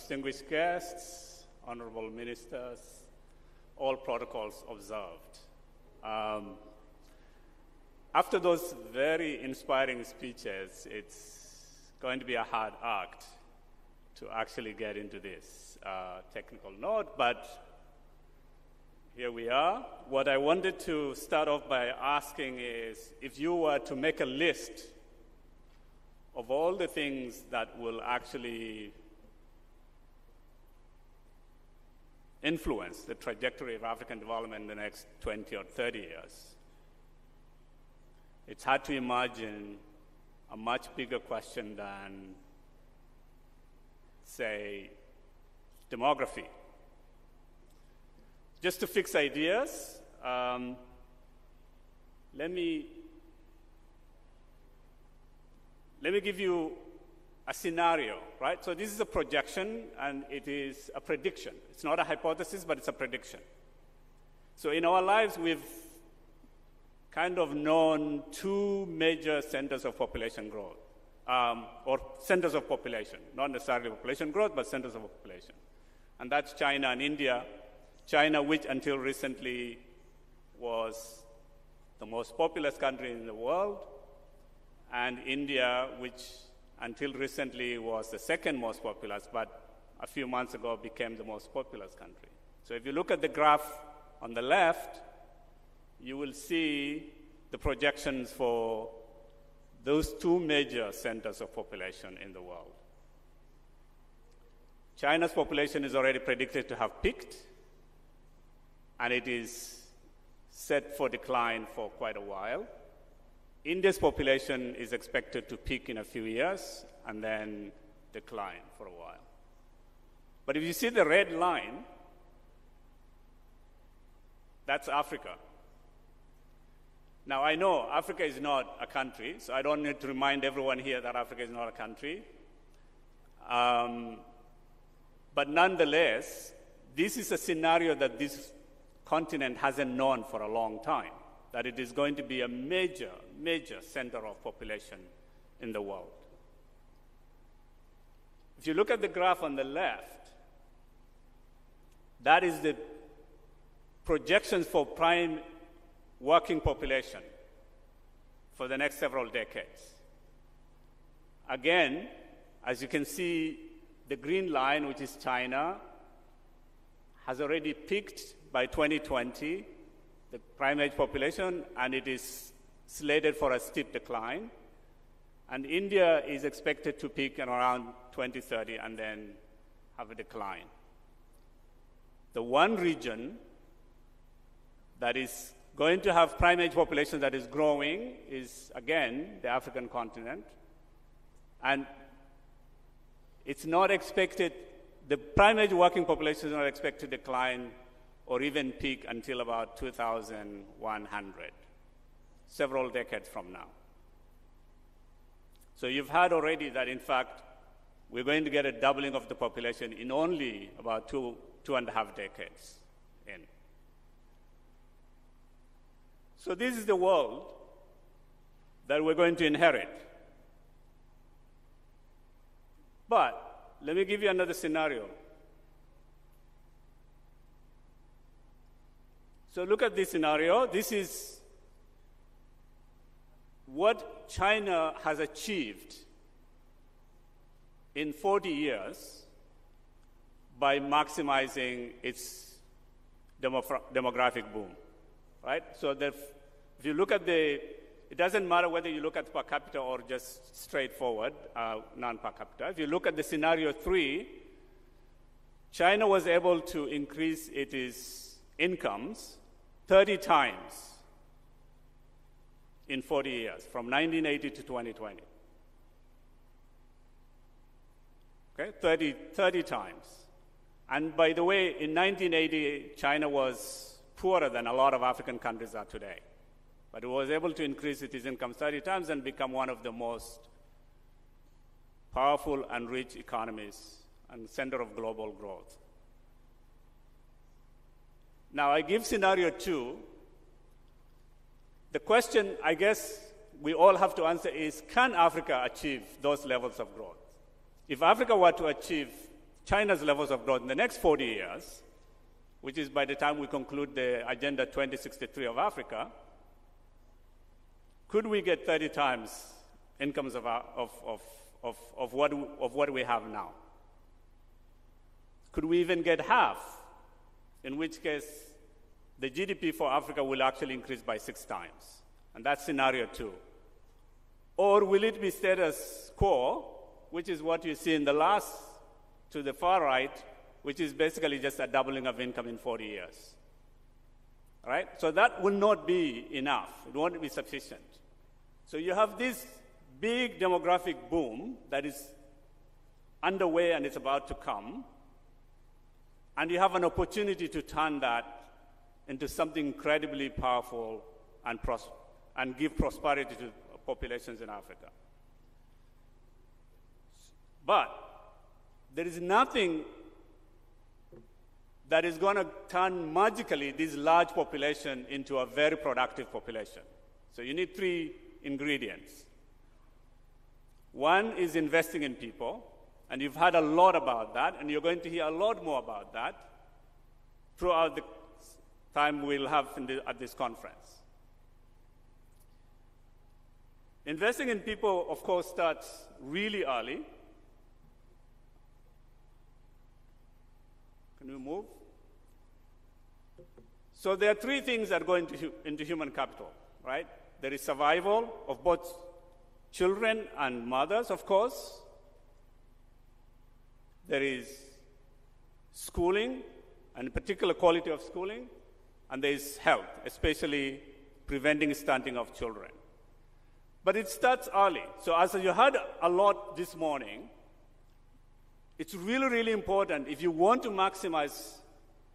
distinguished guests, honorable ministers, all protocols observed. After those very inspiring speeches, it's going to be a hard act to actually get into this technical note, but here we are. What I wanted to start off by asking is, if you were to make a list of all the things that will actually influence the trajectory of African development in the next 20 or 30 years, it's hard to imagine a much bigger question than, say, demography. Just to fix ideas, let me give you a scenario, right? So this is a projection, and it is a prediction. It's not a hypothesis, but it's a prediction. So in our lives, we've kind of known two major centers of population growth, or centers of population, not necessarily population growth, but centers of population. And that's China and India. China, which until recently was the most populous country in the world, and India, which until recently was the second most populous, but a few months ago became the most populous country. So if you look at the graph on the left, you will see the projections for those two major centers of population in the world. China's population is already predicted to have peaked, and it is set for decline for quite a while. India's population is expected to peak in a few years and then decline for a while. But if you see the red line, that's Africa. Now, I know Africa is not a country, so I don't need to remind everyone here that Africa is not a country. But nonetheless, this is a scenario that this continent hasn't known for a long time, that it is going to be a major, major center of population in the world. If you look at the graph on the left, that is the projections for prime working population for the next several decades. Again, as you can see, the green line, which is China, has already peaked by 2020, the prime age population, and it is slated for a steep decline. And India is expected to peak in around 2030 and then have a decline. The one region that is going to have prime age population that is growing is, again, the African continent. And it's not expected, the prime age working population is not expected to decline or even peak until about 2100, several decades from now. So you've heard already that, in fact, we're going to get a doubling of the population in only about two and a half decades in. So this is the world that we're going to inherit. But let me give you another scenario. So look at this scenario. This is what China has achieved in 40 years by maximizing its demographic boom, right? So if you look at it doesn't matter whether you look at per capita or just straightforward, non-per capita. If you look at the scenario 3, China was able to increase its incomes 30 times in 40 years, from 1980 to 2020. Okay, 30 times. And by the way, in 1980, China was poorer than a lot of African countries are today. But it was able to increase its income 30 times and become one of the most powerful and rich economies and center of global growth. Now, I give scenario 2. The question, I guess, we all have to answer is, can Africa achieve those levels of growth? If Africa were to achieve China's levels of growth in the next 40 years, which is by the time we conclude the Agenda 2063 of Africa, could we get 30 times incomes of what we have now? Could we even get half, in which case the GDP for Africa will actually increase by 6 times? And that's scenario 2. Or will it be status quo, which is what you see in the last, to the far right, which is basically just a doubling of income in 40 years? All right? So that will not be enough. It won't be sufficient. So you have this big demographic boom that is underway and it's about to come, and you have an opportunity to turn that into something incredibly powerful and give prosperity to populations in Africa. But there is nothing that is going to turn magically this large population into a very productive population. So you need 3 ingredients. One is investing in people, and you've heard a lot about that, and you're going to hear a lot more about that throughout the time we'll have at this conference. Investing in people, of course, starts really early. Can we move? So there are 3 things that go into human capital, right? There is survival of both children and mothers, of course. There is schooling, and particular quality of schooling, and there is health, especially preventing stunting of children. But it starts early. So as you heard a lot this morning, it's really, really important if you want to maximize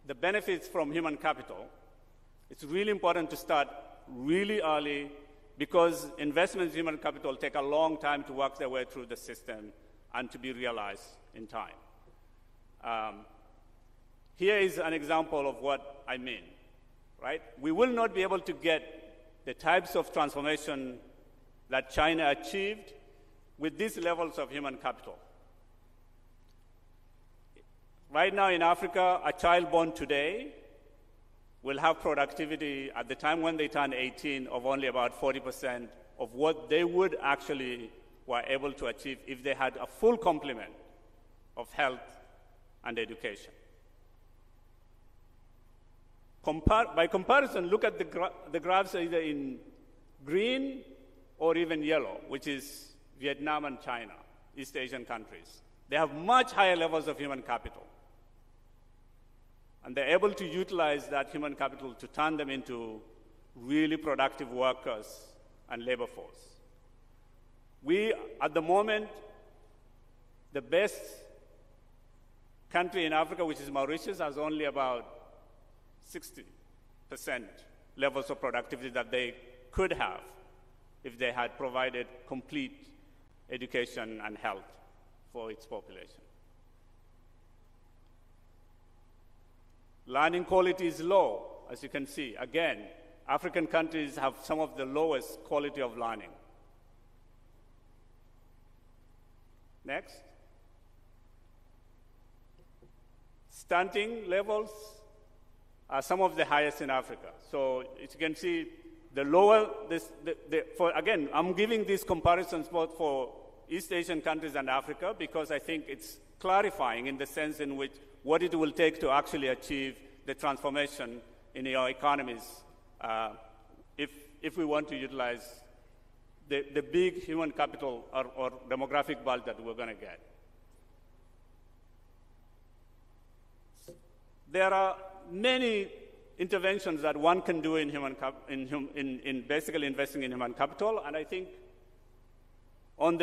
the benefits from human capital, it's really important to start really early, because investments in human capital take a long time to work their way through the system and to be realized in time. Here is an example of what I mean, right? We will not be able to get the types of transformation that China achieved with these levels of human capital. Right now in Africa, a child born today will have productivity at the time when they turn 18 of only about 40% of what they would actually were able to achieve if they had a full complement of health and education. By comparison, look at the graphs either in green or even yellow, which is Vietnam and China, East Asian countries. They have much higher levels of human capital. And they're able to utilize that human capital to turn them into really productive workers and labor force. We, at the moment, the best country in Africa, which is Mauritius, has only about 60% levels of productivity that they could have if they had provided complete education and health for its population. Learning quality is low, as you can see. Again, African countries have some of the lowest quality of learning. Next. Stunting levels are some of the highest in Africa. So as you can see, the lower, again, I'm giving these comparisons both for East Asian countries and Africa because I think it's clarifying in the sense in which what it will take to actually achieve the transformation in your economies if we want to utilize the big human capital or demographic bulge that we're going to get. There are many interventions that one can do in basically investing in human capital, and I think on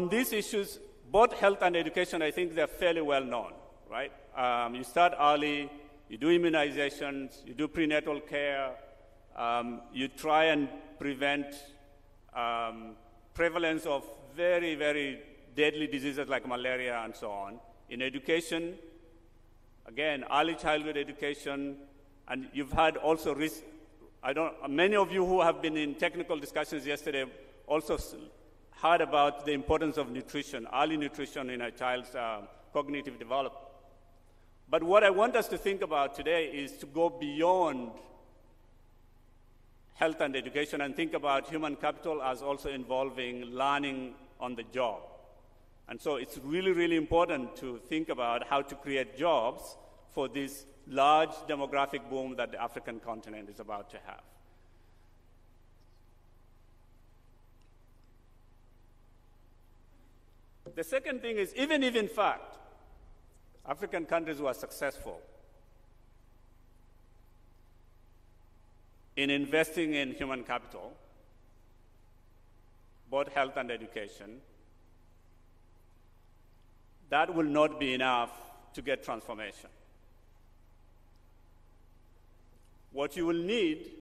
these issues, both health and education, I think they're fairly well known, right? You start early, you do immunizations, you do prenatal care, you try and prevent prevalence of very, very deadly diseases like malaria and so on. In education, again, early childhood education, and you've had also many of you who have been in technical discussions yesterday also heard about the importance of nutrition, early nutrition in a child's cognitive development. But what I want us to think about today is to go beyond health and education and think about human capital as also involving learning on the job. And so it's really, really important to think about how to create jobs for this large demographic boom that the African continent is about to have. The second thing is, even if in fact African countries were successful in investing in human capital, both health and education, that will not be enough to get transformation. What you will need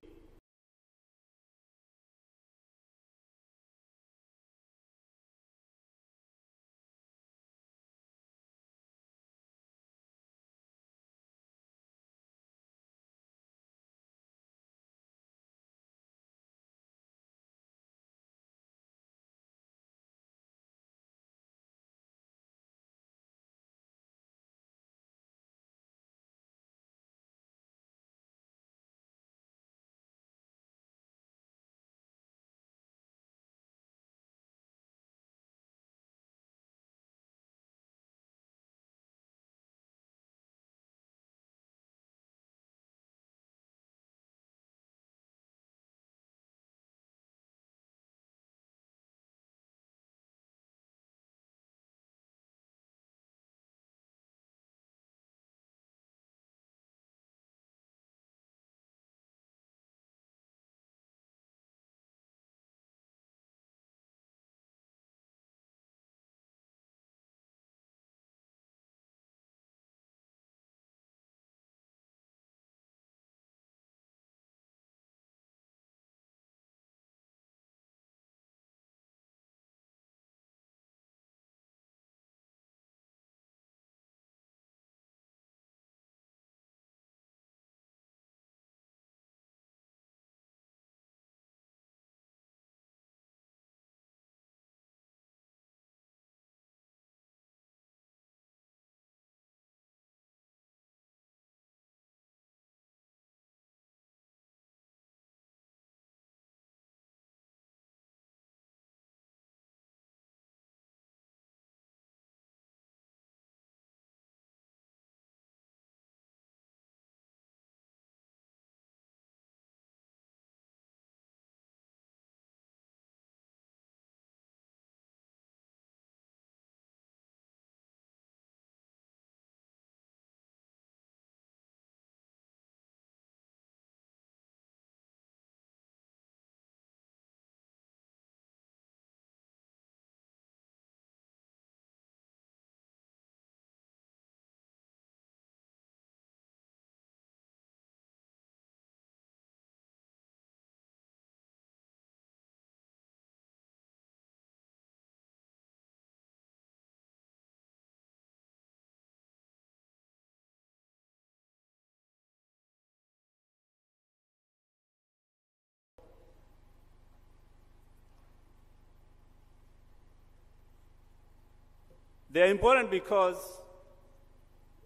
they're important because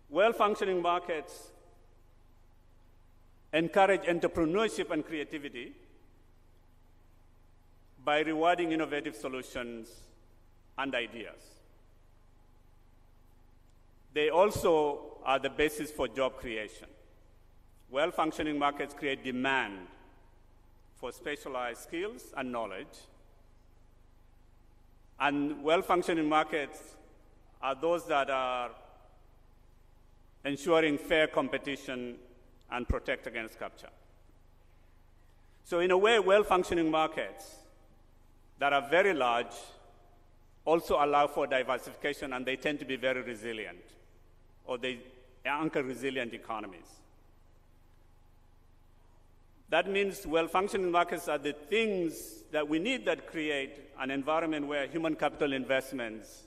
well-functioning markets encourage entrepreneurship and creativity by rewarding innovative solutions and ideas. They also are the basis for job creation. Well-functioning markets create demand for specialized skills and knowledge. And well-functioning markets are those that are ensuring fair competition and protect against capture. So in a way, well-functioning markets that are very large also allow for diversification, and they tend to be very resilient, or they anchor resilient economies. That means well-functioning markets are the things that we need that create an environment where human capital investments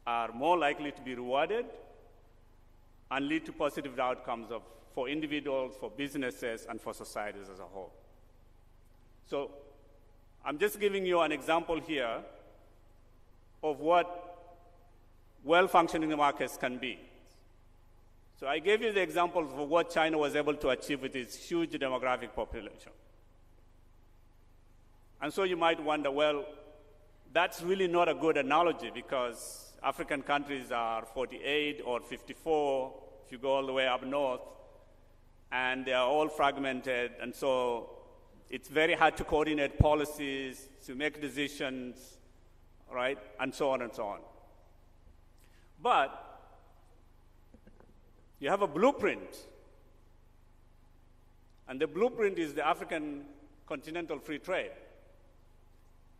are more likely to be rewarded and lead to positive outcomes for individuals, for businesses, and for societies as a whole. So I'm just giving you an example here of what well-functioning markets can be. So I gave you the examples of what China was able to achieve with its huge demographic population. And so you might wonder, well, that's really not a good analogy because African countries are 48 or 54, if you go all the way up north, and they are all fragmented, and so it's very hard to coordinate policies, to make decisions, right, and so on and so on. But you have a blueprint, and the blueprint is the African continental free trade.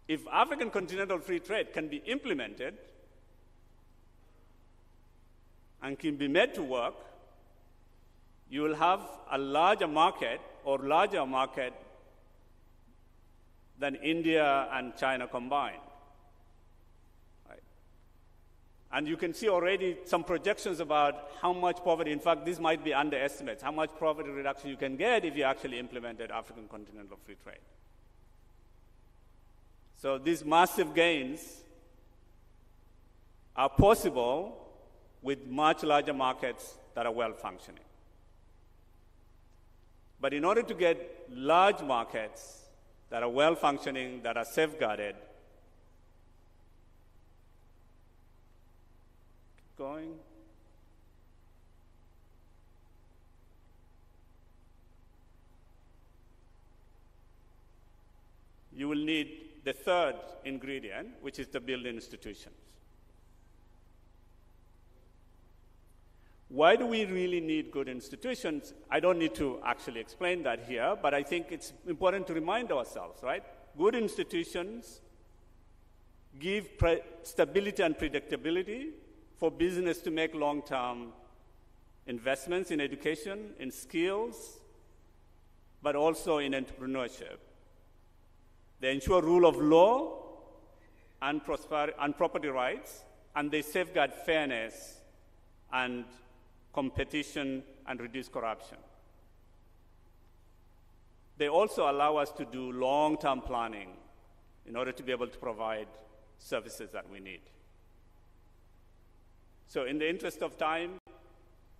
If African continental free trade can be implemented and can be made to work, you will have a larger market or larger market than India and China combined. Right? And you can see already some projections about how much poverty, in fact, this might be underestimates, how much poverty reduction you can get if you actually implemented African continental free trade. So these massive gains are possible with much larger markets that are well functioning. But in order to get large markets that are well functioning, that are safeguarded, keep going. You will need the third ingredient, which is to build institutions. Why do we really need good institutions? I don't need to actually explain that here, but I think it's important to remind ourselves, right? Good institutions give stability and predictability for business to make long-term investments in education, in skills, but also in entrepreneurship. They ensure rule of law and property rights, and they safeguard fairness and competition and reduce corruption. They also allow us to do long-term planning in order to be able to provide services that we need. So in the interest of time,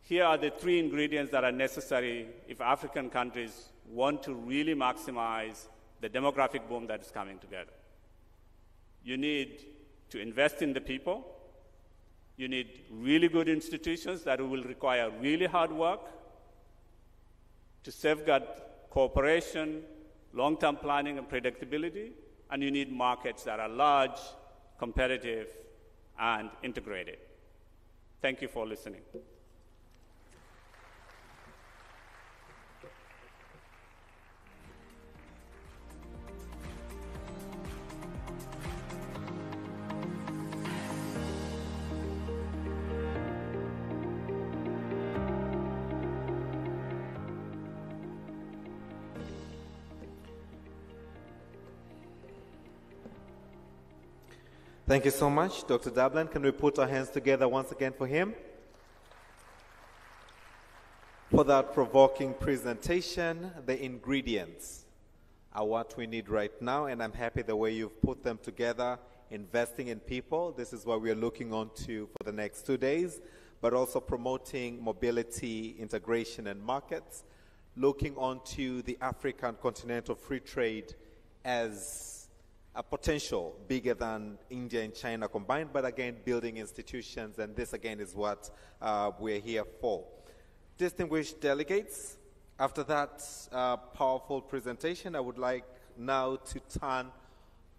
here are the three ingredients that are necessary if African countries want to really maximize the demographic boom that is coming together. You need to invest in the people. You need really good institutions that will require really hard work to safeguard cooperation, long-term planning and predictability, and you need markets that are large, competitive, and integrated. Thank you for listening. Thank you so much, Dr. Dublin. Can we put our hands together once again for him? For that provoking presentation, the ingredients are what we need right now, and I'm happy the way you've put them together, investing in people. This is what we are looking on to for the next 2 days, but also promoting mobility, integration, and markets, looking on to the African continental free trade as a potential bigger than India and China combined, but again, building institutions, and this again is what we're here for. Distinguished delegates, after that powerful presentation, I would like now to turn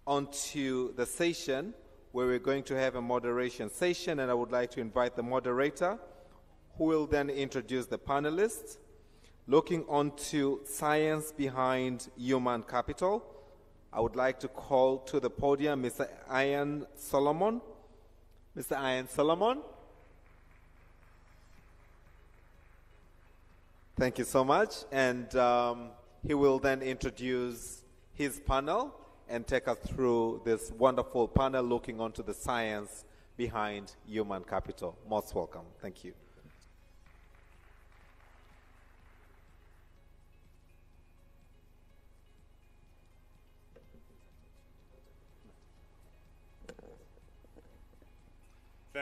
onto the session where we're going to have a moderation session, and I would like to invite the moderator who will then introduce the panelists, looking onto science behind human capital. I would like to call to the podium Mr. Ian Solomon. Mr. Ian Solomon. Thank you so much. And he will then introduce his panel and take us through this wonderful panel looking onto the science behind human capital. Most welcome. Thank you.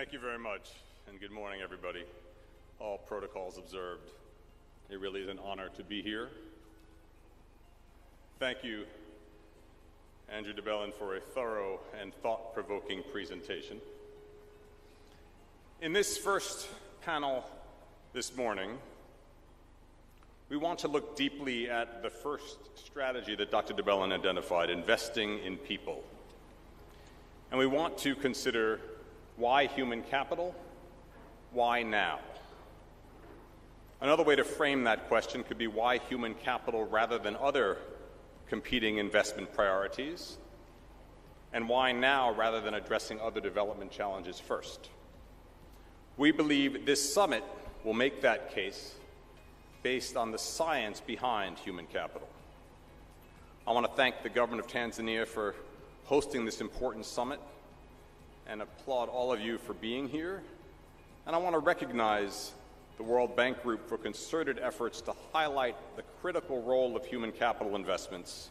Thank you very much, and good morning, everybody. All protocols observed. It really is an honor to be here. Thank you, Andrew DeBellin, for a thorough and thought-provoking presentation. In this first panel this morning, we want to look deeply at the first strategy that Dr. DeBellin identified, investing in people. And we want to consider why human capital, why now? Another way to frame that question could be why human capital rather than other competing investment priorities, and why now rather than addressing other development challenges first. We believe this summit will make that case based on the science behind human capital. I want to thank the government of Tanzania for hosting this important summit and applaud all of you for being here. And I want to recognize the World Bank Group for concerted efforts to highlight the critical role of human capital investments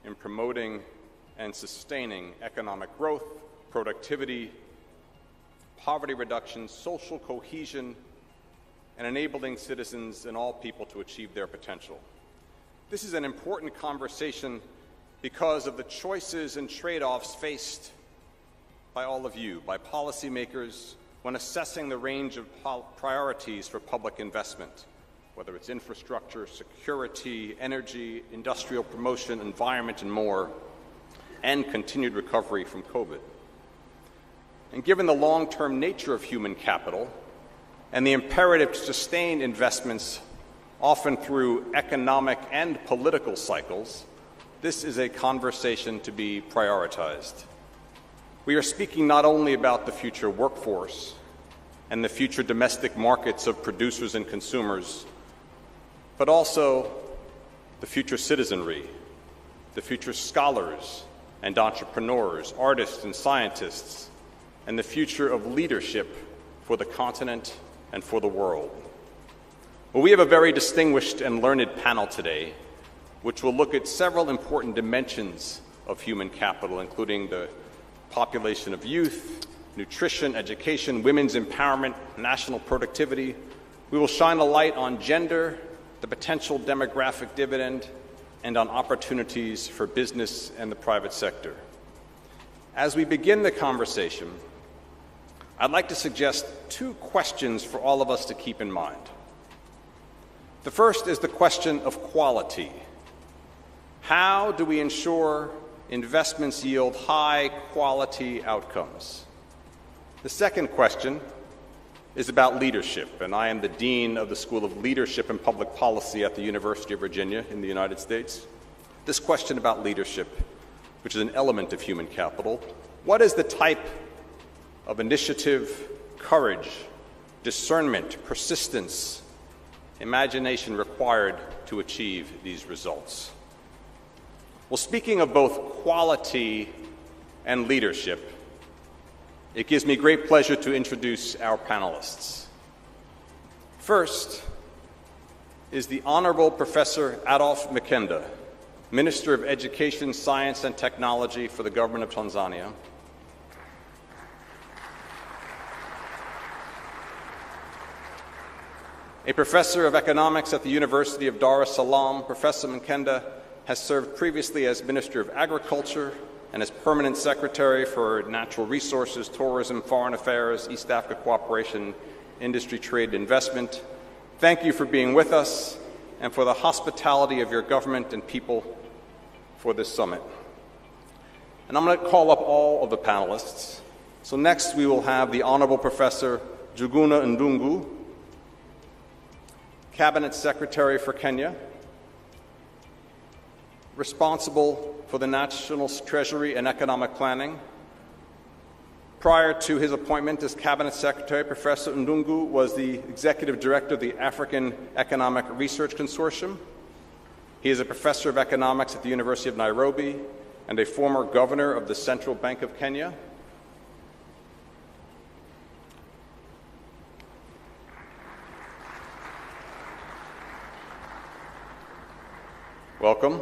in promoting and sustaining economic growth, productivity, poverty reduction, social cohesion, and enabling citizens and all people to achieve their potential. This is an important conversation because of the choices and trade-offs faced by all of you, by policymakers, when assessing the range of priorities for public investment, whether it's infrastructure, security, energy, industrial promotion, environment, and more, and continued recovery from COVID. And given the long-term nature of human capital and the imperative to sustain investments often through economic and political cycles, this is a conversation to be prioritized. We are speaking not only about the future workforce and the future domestic markets of producers and consumers, but also the future citizenry, the future scholars and entrepreneurs, artists and scientists, and the future of leadership for the continent and for the world. Well, we have a very distinguished and learned panel today, which will look at several important dimensions of human capital, including the population of youth, nutrition, education, women's empowerment, national productivity. We will shine a light on gender, the potential demographic dividend, and on opportunities for business and the private sector. As we begin the conversation, I'd like to suggest two questions for all of us to keep in mind. The first is the question of quality. How do we ensure investments yield high-quality outcomes? The second question is about leadership, and I am the Dean of the School of Leadership and Public Policy at the University of Virginia in the United States. This question about leadership, which is an element of human capital, what is the type of initiative, courage, discernment, persistence, imagination required to achieve these results? Well, speaking of both quality and leadership, it gives me great pleasure to introduce our panelists. First is the Honorable Professor Adolf Mkenda, Minister of Education, Science, and Technology for the Government of Tanzania. A professor of economics at the University of Dar es Salaam, Professor Mkenda has served previously as Minister of Agriculture and as Permanent Secretary for Natural Resources, Tourism, Foreign Affairs, East Africa Cooperation, Industry, Trade, and Investment. Thank you for being with us and for the hospitality of your government and people for this summit. And I'm going to call up all of the panelists. So next we will have the Honorable Professor Njuguna Ndungu, Cabinet Secretary for Kenya, responsible for the National Treasury and Economic Planning. Prior to his appointment as Cabinet Secretary, Professor Ndungu was the Executive Director of the African Economic Research Consortium. He is a Professor of Economics at the University of Nairobi and a former Governor of the Central Bank of Kenya. Welcome.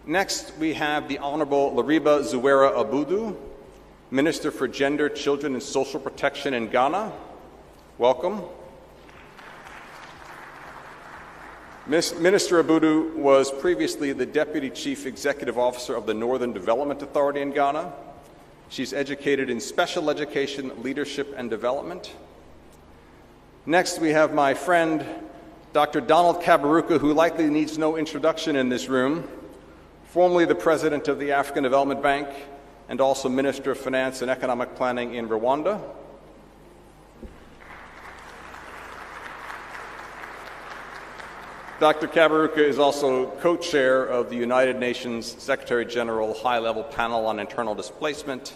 Next, we have the Honorable Lariba Zuwera Abudu, Minister for Gender, Children, and Social Protection in Ghana. Welcome. Minister Abudu was previously the Deputy Chief Executive Officer of the Northern Development Authority in Ghana. She's educated in special education, leadership, and development. Next, we have my friend, Dr. Donald Kaberuka, who likely needs no introduction in this room, formerly the President of the African Development Bank and also Minister of Finance and Economic Planning in Rwanda. Dr. Kaberuka is also co-chair of the United Nations Secretary-General High-Level Panel on Internal Displacement.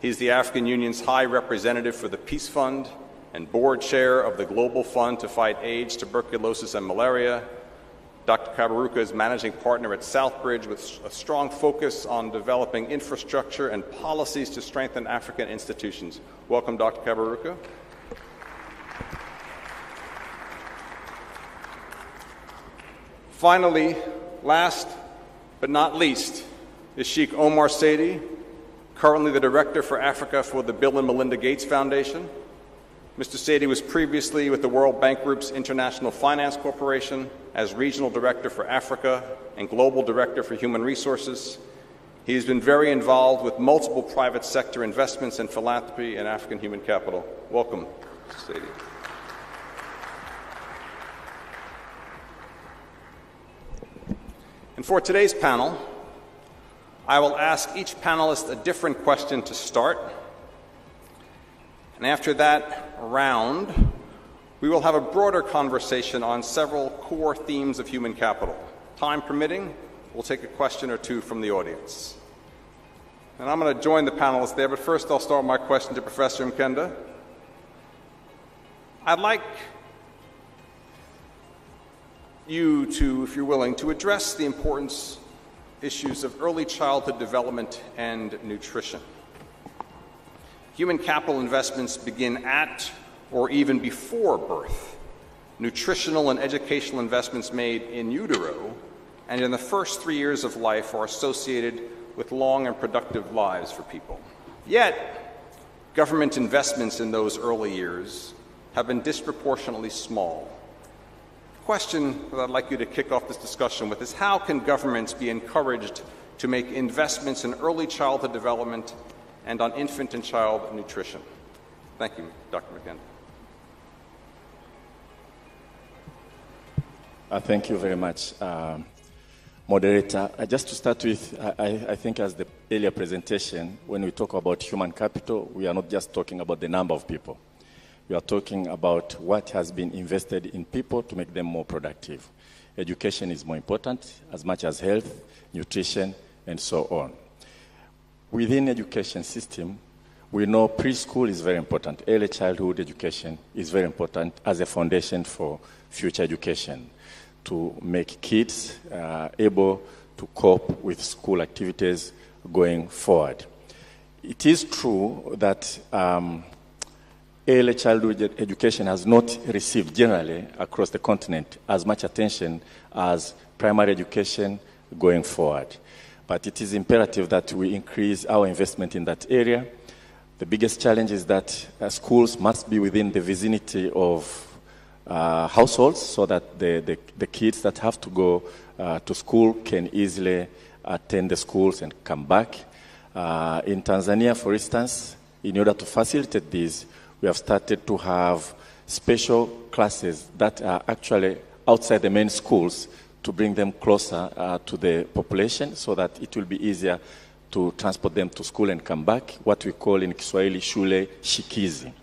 He's the African Union's High Representative for the Peace Fund and board chair of the Global Fund to Fight AIDS, Tuberculosis, and Malaria. Dr. Kaberuka is managing partner at Southbridge with a strong focus on developing infrastructure and policies to strengthen African institutions. Welcome, Dr. Kaberuka. Finally, last but not least, is Sheikh Omar Saidi, currently the Director for Africa for the Bill and Melinda Gates Foundation. Mr. Saidi was previously with the World Bank Group's International Finance Corporation as Regional Director for Africa and Global Director for Human Resources. He has been very involved with multiple private sector investments and philanthropy in African human capital. Welcome, Mr. Saidi. And for today's panel, I will ask each panelist a different question to start. And after that round, we will have a broader conversation on several core themes of human capital. Time permitting, we'll take a question or two from the audience. And I'm going to join the panelists there, but first I'll start my question to Professor Mkenda. I'd like you to, if you're willing, to address the importance issues of early childhood development and nutrition. Human capital investments begin at or even before birth. Nutritional and educational investments made in utero and in the first 3 years of life are associated with long and productive lives for people. Yet, government investments in those early years have been disproportionately small. The question that I'd like you to kick off this discussion with is how can governments be encouraged to make investments in early childhood development and on infant and child nutrition? Thank you, Dr. McKenna. Thank you very much, Moderator. Just to start with, I think as the earlier presentation, when we talk about human capital, we are not just talking about the number of people. We are talking about what has been invested in people to make them more productive. Education is more important, as much as health, nutrition, and so on. Within education system, we know preschool is very important. Early childhood education is very important as a foundation for future education, to make kids able to cope with school activities going forward. It is true that early childhood education has not received generally across the continent as much attention as primary education going forward. But it is imperative that we increase our investment in that area. The biggest challenge is that schools must be within the vicinity of households so that the kids that have to go to school can easily attend the schools and come back. In Tanzania, for instance, in order to facilitate this, we have started to have special classes that are actually outside the main schools to bring them closer to the population so that it will be easier to transport them to school and come back, what we call in Kiswahili shule shikizi.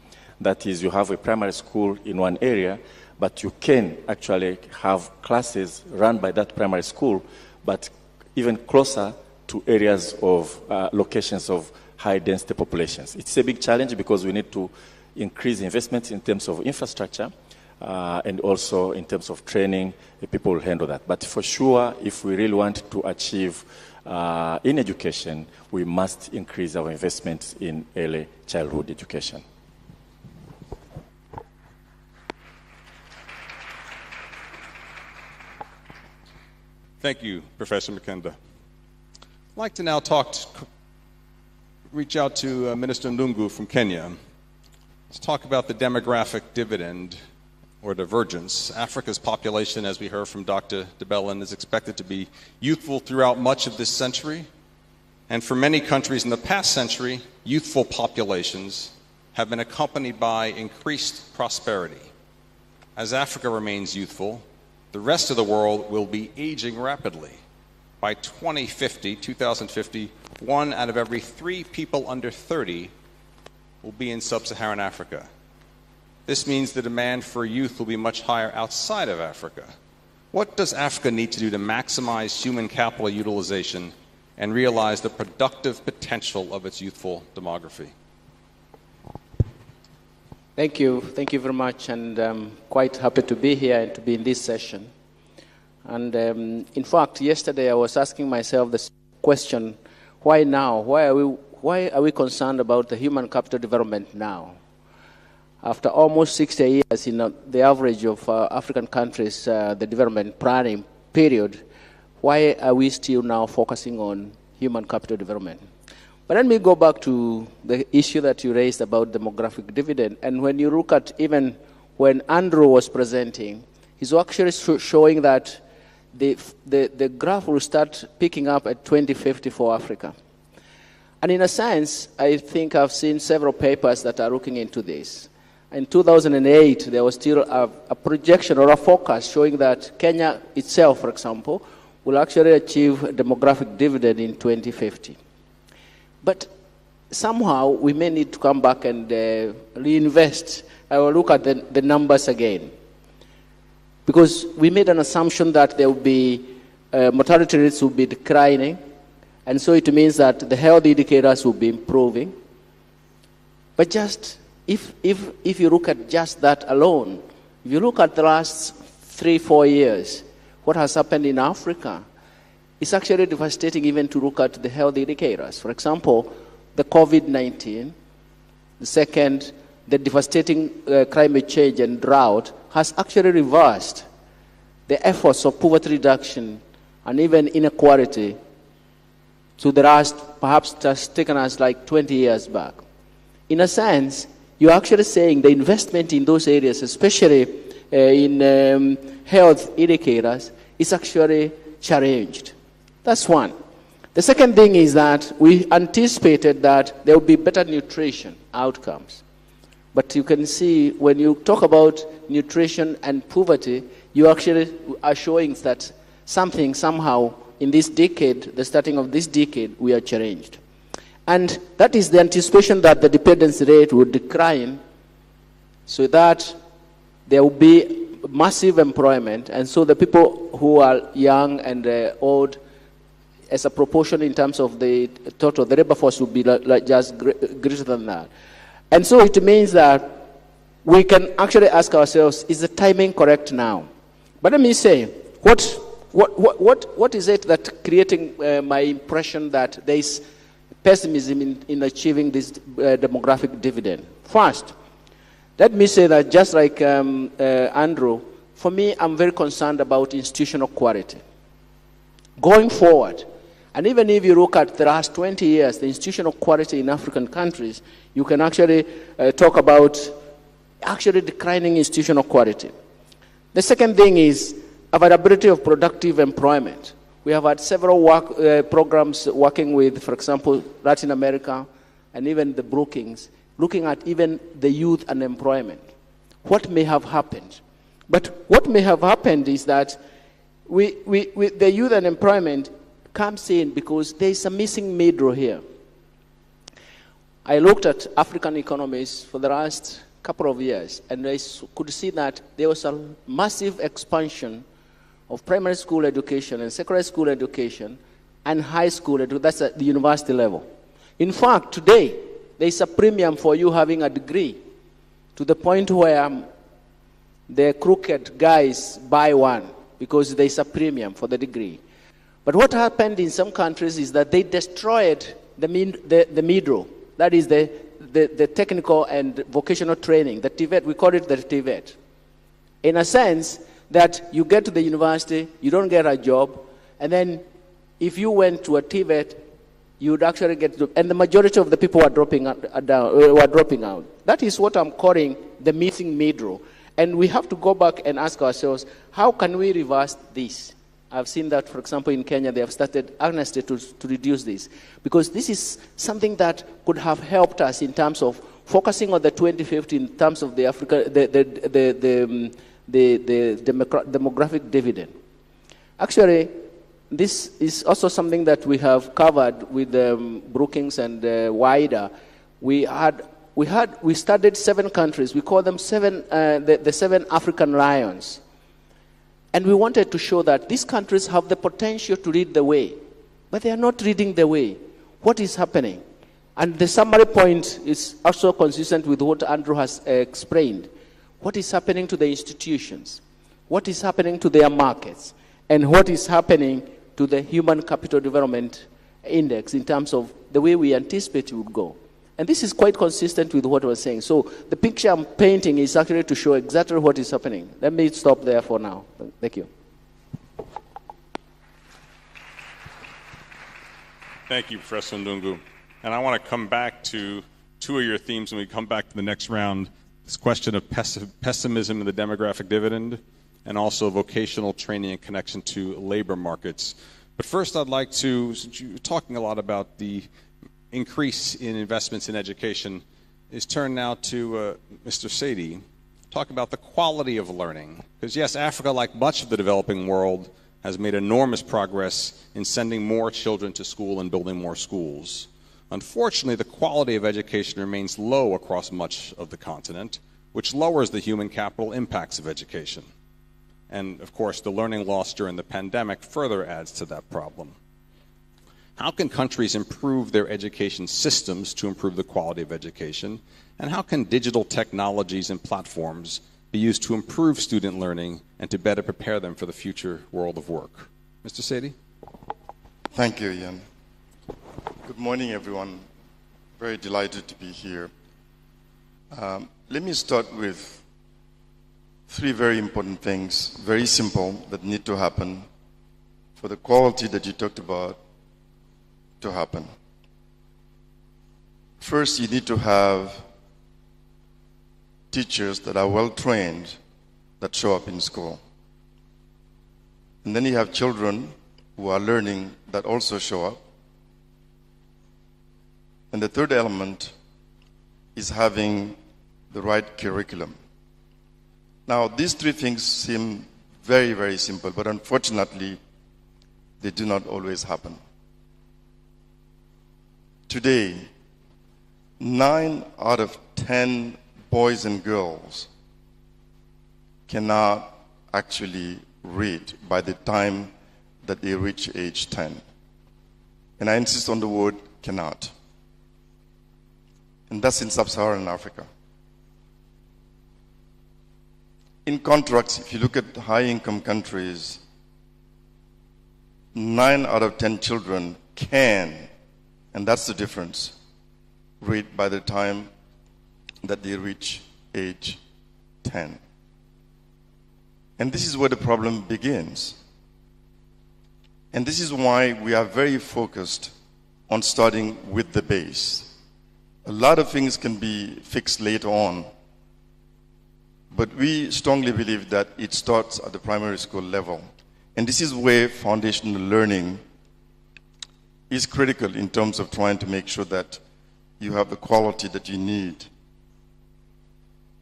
That is, you have a primary school in one area, but you can actually have classes run by that primary school, but even closer to areas of locations of high-density populations. It's a big challenge because we need to increase investments in terms of infrastructure and also in terms of training, the people will handle that. But for sure, if we really want to achieve in education, we must increase our investments in early childhood education. Thank you, Professor Mkenda. I'd like to now talk reach out to Minister Ndungu from Kenya. Let's talk about the demographic dividend or divergence. Africa's population, as we heard from Dr. DeBellin, is expected to be youthful throughout much of this century. And for many countries in the past century, youthful populations have been accompanied by increased prosperity. As Africa remains youthful, the rest of the world will be aging rapidly. By 2050, 1 out of every 3 people under 30 will be in sub-Saharan Africa. This means the demand for youth will be much higher outside of Africa. What does Africa need to do to maximize human capital utilization and realize the productive potential of its youthful demography? Thank you. Thank you very much, and I'm quite happy to be here and to be in this session. And in fact, yesterday I was asking myself this question, why now? Why are we concerned about the human capital development now? After almost 60 years in the average of African countries, the development planning period, why are we still now focusing on human capital development? But let me go back to the issue that you raised about demographic dividend. And when you look at even when Andrew was presenting, he's actually showing that the graph will start picking up at 2050 for Africa. And in a sense, I think I've seen several papers that are looking into this. In 2008, there was still a projection or a forecast showing that Kenya itself, for example, will actually achieve a demographic dividend in 2050. But somehow, we may need to come back and reinvest. I will look at the numbers again. Because we made an assumption that there will be mortality rates will be declining, and so it means that the health indicators will be improving. But just if you look at just that alone, if you look at the last 3-4 years, what has happened in Africa, it's actually devastating even to look at the health indicators. For example, the COVID-19, the second, the devastating climate change and drought has actually reversed the efforts of poverty reduction and even inequality to the last, perhaps just taken us like 20 years back. In a sense, you're actually saying the investment in those areas, especially in health indicators, is actually challenged. That's one. The second thing is that we anticipated that there will be better nutrition outcomes. But you can see when you talk about nutrition and poverty, you actually are showing that something somehow in this decade, the starting of this decade, we are challenged. And that is the anticipation that the dependency rate will decline so that there will be massive employment. And so the people who are young and old, as a proportion in terms of the total, the labor force will be like just greater than that. And so it means that we can actually ask ourselves, is the timing correct now? But let me say, what is it that creating my impression that there is pessimism in achieving this demographic dividend? First, let me say that just like Andrew, for me, I'm very concerned about institutional quality. Going forward, and even if you look at the last 20 years, the institutional quality in African countries, you can actually talk about actually declining institutional quality. The second thing is availability of productive employment. We have had several programs working with, for example, Latin America and even the Brookings, looking at even the youth unemployment. What may have happened? But what may have happened is that the youth unemployment comes in because there is a missing middle here. I looked at African economies for the last couple of years, and I could see that there was a massive expansion of primary school education and secondary school education and high school education. That's at the university level. In fact, today, there is a premium for you having a degree to the point where the crooked guys buy one because there is a premium for the degree. But what happened in some countries is that they destroyed the middle. That is the technical and vocational training, the TVET. We call it the TVET. In a sense that you get to the university, you don't get a job, and then if you went to a TVET, you would actually get to, and the majority of the people were dropping out. That is what I'm calling the missing middle. And we have to go back and ask ourselves, how can we reverse this? I've seen that, for example, in Kenya, they have started amnesty to reduce this. Because this is something that could have helped us in terms of focusing on the 2050 in terms of the demographic dividend. Actually, this is also something that we have covered with Brookings and wider. We studied 7 countries. We call them the 7 African lions. And we wanted to show that these countries have the potential to lead the way, but they are not leading the way. What is happening? And the summary point is also consistent with what Andrew has explained. What is happening to the institutions? What is happening to their markets? And what is happening to the Human Capital Development Index in terms of the way we anticipate it would go? And this is quite consistent with what I was saying. So the picture I'm painting is actually to show exactly what is happening. Let me stop there for now. Thank you. Thank you, Professor Ndungu. And I want to come back to 2 of your themes when we come back to the next round. This question of pessimism in the demographic dividend, and also vocational training in connection to labor markets. But first I'd like to, since you're talking a lot about the increase in investments in education, is turn now to Mr. Sadi, talk about the quality of learning. Because yes, Africa, like much of the developing world, has made enormous progress in sending more children to school and building more schools. Unfortunately, the quality of education remains low across much of the continent, which lowers the human capital impacts of education. And of course, the learning loss during the pandemic further adds to that problem. How can countries improve their education systems to improve the quality of education? And how can digital technologies and platforms be used to improve student learning and to better prepare them for the future world of work? Mr. Sadi? Thank you, Ian. Good morning, everyone. Very delighted to be here. Let me start with 3 very important things, very simple, that need to happen for the quality that you talked about to happen. First, you need to have teachers that are well trained that show up in school. And then you have children who are learning that also show up. And the third element is having the right curriculum. Now, these 3 things seem very, very simple, but unfortunately, they do not always happen. Today, 9 out of 10 boys and girls cannot actually read by the time that they reach age 10. And I insist on the word cannot. And that's in sub-Saharan Africa. In contrast, if you look at high-income countries, 9 out of 10 children can, and that's the difference, read by the time that they reach age 10. And this is where the problem begins. And this is why we are very focused on starting with the base. A lot of things can be fixed later on, but we strongly believe that it starts at the primary school level. And this is where foundational learning is critical in terms of trying to make sure that you have the quality that you need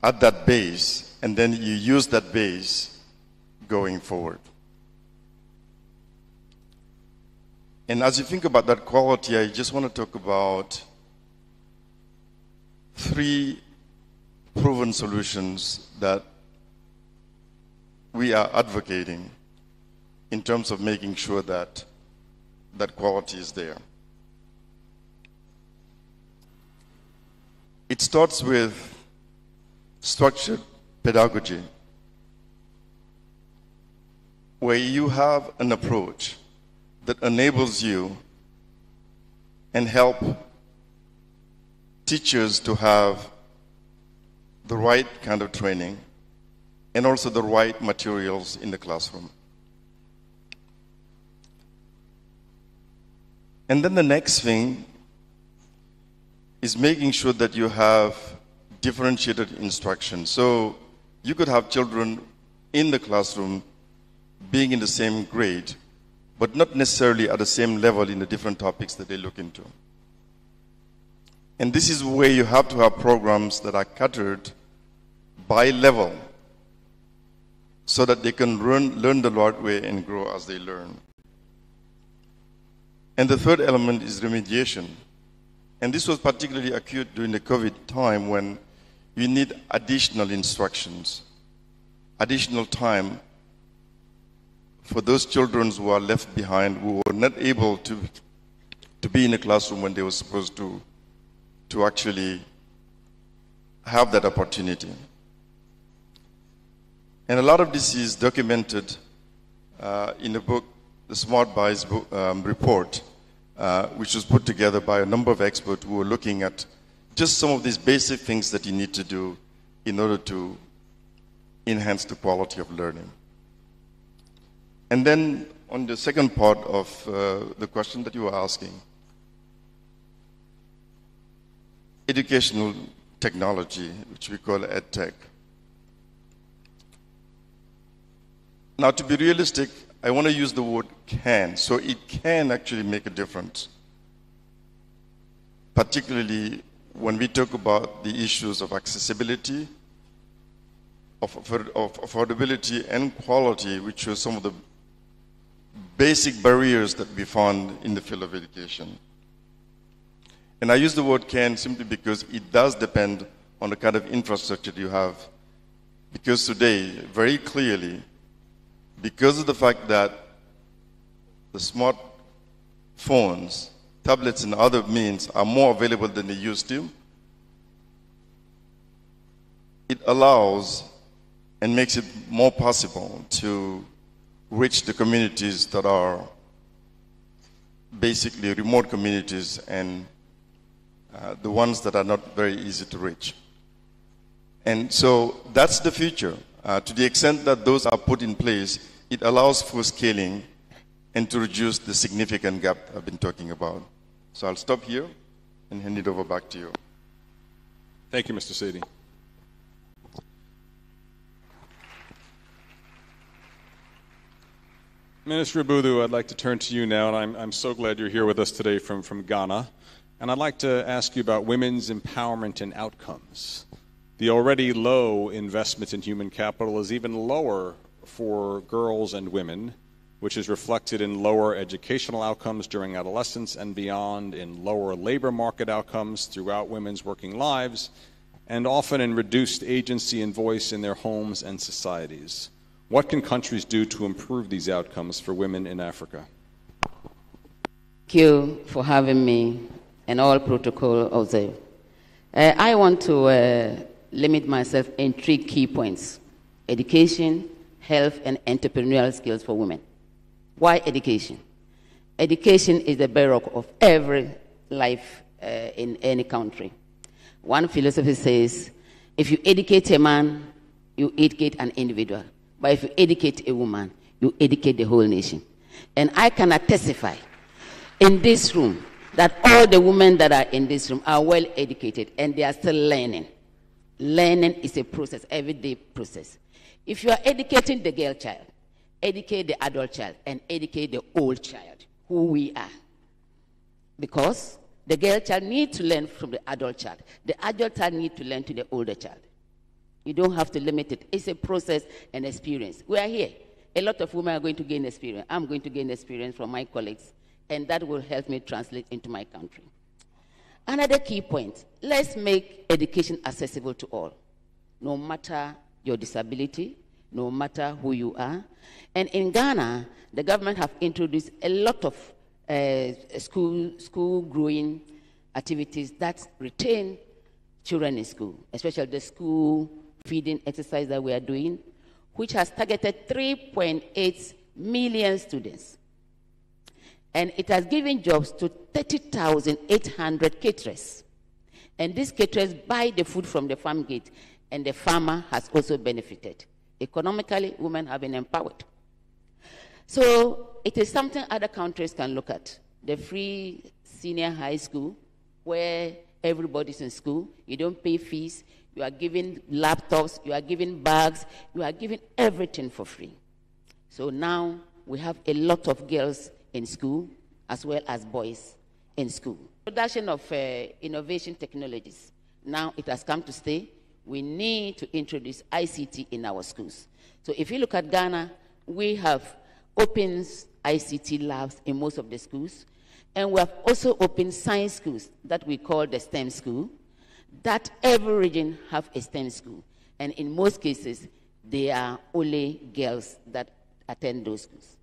at that base, and then you use that base going forward. And as you think about that quality, I just want to talk about 3 proven solutions that we are advocating in terms of making sure that that quality is there. It starts with structured pedagogy, where you have an approach that enables you and help teachers to have the right kind of training and also the right materials in the classroom. And then the next thing is making sure that you have differentiated instruction. So you could have children in the classroom being in the same grade, but not necessarily at the same level in the different topics that they look into. And this is where you have to have programs that are catered by level so that they can learn the right way and grow as they learn. And the third element is remediation. And this was particularly acute during the COVID time when you need additional instructions, additional time for those children who are left behind, who were not able to be in a classroom when they were supposed to actually have that opportunity. And a lot of this is documented in the book, the Smart Buys report, which was put together by a number of experts who were looking at just some of these basic things that you need to do in order to enhance the quality of learning. And then on the second part of the question that you were asking, educational technology, which we call EdTech. Now, to be realistic, I want to use the word can. So it can actually make a difference, particularly when we talk about the issues of accessibility, of affordability, and quality, which are some of the basic barriers that we found in the field of education. And I use the word can simply because it does depend on the kind of infrastructure you have. Because today, very clearly, because of the fact that the smartphones, tablets, and other means are more available than they used to, it allows and makes it more possible to reach the communities that are basically remote communities and the ones that are not very easy to reach. And so that's the future. To the extent that those are put in place, it allows for scaling and to reduce the significant gap I've been talking about. So I'll stop here and hand it over back to you. Thank you, Mr. Sadi. Minister Abudu, I'd like to turn to you now, and I'm so glad you're here with us today from Ghana. And I'd like to ask you about women's empowerment and outcomes. The already low investment in human capital is even lower for girls and women, which is reflected in lower educational outcomes during adolescence and beyond, in lower labor market outcomes throughout women's working lives, and often in reduced agency and voice in their homes and societies. What can countries do to improve these outcomes for women in Africa? Thank you for having me and all protocol observed. I want to limit myself in 3 key points: education, health, and entrepreneurial skills for women. Why education? Education is the bedrock of every life in any country. One philosophy says, if you educate a man, you educate an individual. But if you educate a woman, you educate the whole nation. And I cannot testify in this room that all the women that are in this room are well educated and they are still learning. Learning is a process, everyday process. If you are educating the girl child, educate the adult child, and educate the old child, who we are. Because the girl child needs to learn from the adult child. The adult child needs to learn to the older child. You don't have to limit it. It's a process and experience. We are here. A lot of women are going to gain experience. I'm going to gain experience from my colleagues, and that will help me translate into my country. Another key point, let's make education accessible to all, no matter your disability, no matter who you are. And in Ghana, the government have introduced a lot of school growing activities that retain children in school, especially the school feeding exercise that we are doing, which has targeted 3.8 million students. And it has given jobs to 30,800 caterers. And these caterers buy the food from the farm gate, and the farmer has also benefited. Economically, women have been empowered. So it is something other countries can look at. the free senior high school, where everybody's in school, you don't pay fees, you are given laptops, you are given bags, you are given everything for free. So now we have a lot of girls in school as well as boys in school. Production of innovation technologies. Now it has come to stay. We need to introduce ICT in our schools. So if you look at Ghana, we have opened ICT labs in most of the schools, and we have also opened science schools that we call the STEM school, that every region have a STEM school. And in most cases, they are only girls that attend those schools.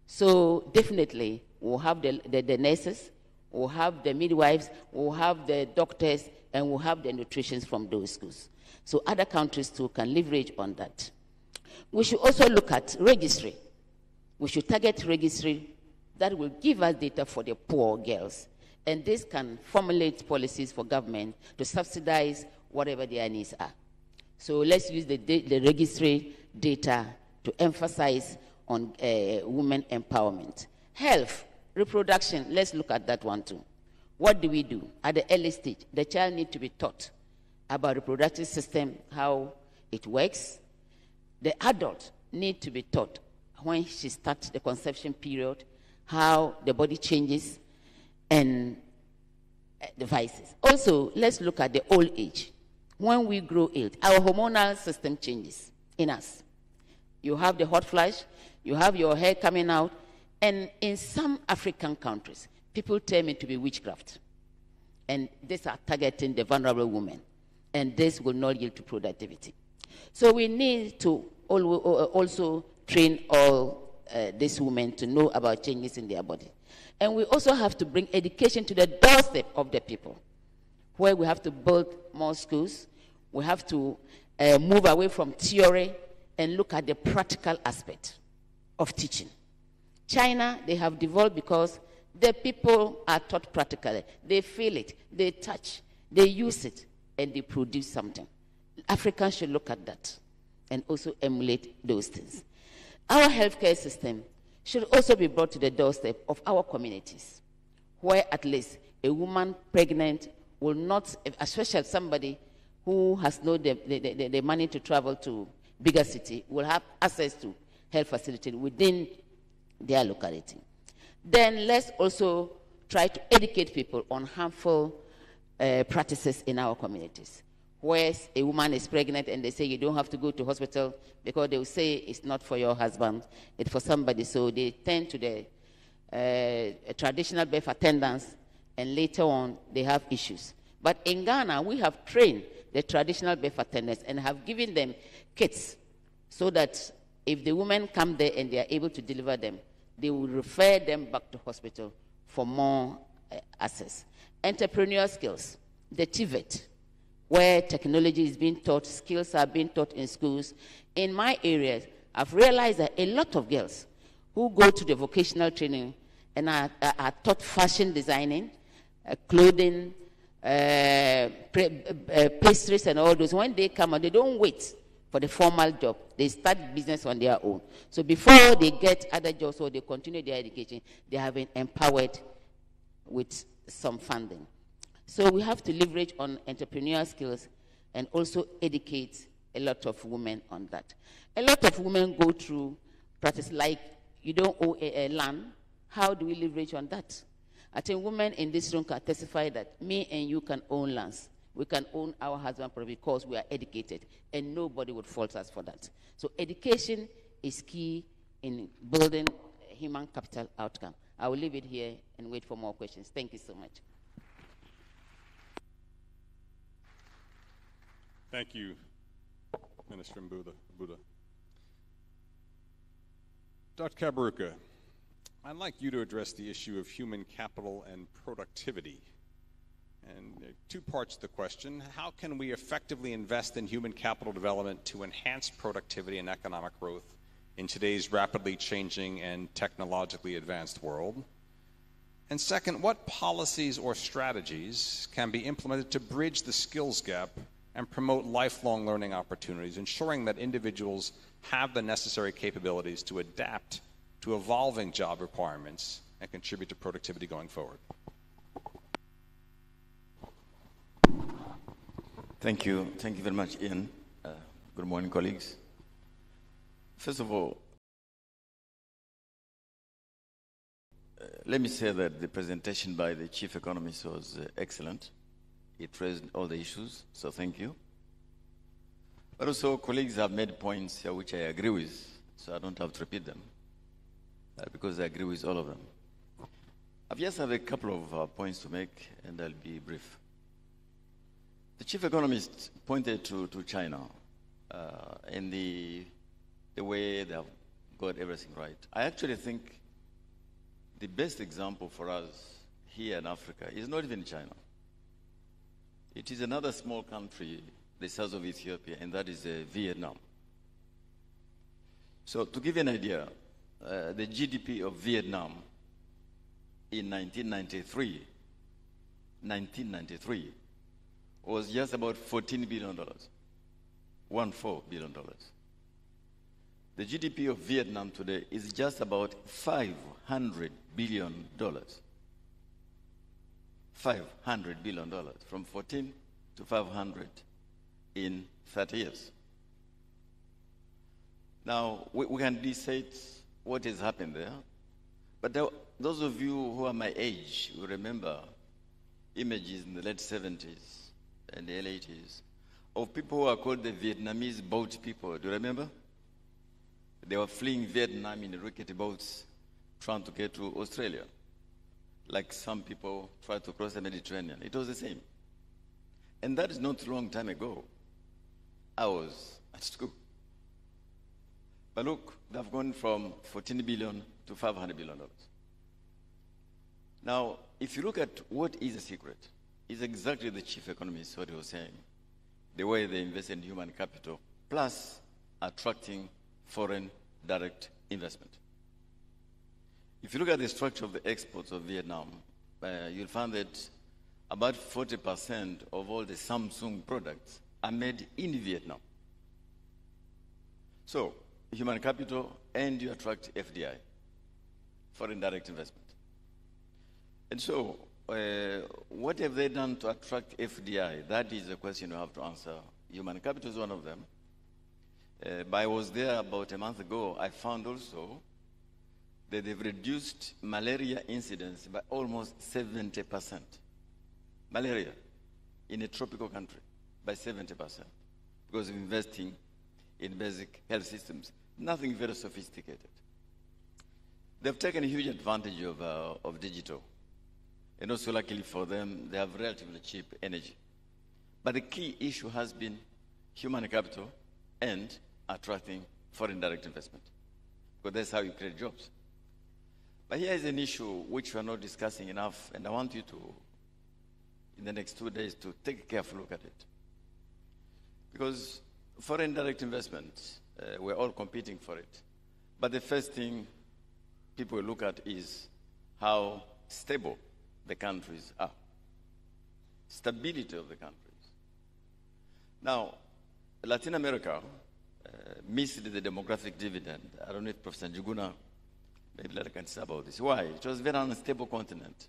So definitely, we'll have the nurses, we'll have the midwives, we'll have the doctors, and we'll have the nutritionists from those schools. So other countries too can leverage on that. We should also look at registry. We should target registry that will give us data for the poor girls. And this can formulate policies for government to subsidize whatever their needs are. So let's use the registry data to emphasize on women empowerment. Health, reproduction, let's look at that one too. What do we do? At the early stage, the child needs to be taught about reproductive system, how it works. The adult needs to be taught when she starts the conception period, how the body changes, and devices. Also, let's look at the old age. When we grow old, our hormonal system changes in us. You have the hot flash, you have your hair coming out, and in some African countries, people tell me to be witchcraft. And these are targeting the vulnerable women. And this will not yield to productivity. So we need to also train all these women to know about changes in their body. And we also have to bring education to the doorstep of the people, where we have to build more schools. We have to move away from theory and look at the practical aspect of teaching. China, they have developed because the people are taught practically. They feel it, they touch, they use it, and they produce something. Africans should look at that and also emulate those things. Our healthcare system should also be brought to the doorstep of our communities, where at least a woman pregnant will not, especially somebody who has no the money to travel to bigger city, will have access to health facility within their locality. Then let's also try to educate people on harmful practices in our communities. Where a woman is pregnant and they say you don't have to go to hospital because they will say it's not for your husband, it's for somebody. So they turn to the traditional birth attendants, and later on they have issues. But in Ghana, we have trained the traditional birth attendants and have given them kits so that if the women come there and they are able to deliver them, they will refer them back to hospital for more access. Entrepreneurial skills, the TVET, where technology is being taught, skills are being taught in schools. In my area, I've realized that a lot of girls who go to the vocational training and are taught fashion designing, clothing, pastries and all those, when they come out, they don't wait for the formal job. They start business on their own. So before they get other jobs or they continue their education, they have been empowered with some funding. So we have to leverage on entrepreneurial skills and also educate a lot of women on that. A lot of women go through practice like you don't own a land. How do we leverage on that? I think women in this room can testify that me and you can own lands. We can own our husband because we are educated, and nobody would fault us for that. So education is key in building a human capital outcome. I will leave it here and wait for more questions. Thank you so much. Thank you, Minister Buddha. Dr. Kaberuka, I'd like you to address the issue of human capital and productivity. And two parts to the question. How can we effectively invest in human capital development to enhance productivity and economic growth in today's rapidly changing and technologically advanced world? And second, what policies or strategies can be implemented to bridge the skills gap and promote lifelong learning opportunities, ensuring that individuals have the necessary capabilities to adapt to evolving job requirements and contribute to productivity going forward. Thank you. Thank you very much, Ian. Good morning, colleagues. First of all, let me say that the presentation by the chief economist was excellent. It raised all the issues, so thank you. But also, colleagues have made points here which I agree with, so I don't have to repeat them, because I agree with all of them. I just have a couple of points to make, and I'll be brief. The chief economist pointed to China and the way they have got everything right. I actually think the best example for us here in Africa is not even China. It is another small country, the south of Ethiopia, and that is Vietnam. So to give you an idea, the GDP of Vietnam in 1993 was just about $14 billion, $14 billion. The GDP of Vietnam today is just about $500 billion. $500 billion, from 14 to 500 in 30 years. Now, we can decide what has happened there, but those of you who are my age will remember images in the late 70s and the early 80s of people who are called the Vietnamese boat people. Do you remember? They were fleeing Vietnam in rickety boats, trying to get to Australia, like some people tried to cross the Mediterranean. It was the same. And that is not a long time ago. I was at school. But look, they've gone from 14 billion to $500 billion. Now, if you look at what is the secret, it's exactly the chief economist, what he was saying. The way they invest in human capital, plus attracting foreign direct investment. If you look at the structure of the exports of Vietnam, you'll find that about 40% of all the Samsung products are made in Vietnam. So, human capital, and you attract FDI, foreign direct investment. And so, what have they done to attract FDI? That is a question you have to answer. Human capital is one of them. But I was there about a month ago. I found also that they've reduced malaria incidence by almost 70%. Malaria in a tropical country by 70% because of investing in basic health systems. Nothing very sophisticated. They've taken a huge advantage of digital. And also, luckily for them, they have relatively cheap energy. But the key issue has been human capital and attracting foreign direct investment, because that's how you create jobs. But here is an issue which we are not discussing enough, and I want you to, in the next 2 days, to take a careful look at it. Because foreign direct investment, we're all competing for it. But the first thing people look at is how stable the countries are. Stability of the countries. Now, Latin America missed the demographic dividend. I don't know if Professor Njuguna, maybe later can say about this. Why? It was a very unstable continent.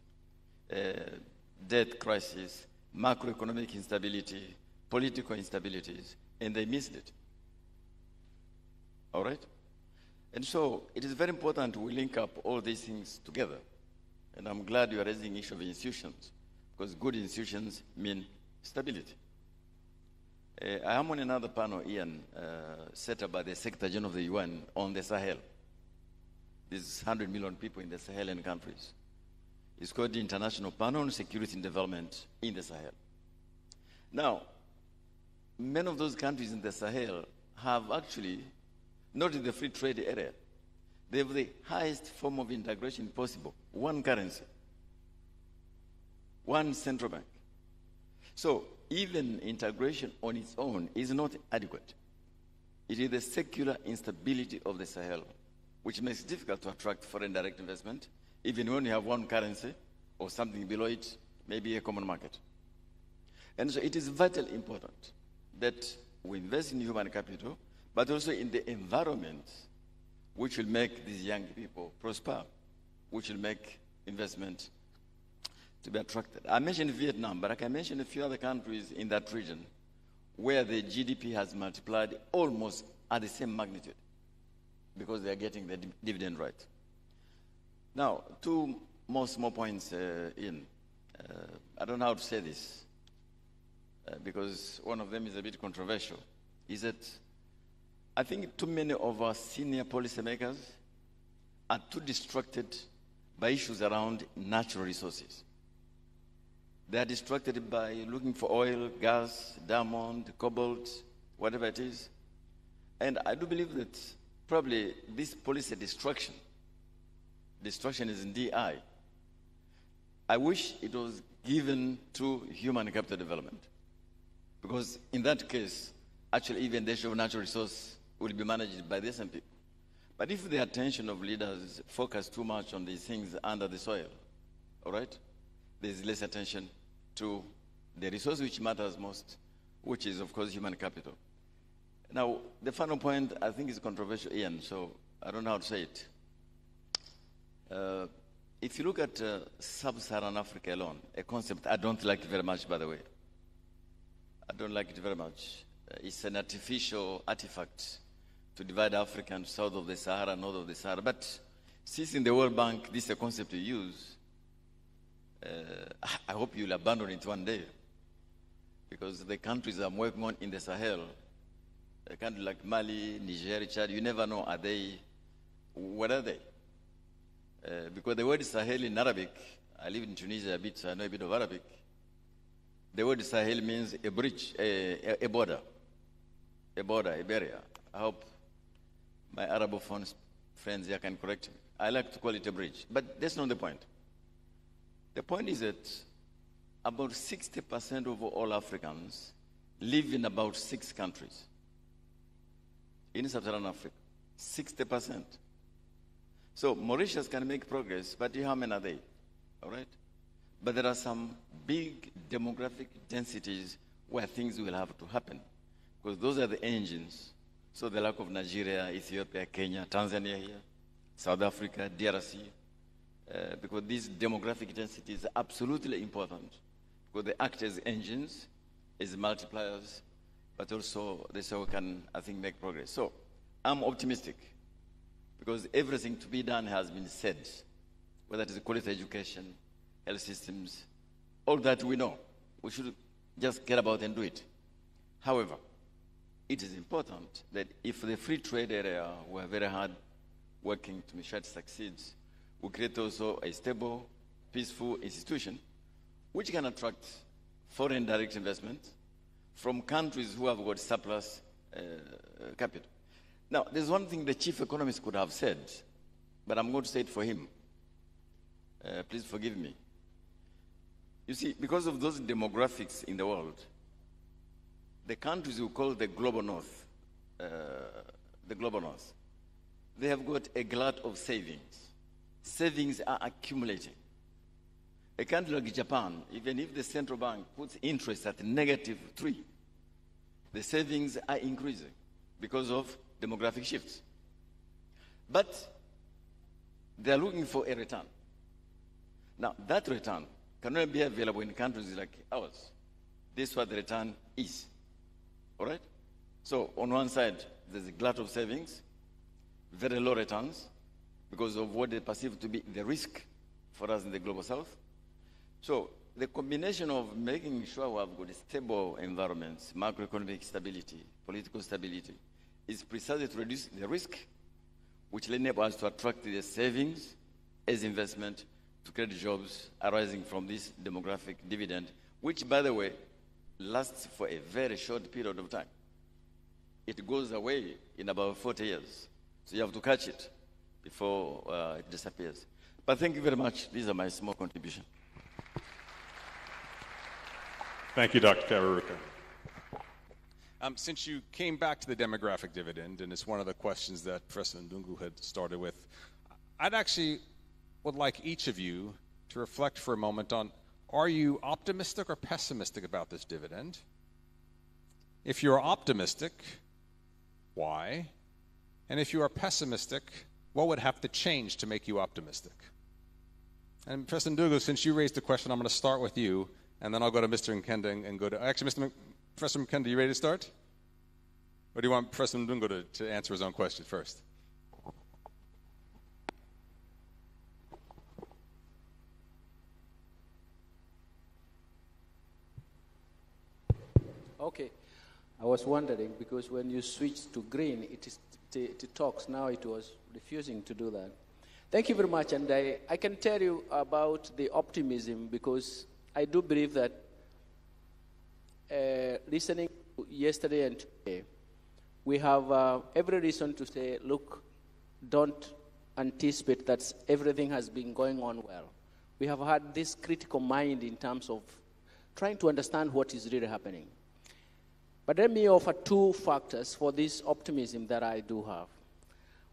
Debt crisis, macroeconomic instability, political instabilities, and they missed it. All right? And so it is very important we link up all these things together. And I'm glad you are raising the issue of institutions, because good institutions mean stability. I am on another panel, Ian, set up by the Secretary General of the UN on the Sahel. There's 100 million people in the Sahalan countries. It's called the International Panel on Security and Development in the Sahel. Now, many of those countries in the Sahel have actually, not in the free trade area, they have the highest form of integration possible. One currency, one central bank. So even integration on its own is not adequate. It is the secular instability of the Sahel which makes it difficult to attract foreign direct investment, even when you have one currency or something below it, maybe a common market. And so it is vitally important that we invest in human capital, but also in the environment which will make these young people prosper. which will make investment to be attracted. I mentioned Vietnam, but I can mention a few other countries in that region where the GDP has multiplied almost at the same magnitude because they are getting the dividend right. Now, two more small points I don't know how to say this because one of them is a bit controversial, is that I think too many of our senior policymakers are too distracted by issues around natural resources. They are distracted by looking for oil, gas, diamond, cobalt, whatever it is. And I do believe that probably this policy destruction is in DI. I wish it was given to human capital development. Because in that case, actually even the issue of natural resource will be managed by the S&P. But if the attention of leaders focus too much on these things under the soil, all right, there's less attention to the resource which matters most, which is, of course, human capital. Now, the final point, I think, is controversial, Ian, so I don't know how to say it. If you look at sub-Saharan Africa alone, a concept I don't like very much, by the way. I don't like it very much. It's an artificial artifact to divide Africa into south of the Sahara, north of the Sahara. But since in the World Bank, this is a concept you use, I hope you'll abandon it one day. Because the countries I'm working on in the Sahel, a country like Mali, Niger, Chad, you never know, what are they? Because the word Sahel in Arabic, I live in Tunisia a bit, so I know a bit of Arabic. The word Sahel means a bridge, a border, a barrier. I hope my Arabophone friends here can correct me. I like to call it a bridge, but that's not the point. The point is that about 60% of all Africans live in about 6 countries in sub-Saharan Africa. 60%. So Mauritius can make progress, but how many are they? All right? But there are some big demographic densities where things will have to happen, because those are the engines. So the lack of Nigeria, Ethiopia, Kenya, Tanzania here, South Africa, DRC, because these demographic densities are absolutely important, because they act as engines, as multipliers, but also they so can, I think, make progress. So I'm optimistic, because everything to be done has been said, whether it is quality education, health systems, all that we know. We should just get about and do it. However, it is important that if the free trade area were very hard working to make sure it succeeds, we create also a stable, peaceful institution which can attract foreign direct investment from countries who have got surplus capital. Now, there's one thing the chief economist could have said, but I'm going to say it for him. Please forgive me. You see, because of those demographics in the world, the countries we call the global north, they have got a glut of savings. Savings are accumulating. A country like Japan, even if the central bank puts interest at -3, the savings are increasing because of demographic shifts. But they are looking for a return. Now, that return cannot be available in countries like ours. This is what the return is. All right? So, on one side, there's a glut of savings, very low returns, because of what they perceive to be the risk for us in the global south. So, the combination of making sure we have got stable environments, macroeconomic stability, political stability, is precisely to reduce the risk, which will enable us to attract the savings as investment to create jobs arising from this demographic dividend, which, by the way, lasts for a very short period of time. It goes away in about 40 years. So you have to catch it before it disappears. But thank you very much. These are my small contributions. Thank you, Dr. Karuruka. Since you came back to the demographic dividend, and it's one of the questions that Professor Ndungu had started with, I'd actually would like each of you to reflect for a moment on, are you optimistic or pessimistic about this dividend? If you're optimistic, why? And if you are pessimistic, what would have to change to make you optimistic? And President Ndungu, since you raised the question, I'm going to start with you, and then I'll go to Mr. Nkenda and go to... Actually, Professor Nkenda, you ready to start? Or do you want President Ndungu to answer his own question first? Okay. I was wondering, because when you switched to green, it talks. Now it was refusing to do that. Thank you very much. And I can tell you about the optimism, because I do believe that listening to yesterday and today, we have every reason to say, look, don't anticipate that everything has been going on well. We have had this critical mind in terms of trying to understand what is really happening. But let me offer two factors for this optimism that I do have.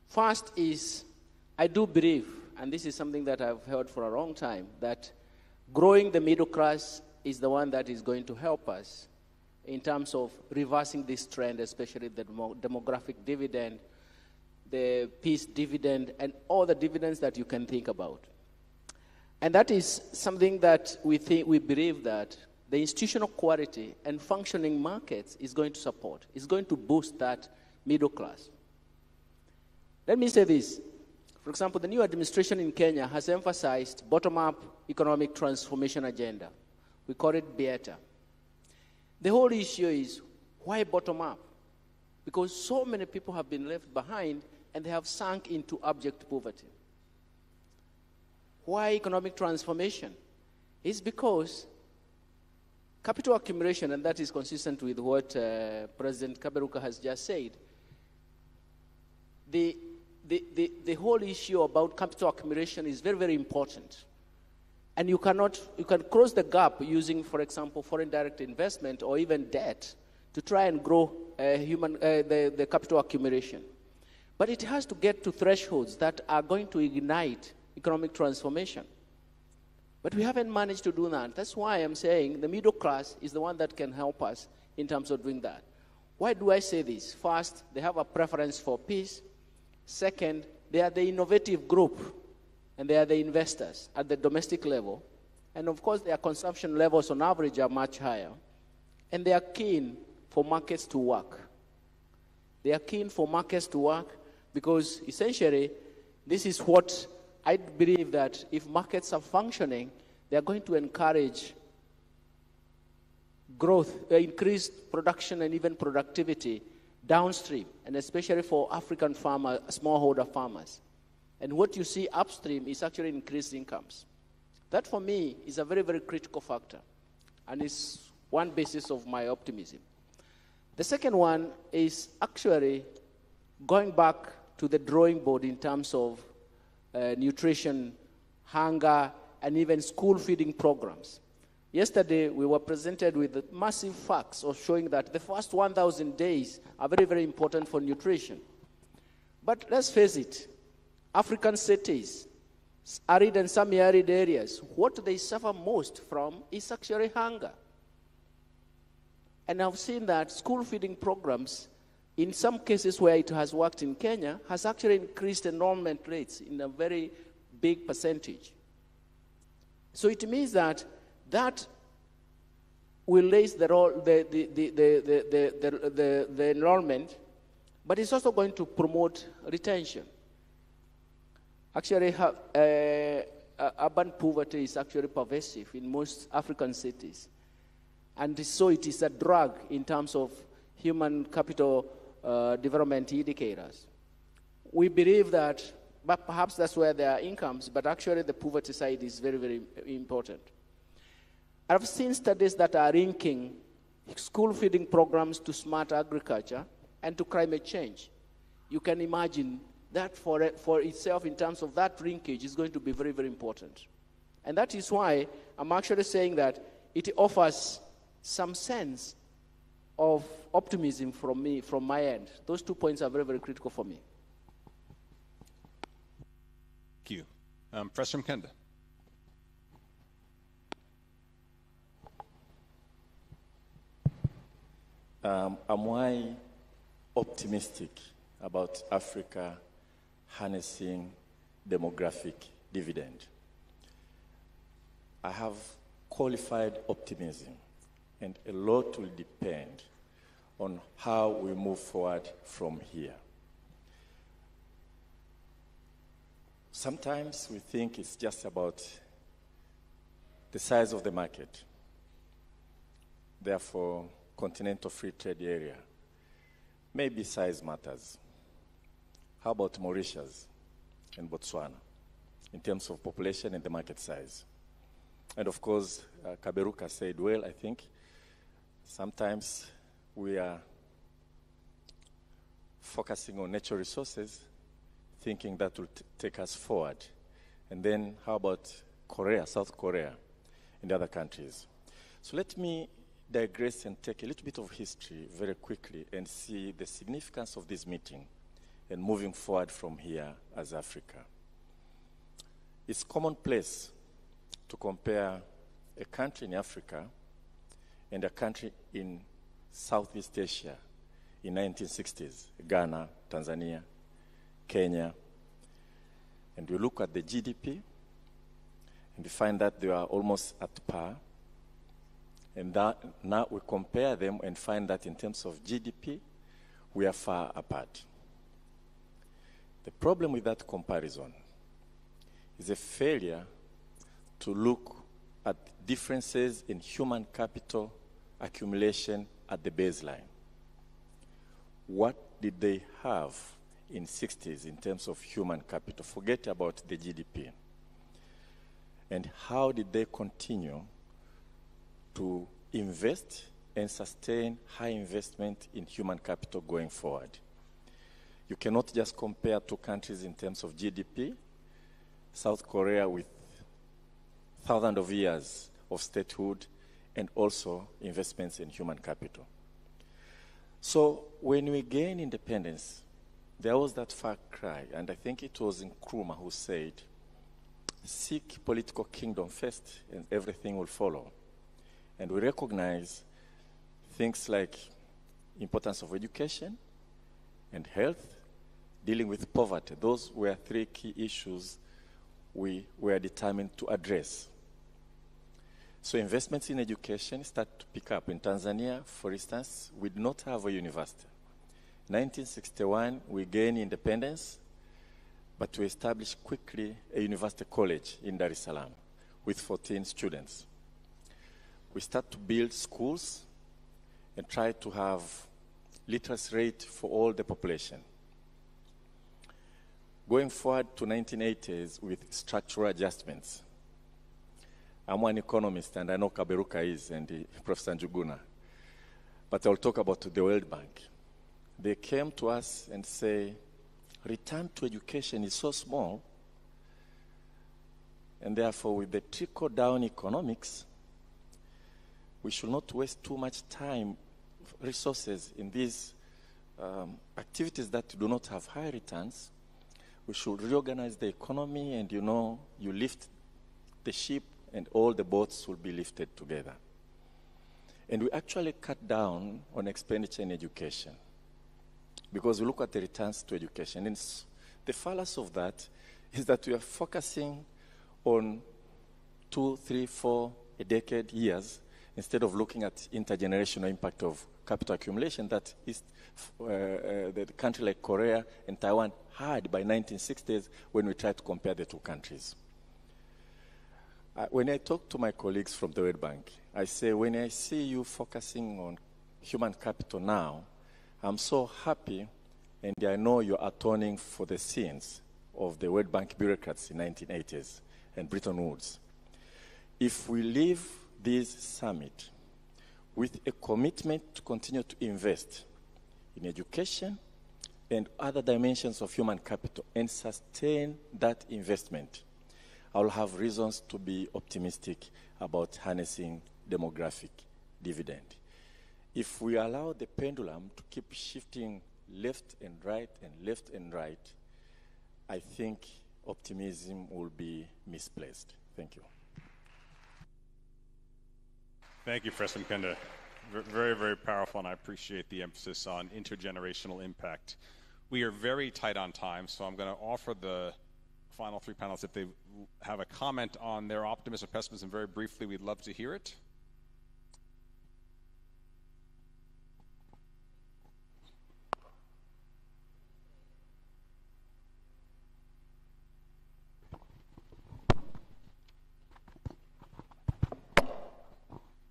First is, I do believe, and this is something that I've heard for a long time, that growing the middle class is the one that is going to help us in terms of reversing this trend, especially the demographic dividend, the peace dividend, and all the dividends that you can think about. And that is something that we believe that the institutional quality and functioning markets is going to support, is going to boost that middle class. Let me say this. For example, the new administration in Kenya has emphasized bottom-up economic transformation agenda. We call it BETA. The whole issue is, why bottom-up? Because so many people have been left behind and they have sunk into abject poverty. Why economic transformation? It's because capital accumulation, and that is consistent with what President Kaberuka has just said, the whole issue about capital accumulation is very, very important. And you can close the gap using, for example, foreign direct investment or even debt to try and grow the capital accumulation. But it has to get to thresholds that are going to ignite economic transformation. But we haven't managed to do that. That's why I'm saying the middle class is the one that can help us in terms of doing that. Why do I say this? First, they have a preference for peace. Second, they are the innovative group, and they are the investors at the domestic level. And of course, their consumption levels on average are much higher. And they are keen for markets to work. They are keen for markets to work because essentially, this is what I believe, that if markets are functioning, they are going to encourage growth, increased production and even productivity downstream, and especially for African farmers, smallholder farmers. And what you see upstream is actually increased incomes. That for me is a very, very critical factor, and is one basis of my optimism. The second one is actually going back to the drawing board in terms of nutrition, hunger, and even school feeding programs. Yesterday, we were presented with massive facts of showing that the first 1,000 days are very, very important for nutrition. But let's face it, African cities, arid and semi-arid areas, what they suffer most from is actually hunger. And I've seen that school feeding programs, in some cases where it has worked in Kenya, has actually increased enrollment rates in a very big percentage. So it means that will raise the enrollment, but it's also going to promote retention. Actually, urban poverty is actually pervasive in most African cities. And so it is a drag in terms of human capital development indicators. We believe that, but perhaps that's where there are incomes, but actually the poverty side is very, very important. I've seen studies that are linking school feeding programs to smart agriculture and to climate change. You can imagine that for itself, in terms of that linkage, is going to be very, very important. And that is why I'm actually saying that it offers some sense of optimism from my end. Those 2 points are very, very critical for me. Thank you. Professor Mkenda. Am I optimistic about Africa harnessing demographic dividend? I have qualified optimism, and a lot will depend on how we move forward from here. Sometimes we think it's just about the size of the market, therefore continental free trade area. Maybe size matters. How about Mauritius and Botswana in terms of population and the market size? And of course, Kaberuka said, well, I think sometimes we are focusing on natural resources, thinking that will take us forward. And then how about Korea, South Korea, and other countries? So let me digress and take a little bit of history very quickly and see the significance of this meeting and moving forward from here as Africa. It's commonplace to compare a country in Africa and a country in Southeast Asia in 1960s, Ghana, Tanzania, Kenya, and you look at the GDP, and you find that they are almost at par. And that now we compare them and find that in terms of GDP, we are far apart. The problem with that comparison is a failure to look at differences in human capital accumulation at the baseline. What did they have in 60s in terms of human capital? Forget about the GDP. And how did they continue to invest and sustain high investment in human capital going forward? You cannot just compare two countries in terms of GDP. South Korea with thousands of years of statehood and also investments in human capital. So when we gained independence, there was that far cry, and I think it was Nkrumah who said, seek political kingdom first and everything will follow. And we recognize things like importance of education and health, dealing with poverty. Those were three key issues we were determined to address. So investments in education start to pick up. In Tanzania, for instance, we did not have a university. 1961, we gained independence, but we established quickly a university college in Dar es Salaam with 14 students. We start to build schools and try to have literacy rate for all the population. Going forward to 1980s with structural adjustments. I'm an economist, and I know Kaberuka is, and Professor Njuguna. But I'll talk about the World Bank. They came to us and say, return to education is so small, and therefore with the trickle-down economics, we should not waste too much time, resources in these activities that do not have high returns. We should reorganize the economy, and you lift the ship and all the boats will be lifted together. And we actually cut down on expenditure in education because we look at the returns to education. And the fallacy of that is that we are focusing on 2, 3, 4, a decade, years, instead of looking at intergenerational impact of capital accumulation that is the country like Korea and Taiwan had by 1960s when we tried to compare the two countries. When I talk to my colleagues from the World Bank, I say, when I see you focusing on human capital now, I'm so happy, and I know you're atoning for the sins of the World Bank bureaucrats in 1980s and Bretton Woods. If we leave this summit with a commitment to continue to invest in education and other dimensions of human capital and sustain that investment, I'll have reasons to be optimistic about harnessing demographic dividend. If we allow the pendulum to keep shifting left and right and left and right, I think optimism will be misplaced. Thank you. Thank you, Professor Mkunda. Very, very powerful, and I appreciate the emphasis on intergenerational impact. We are very tight on time, so I'm going to offer the final three panelists, if they have a comment on their optimism or pessimism, very briefly, we'd love to hear it.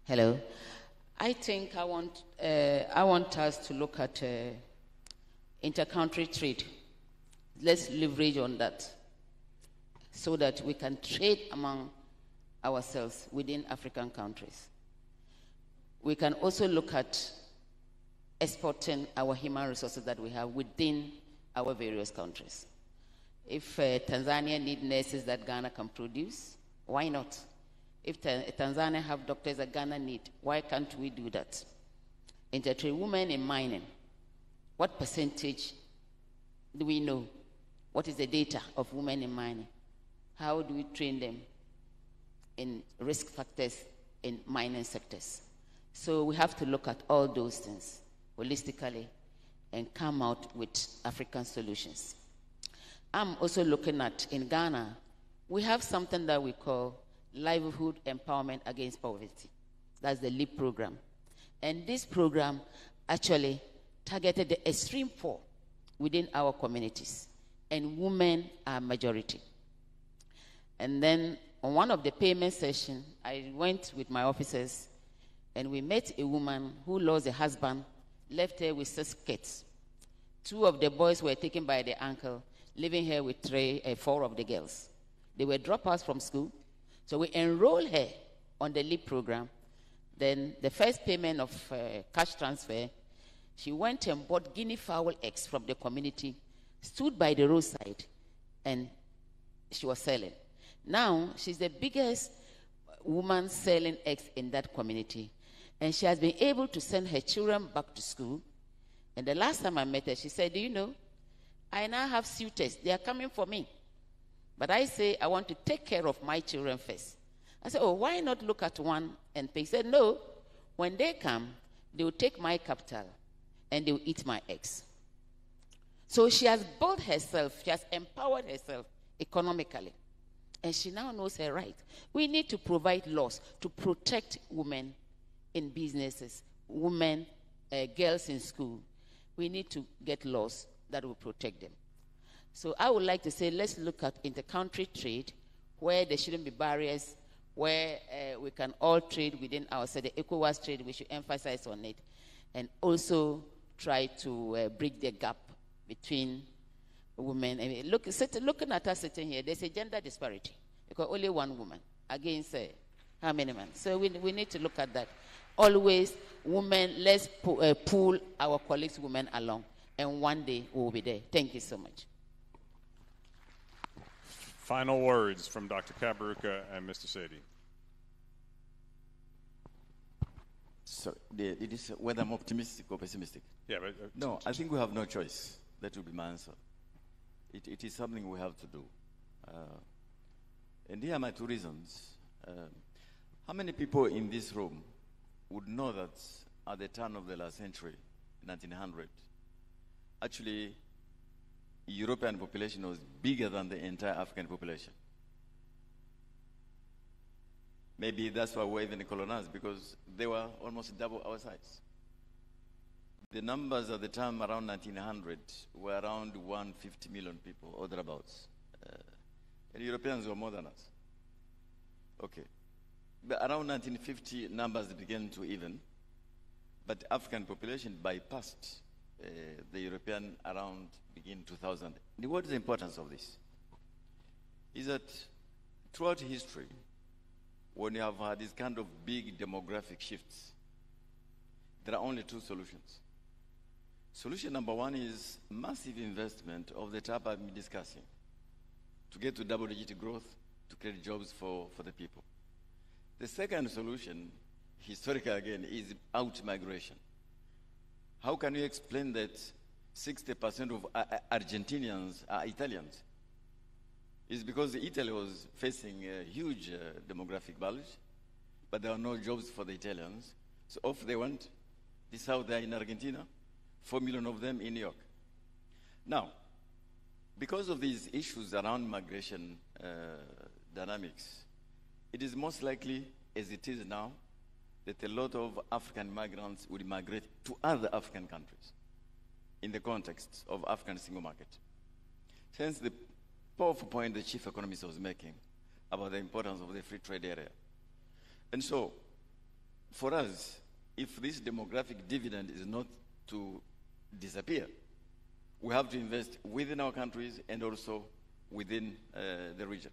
Hello. I think I want us to look at inter-country trade. Let's leverage on that so that we can trade among ourselves within African countries. We can also look at exporting our human resources that we have within our various countries. If Tanzania needs nurses that Ghana can produce, why not? If Tanzania have doctors that Ghana need, why can't we do that? Intertrade women in mining, what percentage do we know? What is the data of women in mining? How do we train them in risk factors in mining sectors? So we have to look at all those things holistically and come out with African solutions. I'm also looking at, in Ghana, we have something that we call Livelihood Empowerment Against Poverty. That's the LEAP program. And this program actually targeted the extreme poor within our communities. And women are majority. And then on one of the payment sessions, I went with my officers and we met a woman who lost a husband, left her with 6 kids. 2 of the boys were taken by the uncle, leaving her with 4 of the girls. They were dropouts from school. So we enrolled her on the LEAP program. Then the first payment of cash transfer, she went and bought guinea fowl eggs from the community, stood by the roadside, and she was selling. Now, she's the biggest woman selling eggs in that community. And she has been able to send her children back to school. And the last time I met her, she said, do you know, I now have suitors. They are coming for me. But I say, I want to take care of my children first. I said, oh, why not look at one and pay? He said, no, when they come, they will take my capital and they will eat my eggs. So she has built herself, she has empowered herself economically. And she now knows her right. We need to provide laws to protect women in businesses, women, girls in school. We need to get laws that will protect them. So I would like to say, let's look at inter-country trade, where there shouldn't be barriers, where we can all trade within ourselves. The ECOWAS trade, we should emphasize on it, and also try to bridge the gap between women. I mean, looking at us sitting here, there's a gender disparity, because only one woman against how many men? So we need to look at that. Always, women, let's pull our colleagues, women, along, and one day we'll be there. Thank you so much. Final words from Dr. Kaberuka and Mr. Sadie. So it is whether I'm optimistic or pessimistic. Yeah, but no, I think we have no choice. That will be my answer. It is something we have to do. And here are my 2 reasons. How many people in this room would know that at the turn of the last century, 1900, actually, European population was bigger than the entire African population? Maybe that's why we're even colonized, because they were almost double our size. The numbers at the time around 1900 were around 150 million people, or thereabouts. And Europeans were more than us. Okay. But around 1950, numbers began to even, but African population bypassed the European around begin 2000. What is the importance of this? Is that throughout history, when you have had this kind of big demographic shifts, there are only 2 solutions. Solution number 1 is massive investment of the type I've been discussing to get to double-digit growth, to create jobs for the people. The second solution, historical again, is out-migration. How can you explain that 60% of Argentinians are Italians? It's because Italy was facing a huge demographic bulge, but there are no jobs for the Italians. So off they went. This is how they are in Argentina, 4 million of them in New York. Now, because of these issues around migration dynamics, it is most likely, as it is now, that a lot of African migrants will migrate to other African countries in the context of African single market. Hence the powerful point the chief economist was making about the importance of the free trade area. And so, for us, if this demographic dividend is not to disappear, we have to invest within our countries and also within the region.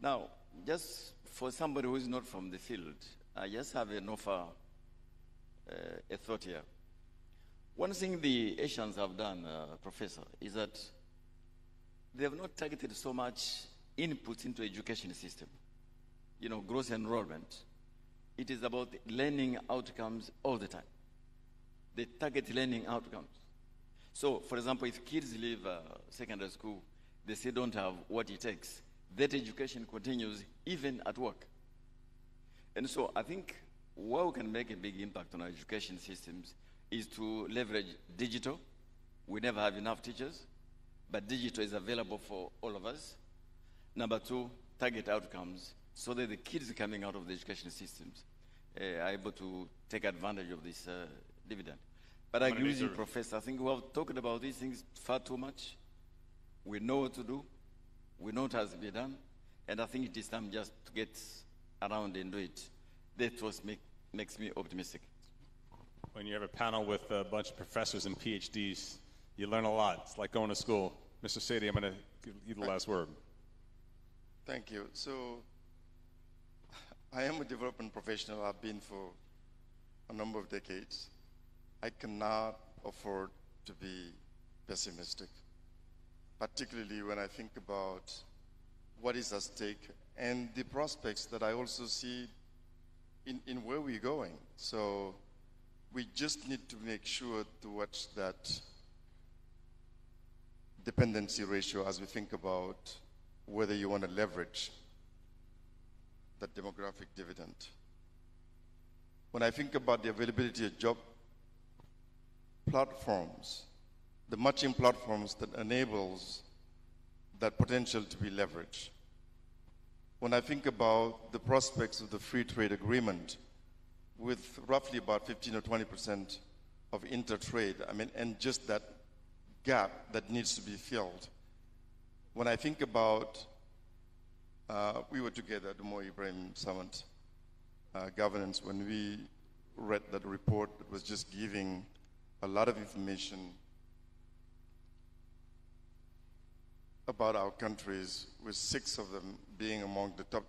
Now, just for somebody who is not from the field, I just have an offer, a thought here. One thing the Asians have done, Professor, is that they have not targeted so much input into education system. You know, gross enrollment. It is about learning outcomes all the time. They target learning outcomes. So, for example, if kids leave secondary school, they still don't have what it takes. That education continues even at work. And so I think where we can make a big impact on our education systems is to leverage digital. We never have enough teachers, but digital is available for all of us. Number two, target outcomes so that the kids coming out of the education systems are able to take advantage of this dividend. But I agree with you, Professor. I think we have talked about these things far too much. We know what to do. We know what has to be done. And I think it is time just to get around and do it. That was makes me optimistic. When you have a panel with a bunch of professors and PhDs, you learn a lot. It's like going to school. Mr. Sadie, I'm going to give you the last word. Thank you. So, I am a development professional. I've been for a number of decades. I cannot afford to be pessimistic, particularly when I think about what is at stake and the prospects that I also see in where we're going. So we just need to make sure to watch that dependency ratio as we think about whether you want to leverage that demographic dividend. When I think about the availability of job platforms, the matching platforms that enables that potential to be leveraged. When I think about the prospects of the free trade agreement with roughly about 15 or 20% of intertrade, and just that gap that needs to be filled. When I think about, we were together at the Mo Ibrahim Summit governance when we read that report that was just giving a lot of information about our countries, with 6 of them being among the top,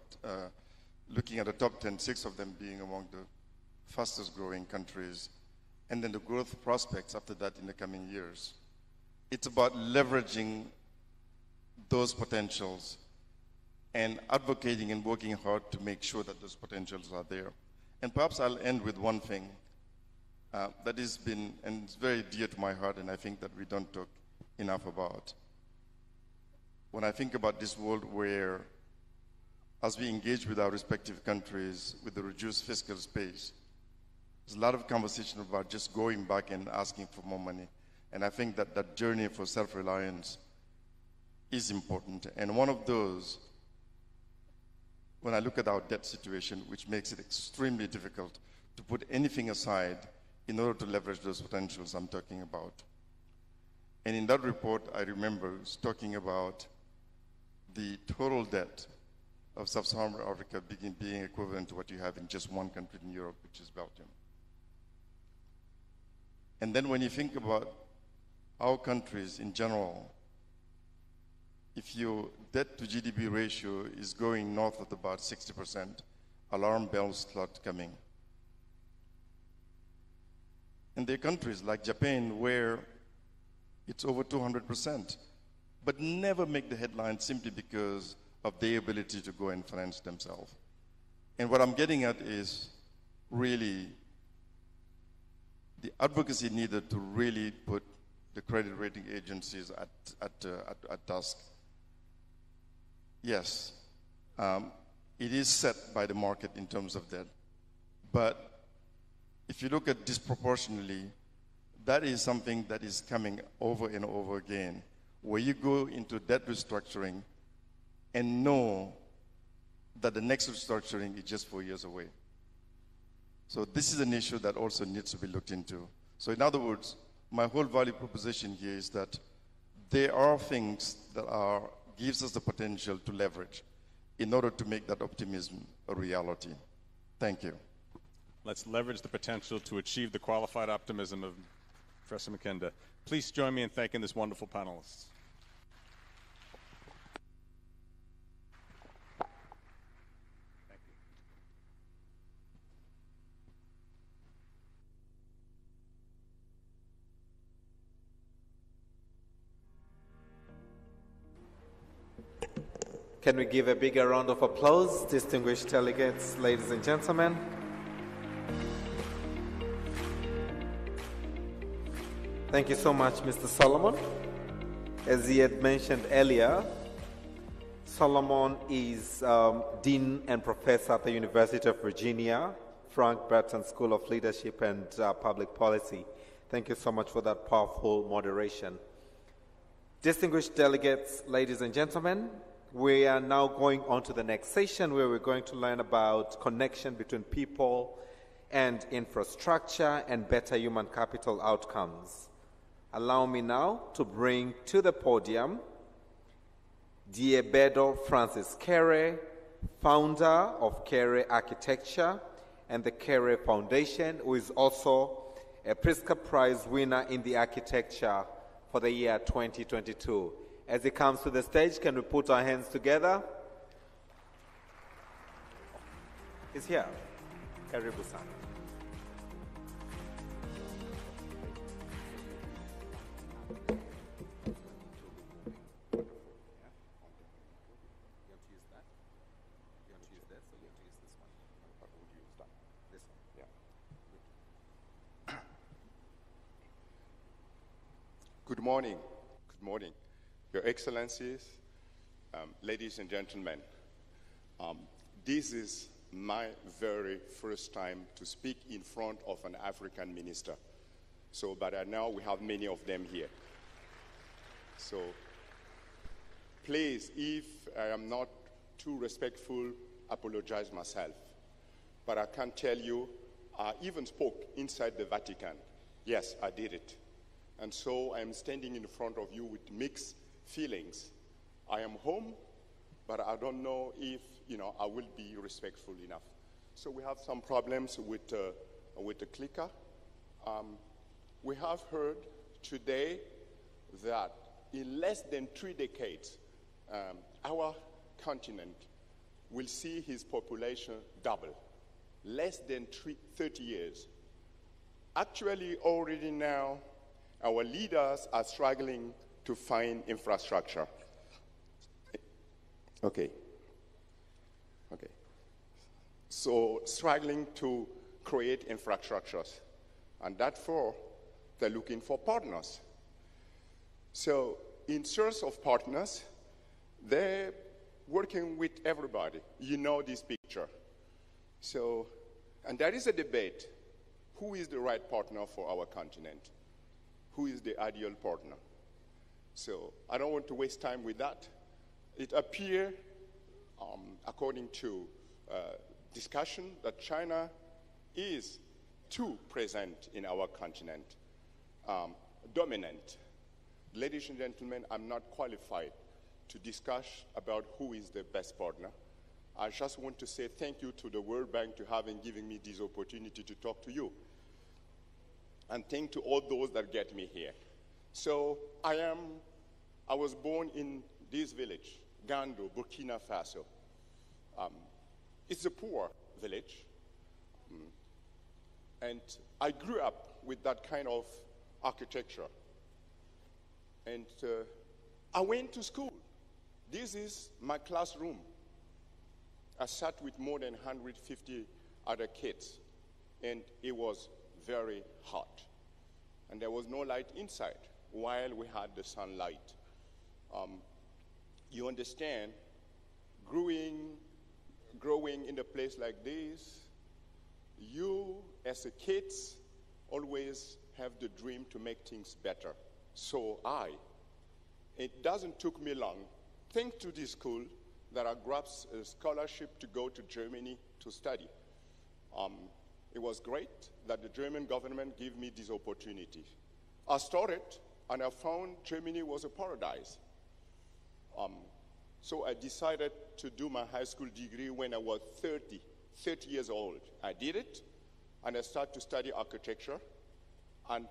looking at the top 10, 6 of them being among the fastest growing countries, and then the growth prospects after that in the coming years. It's about leveraging those potentials and advocating and working hard to make sure that those potentials are there. And perhaps I'll end with one thing that has been, and it's very dear to my heart, and I think that we don't talk enough about. When I think about this world where, as we engage with our respective countries with the reduced fiscal space, there's a lot of conversation about just going back and asking for more money. And I think that that journey for self-reliance is important. And one of those, when I look at our debt situation, which makes it extremely difficult to put anything aside in order to leverage those potentials I'm talking about. And in that report, I remember talking about the total debt of sub-Saharan Africa being equivalent to what you have in just one country in Europe, which is Belgium. And then when you think about our countries in general, if your debt to GDP ratio is going north of about 60%, alarm bells start coming. And there are countries like Japan where it's over 200%, but never make the headlines simply because of their ability to go and finance themselves. And what I'm getting at is really the advocacy needed to really put the credit rating agencies at task. Yes, it is set by the market in terms of that, but if you look at disproportionately, that is something that is coming over and over again, where you go into debt restructuring and know that the next restructuring is just 4 years away. So this is an issue that also needs to be looked into. So in other words, my whole value proposition here is that there are things that gives us the potential to leverage in order to make that optimism a reality. Thank you. Let's leverage the potential to achieve the qualified optimism of Professor Mkenda. Please join me in thanking this wonderful panelists. Can we give a bigger round of applause, distinguished delegates, ladies and gentlemen? Thank you so much, Mr. Solomon. As he had mentioned earlier, Solomon is Dean and Professor at the University of Virginia, Frank Burton School of Leadership and Public Policy. Thank you so much for that powerful moderation. Distinguished delegates, ladies and gentlemen, we are now going on to the next session where we're going to learn about connection between people and infrastructure and better human capital outcomes. Allow me now to bring to the podium Diebedo Francis Kere, founder of Kere Architecture and the Kere Foundation, who is also a Pritzker Prize winner in the architecture for the year 2022. As he comes to the stage, can we put our hands together? He's here. Karibu-san. Good morning. Good morning. Your Excellencies, ladies and gentlemen, this is my very first time to speak in front of an African minister. So, but now we have many of them here. So, please, if I am not too respectful, apologize myself. But I can tell you, I even spoke inside the Vatican. Yes, I did it. And so I am standing in front of you with mixed feelings. I am home, but I don't know if, I will be respectful enough. So we have some problems with the clicker. We have heard today that in less than 3 decades, our continent will see his population double. Less than 30 years. Actually, already now, our leaders are struggling to find infrastructure. Okay. So struggling to create infrastructures. And therefore, they're looking for partners. So in search of partners, they're working with everybody. You know this picture. So, and there is a debate. Who is the right partner for our continent? Who is the ideal partner? So I don't want to waste time with that. It appears, according to discussion, that China is too present in our continent, dominant. Ladies and gentlemen, I'm not qualified to discuss about who is the best partner. I just want to say thank you to the World Bank to having given me this opportunity to talk to you. And thank to all those that get me here. So I was born in this village, Gando, Burkina Faso. It's a poor village. And I grew up with that kind of architecture. And I went to school. This is my classroom. I sat with more than 150 other kids. And it was very hot. And there was no light inside while we had the sunlight. You understand, growing in a place like this, you as a kid always have the dream to make things better. So I It doesn't took me long. Thanks to this school that I grabbed a scholarship to go to Germany to study. It was great that the German government gave me this opportunity. I started, and I found Germany was a paradise. So I decided to do my high school degree when I was 30 years old. I did it, and I started to study architecture. And,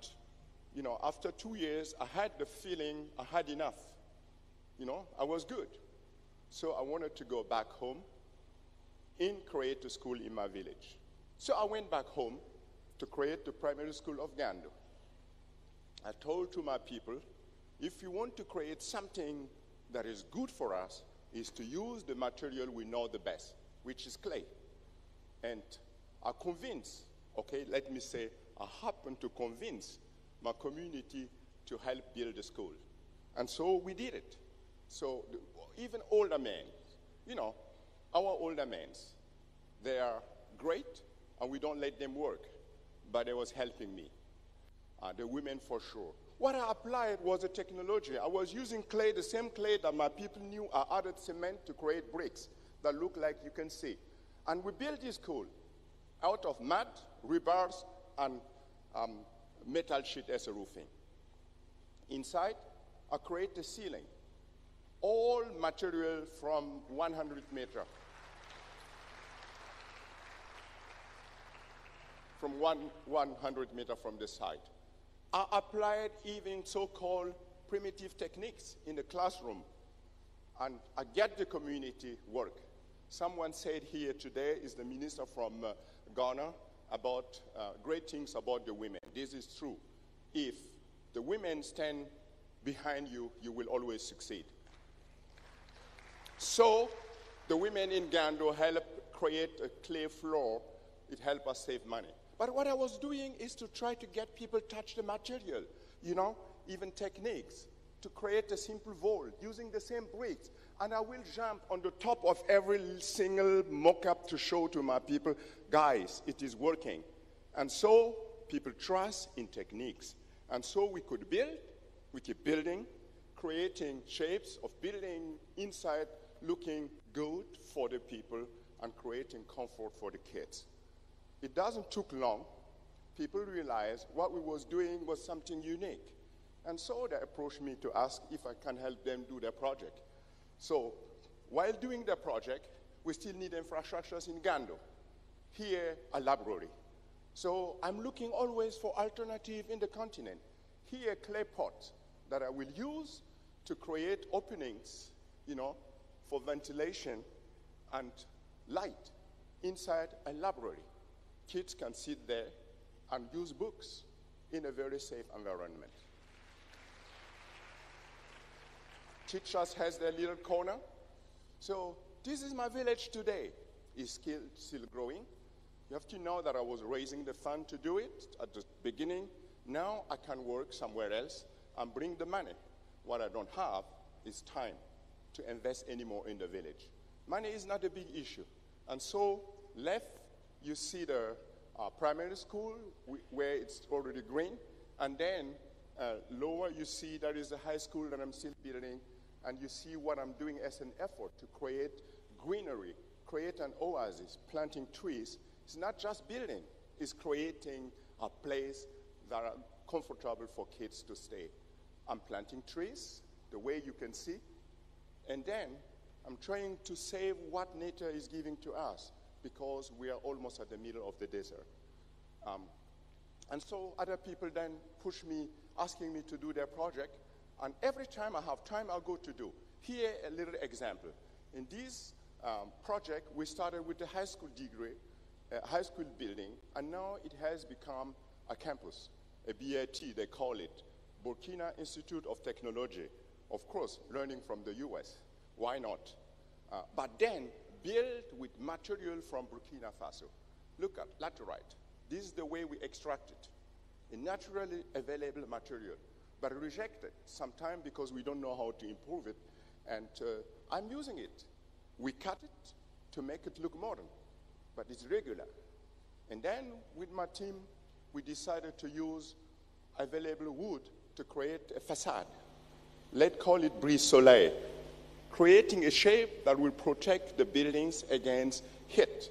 after 2 years, I had the feeling I had enough. I was good. So I wanted to go back home and create a school in my village. So I went back home to create the primary school of Gando. I told to my people, if you want to create something that is good for us, is to use the material we know the best, which is clay. And I convinced, I happened to convince my community to help build the school. And so we did it. So even older men, our older men, they are great, and we don't let them work, but it was helping me. The women for sure. What I applied was a technology. I was using clay, the same clay that my people knew. I added cement to create bricks that look like you can see. And we built this school out of mud, rebars, and metal sheet as a roofing. Inside, I create the ceiling. All material from 100 meters. From 100 meters from the side. I applied even so-called primitive techniques in the classroom, and I get the community work. Someone said here today is the minister from Ghana about great things about the women. This is true. If the women stand behind you, you will always succeed. So the women in Gando help create a clay floor. It helped us save money. But what I was doing is to try to get people touch the material, even techniques, to create a simple vault using the same bricks. And I will jump on the top of every single mock-up to show to my people, guys, it is working. And so people trust in techniques. And so we could build, we keep building, creating shapes of building inside, looking good for the people and creating comfort for the kids. It doesn't take long. People realized what we was doing was something unique. And so they approached me to ask if I can help them do their project. So while doing the project, we still need infrastructures in Gando. Here, a library. So I'm looking always for alternative in the continent. Here, clay pots that I will use to create openings, for ventilation and light inside a library. Kids can sit there and use books in a very safe environment. Teachers has their little corner. So this is my village today. It's still growing. You have to know that I was raising the fund to do it at the beginning. Now I can work somewhere else and bring the money. What I don't have is time to invest anymore in the village. Money is not a big issue. And so left, you see the primary school where it's already green. And then lower, you see there is a high school that I'm still building. And you see what I'm doing as an effort to create greenery, create an oasis, planting trees. It's not just building. It's creating a place that are comfortable for kids to stay. I'm planting trees the way you can see. And then I'm trying to save what nature is giving to us because we are almost at the middle of the desert. And so other people then push me, asking me to do their project. And every time I have time, I'll go to do. Here, a little example. In this project, we started with the high school degree, high school building, and now it has become a campus, a BAT, they call it, Burkina Institute of Technology. Of course, learning from the US. Why not? But then, built with material from Burkina Faso. Look at laterite. This is the way we extract it. A naturally available material, but rejected sometimes because we don't know how to improve it. And I'm using it. We cut it to make it look modern, but it's regular. And then with my team, we decided to use available wood to create a facade. let's call it brise soleil, creating a shape that will protect the buildings against heat.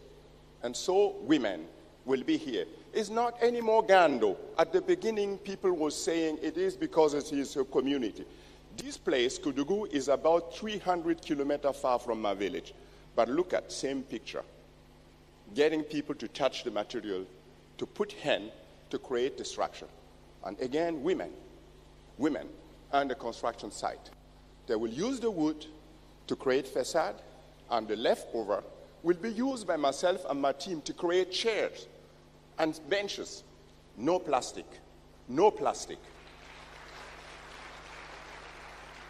And so women will be here. It's not anymore Gando. At the beginning, people were saying it is because it is a community. This place, Kudugu, is about 300 kilometers far from my village. But look at same picture. Getting people to touch the material, to put hand, to create the structure. And again, women on the construction site. They will use the wood to create facade, and the leftover will be used by myself and my team to create chairs and benches. No plastic. No plastic.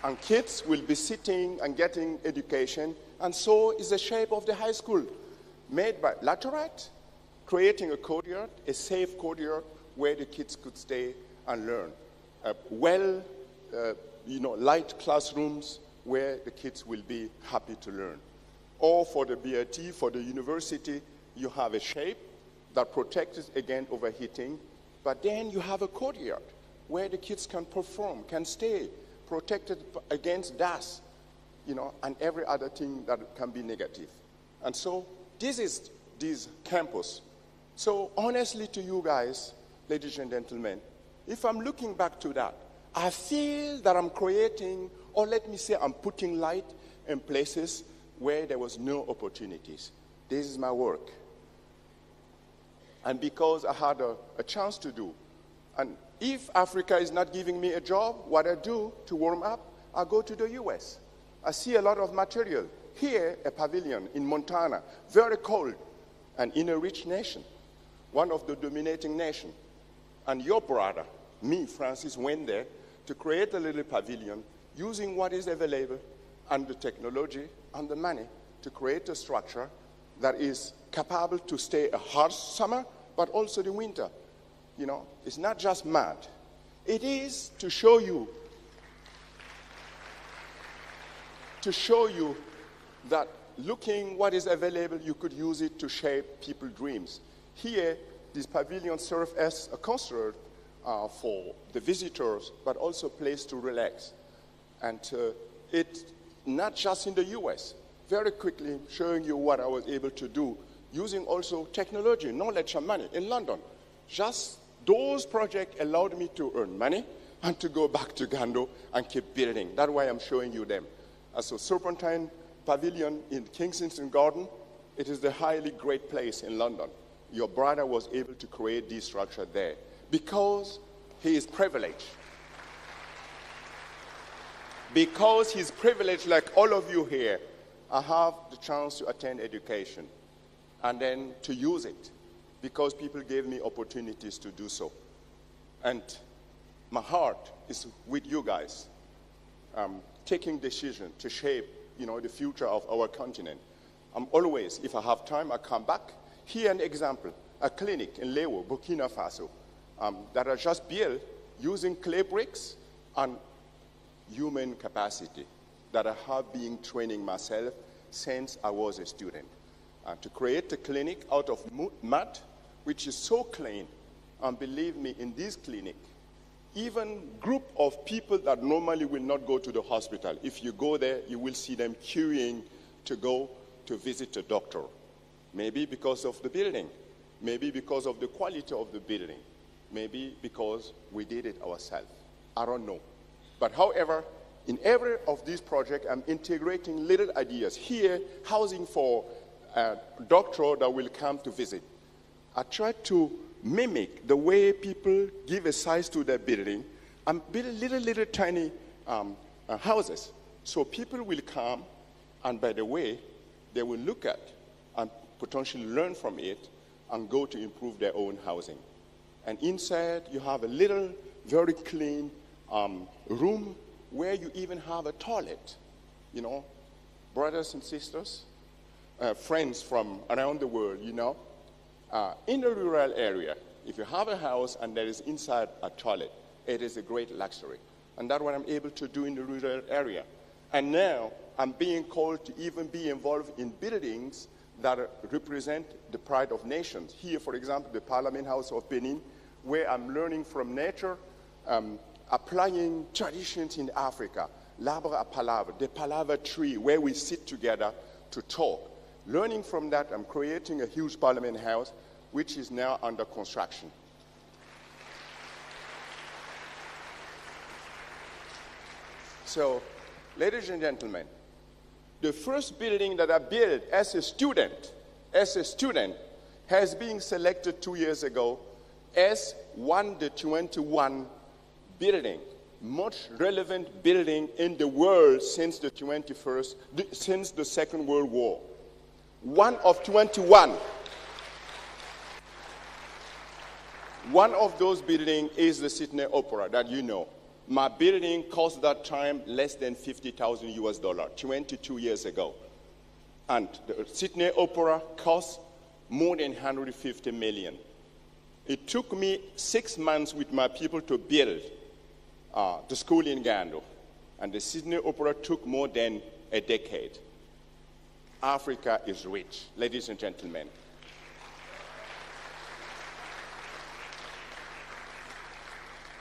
And kids will be sitting and getting education, and so is the shape of the high school, made by laterite, creating a courtyard, a safe courtyard where the kids could stay and learn. Light classrooms where the kids will be happy to learn. Or for the BRT, for the university, you have a shape that protects against overheating, but then you have a courtyard where the kids can perform, can stay, protected against dust, and every other thing that can be negative. And so this is this campus. So honestly to you guys, ladies and gentlemen, if I'm looking back to that, I feel that I'm creating, or let me say I'm putting light in places where there was no opportunities. This is my work. And because I had a chance to do, and if Africa is not giving me a job, what I do to warm up, I go to the US. I see a lot of material. Here, a pavilion in Montana, very cold, and in a rich nation, one of the dominating nations. And your brother, me, Francis, went there to create a little pavilion using what is available and the technology and the money to create a structure that is capable to stay a harsh summer, but also the winter. It's not just mud. It is to show you that looking what is available, you could use it to shape people's dreams. Here, this pavilion serves as a concert for the visitors, but also a place to relax. And it's not just in the US. Very quickly showing you what I was able to do, using also technology, knowledge, and money in London. Just those projects allowed me to earn money and to go back to Gando and keep building. That's why I'm showing you them. So Serpentine Pavilion in Kensington Garden, it is the highly great place in London. Your brother was able to create this structure there because he is privileged. Because he's privileged like all of you here, I have the chance to attend education and then to use it because people gave me opportunities to do so. And my heart is with you guys, taking decision to shape, the future of our continent. I'm always, if I have time, I come back. Here an example, a clinic in Lewo, Burkina Faso, that I just built using clay bricks and human capacity that I have been training myself since I was a student. To create a clinic out of mud, which is so clean. And believe me, in this clinic, even group of people that normally will not go to the hospital, if you go there, you will see them queuing to go to visit a doctor. Maybe because of the building, maybe because of the quality of the building, maybe because we did it ourselves. I don't know. But however, in every of these projects, I'm integrating little ideas. Here, housing for a doctor that will come to visit. I try to mimic the way people give a size to their building and build little tiny houses. So people will come, and by the way, they will look at and potentially learn from it and go to improve their own housing. And inside, you have a little, very clean room where you even have a toilet. Brothers and sisters, friends from around the world, in a rural area, if you have a house and there is inside a toilet, it is a great luxury. And that's what I'm able to do in the rural area. And now I'm being called to even be involved in buildings that represent the pride of nations. Here, for example, the Parliament House of Benin, where I'm learning from nature, applying traditions in Africa. l'arbre à palabre, the palaver tree, where we sit together to talk. Learning from that, I'm creating a huge parliament house, which is now under construction. So, ladies and gentlemen, the first building that I built as a student, has been selected 2 years ago as the 21 building, most relevant building in the world since since the Second World War. One of 21. One of those buildings is the Sydney Opera that you know. My building cost that time less than $50,000 US, 22 years ago. And the Sydney Opera cost more than 150 million. It took me 6 months with my people to build the school in Gando. And the Sydney Opera took more than a decade. Africa is rich, ladies and gentlemen.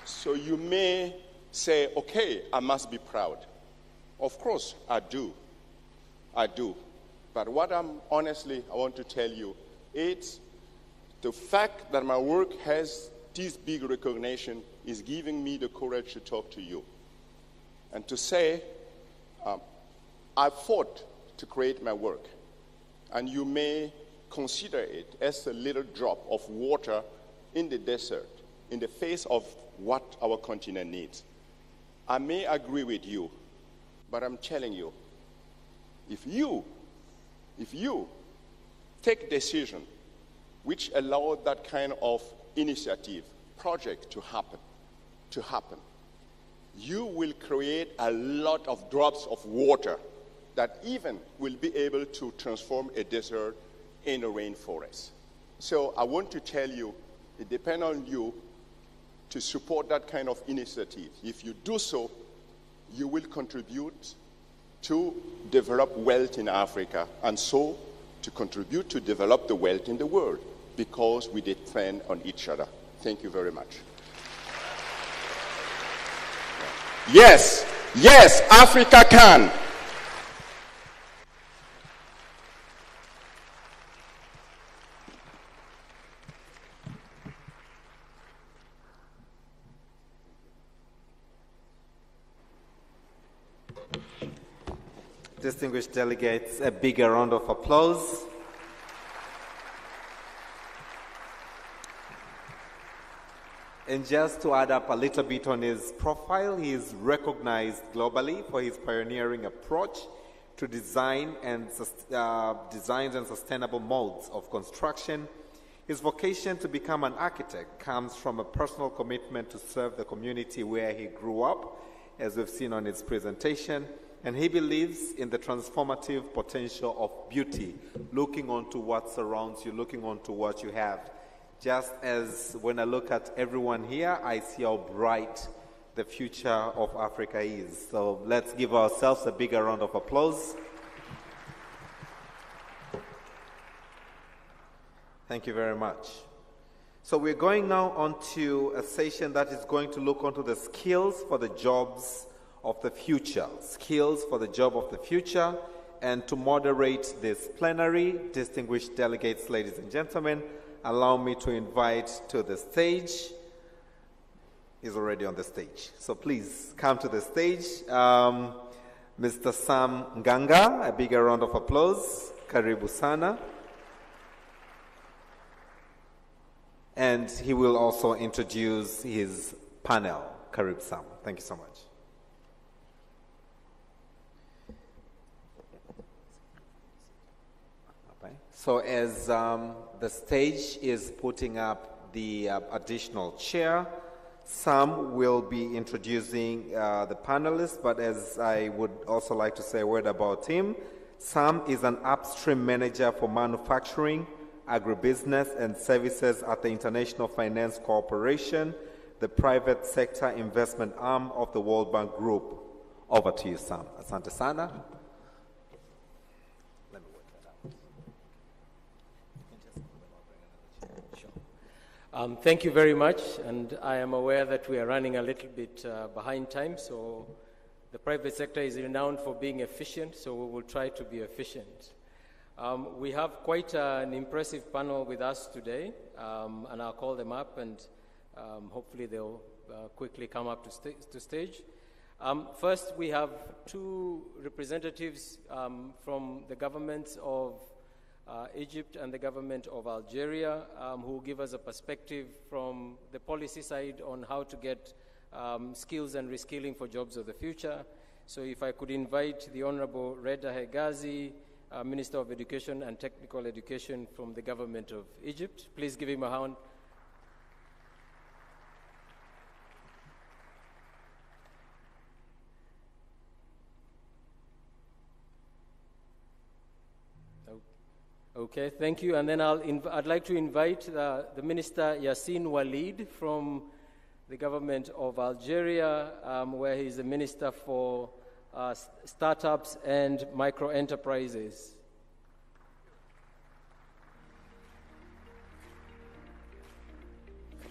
So you may say, okay, I must be proud. Of course, I do. But what I want to tell you, it's the fact that my work has this big recognition is giving me the courage to talk to you. And to say, I fought to create my work. And you may consider it as a little drop of water in the desert, in the face of what our continent needs. I may agree with you, but I'm telling you, if you take decision which allow that kind of initiative, project to happen, you will create a lot of drops of water that even will be able to transform a desert in a rainforest. So I want to tell you, it depends on you to support that kind of initiative. If you do so, you will contribute to develop wealth in Africa, and so to contribute to develop the wealth in the world, because we depend on each other. Thank you very much. Yes, Africa can. Distinguished delegates, a bigger round of applause. And just to add up a little bit on his profile, he is recognized globally for his pioneering approach to designs and sustainable modes of construction. His vocation to become an architect comes from a personal commitment to serve the community where he grew up, as we've seen on his presentation. And he believes in the transformative potential of beauty, looking onto what surrounds you, looking onto what you have. Just as when I look at everyone here, I see how bright the future of Africa is. So let's give ourselves a bigger round of applause. Thank you very much. So we're going now on to a session that is going to look onto the skills for the jobs of the future. Skills for the job of the future. And to moderate this plenary, distinguished delegates, ladies and gentlemen, allow me to invite to the stage. He's already on the stage. So please come to the stage. Mr. Sam Nganga, a bigger round of applause. Karibu sana. And he will also introduce his panel. Karibu Sam. Thank you so much. So as the stage is putting up the additional chair, Sam will be introducing the panelists, but as I would also like to say a word about him, Sam is an upstream manager for manufacturing, agribusiness, and services at the International Finance Corporation, the private sector investment arm of the World Bank Group. Over to you, Sam. Asante sana. Thank you very much, and I am aware that we are running a little bit behind time, so The private sector is renowned for being efficient, so we will try to be efficient. We have quite an impressive panel with us today, and I'll call them up, and hopefully they'll quickly come up to stage. First, we have two representatives from the governments of Egypt and the government of Algeria, who will give us a perspective from the policy side on how to get skills and reskilling for jobs of the future. So if I could invite the Honorable Reda Hegazi, Minister of Education and Technical Education from the government of Egypt. Please give him a hand. Okay, thank you. And then I'd like to invite the Minister Yassine Walid from the government of Algeria, where he's the Minister for Startups and Micro-Enterprises.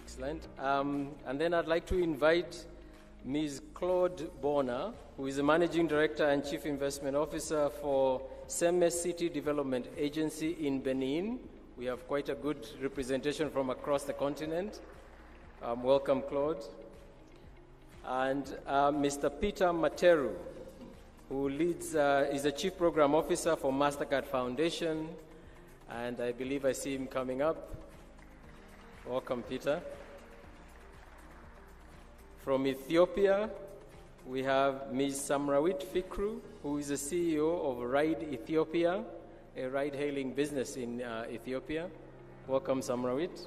Excellent. And then I'd like to invite Ms. Claude Bonner, who is the Managing Director and Chief Investment Officer for Seme City Development Agency in Benin. We have quite a good representation from across the continent. Welcome, Claude. And Mr. Peter Materu, who leads, is the Chief Program Officer for MasterCard Foundation, and I believe I see him coming up. Welcome, Peter. From Ethiopia, we have Ms. Samrawit Fikru, who is the CEO of Ride Ethiopia, a ride-hailing business in Ethiopia. Welcome, Samrawit.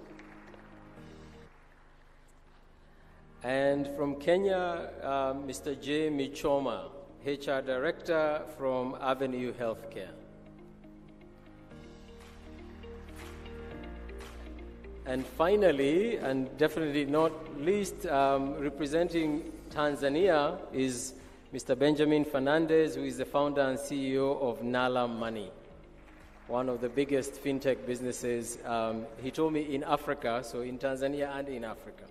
And from Kenya, Mr. J. Michoma, HR Director from Avenue Healthcare. And finally, and definitely not least, representing Tanzania is Mr. Benjamin Fernandez, who is the founder and CEO of Nala Money, one of the biggest fintech businesses, he told me, in Africa, so in Tanzania and in Africa.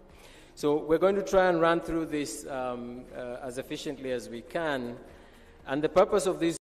So we're going to try and run through this as efficiently as we can. And the purpose of this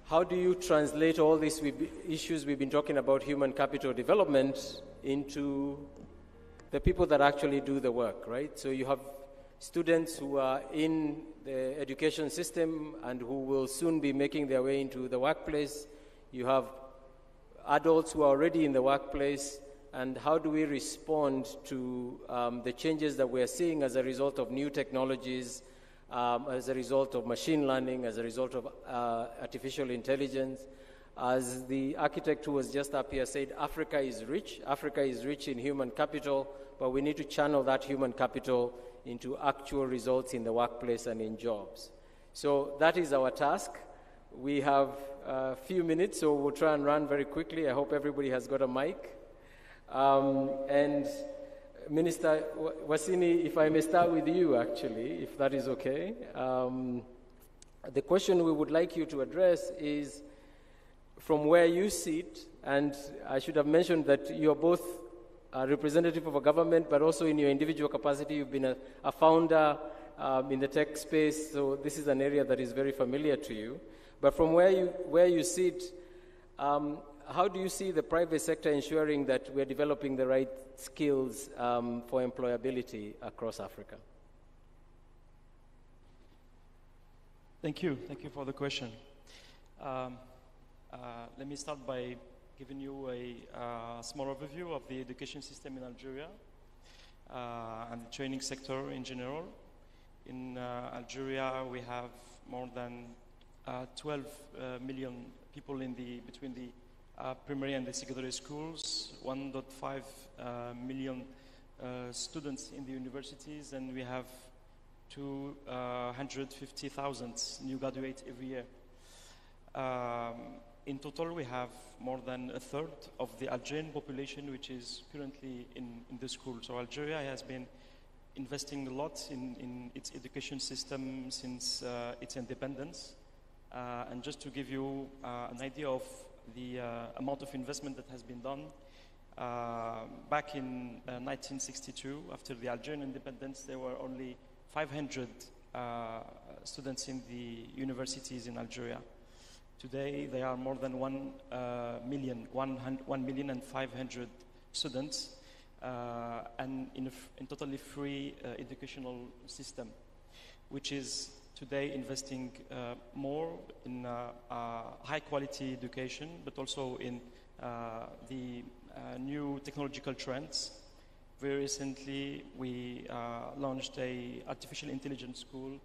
how do you translate all these issues we've been talking about, human capital development, into the people that actually do the work, right? So you have students who are in the education system and who will soon be making their way into the workplace. You have adults who are already in the workplace. And how do we respond to the changes that we're seeing as a result of new technologies, as a result of machine learning, as a result of artificial intelligence? As the architect who was just up here said, Africa is rich. Africa is rich in human capital, but we need to channel that human capital into actual results in the workplace and in jobs. So that is our task. We have a few minutes, so we'll try and run very quickly. I hope everybody has got a mic. And Minister Wasini, if I may start with you, actually, if that is okay. The question we would like you to address is, from where you sit, and I should have mentioned that you're both a representative of a government, but also in your individual capacity, you've been a founder in the tech space, so this is an area that is very familiar to you. But from where you sit, how do you see the private sector ensuring that we're developing the right skills for employability across Africa? Thank you for the question. Let me start by giving you a small overview of the education system in Algeria and the training sector in general. In Algeria, we have more than 12 million people between the primary and the secondary schools, 1.5 million students in the universities, and we have 250,000 new graduates every year. In total, we have more than a third of the Algerian population which is currently in the school. So Algeria has been investing a lot in its education system since its independence. And just to give you an idea of the amount of investment that has been done, back in 1962, after the Algerian independence, there were only 500 students in the universities in Algeria. Today, there are more than 1,500,000 students, and in totally free educational system, which is today investing more in high-quality education, but also in the new technological trends. Very recently, we launched a artificial intelligence school,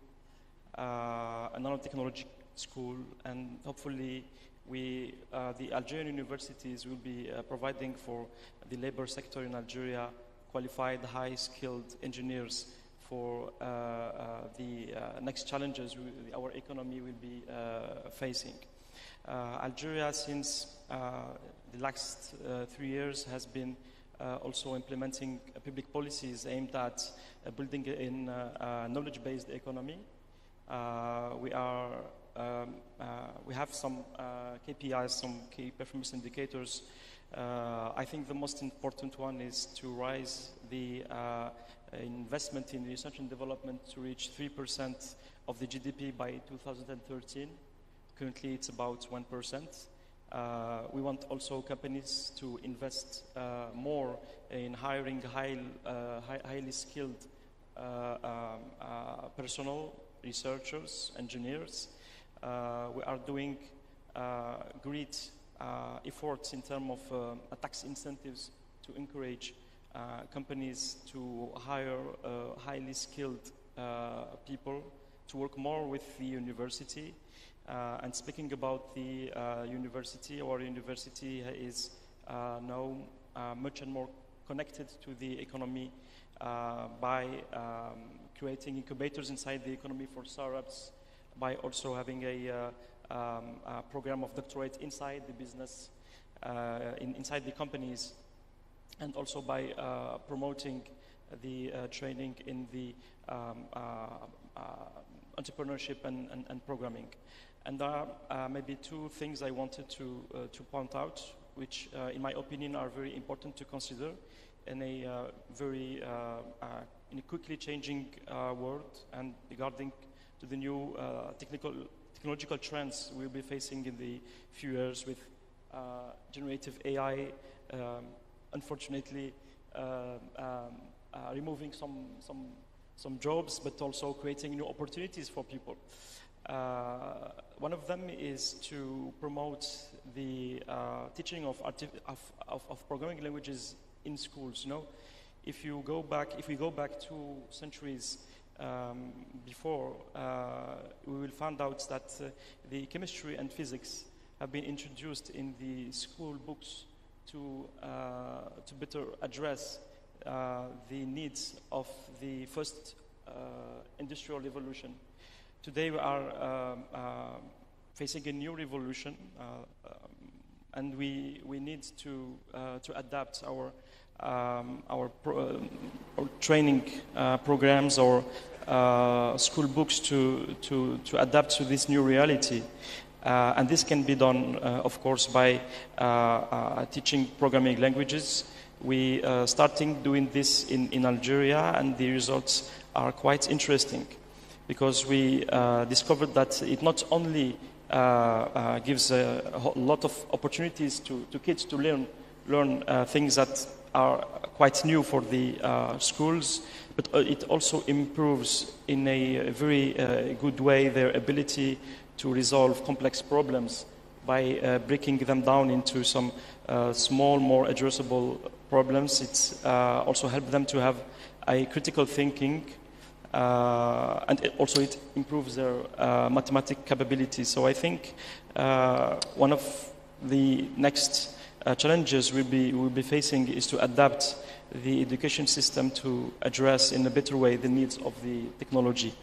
a nanotechnology school, and hopefully the Algerian universities will be providing for the labor sector in Algeria qualified, high-skilled engineers for the next challenges our economy will be facing. Algeria, since the last 3 years, has been also implementing public policies aimed at building in a knowledge-based economy. We have some KPIs, some key performance indicators. I think the most important one is to raise the investment in research and development to reach 3% of the GDP by 2013. Currently, it's about 1%. We want also companies to invest more in hiring highly skilled personnel, researchers, engineers. We are doing great efforts in terms of tax incentives to encourage companies to hire highly skilled people to work more with the university. And speaking about the university, our university is now much and more connected to the economy by creating incubators inside the economy for startups, by also having a program of doctorate inside the business, inside the companies, and also by promoting the training in the entrepreneurship and programming. And there are maybe two things I wanted to point out, which in my opinion are very important to consider in a very in a quickly changing world, and regarding to the new technological trends we'll be facing in the few years with generative AI, unfortunately removing some jobs, but also creating new opportunities for people. One of them is to promote the teaching of programming languages in schools. You know, if we go back 2 centuries before, we will find out that the chemistry and physics have been introduced in the school books to better address the needs of the first industrial revolution. Today we are facing a new revolution, and we need to adapt our training programs or school books to adapt to this new reality. And this can be done, of course, by teaching programming languages, We starting doing this in Algeria, and the results are quite interesting, because we discovered that it not only gives a lot of opportunities to kids to learn things that are quite new for the schools, but it also improves in a very good way their ability to resolve complex problems by breaking them down into some small, more addressable problems. It's also helped them to have a critical thinking, and it improves their mathematical capabilities. So I think one of the next challenges we'll be facing is to adapt the education system to address in a better way the needs of the technology.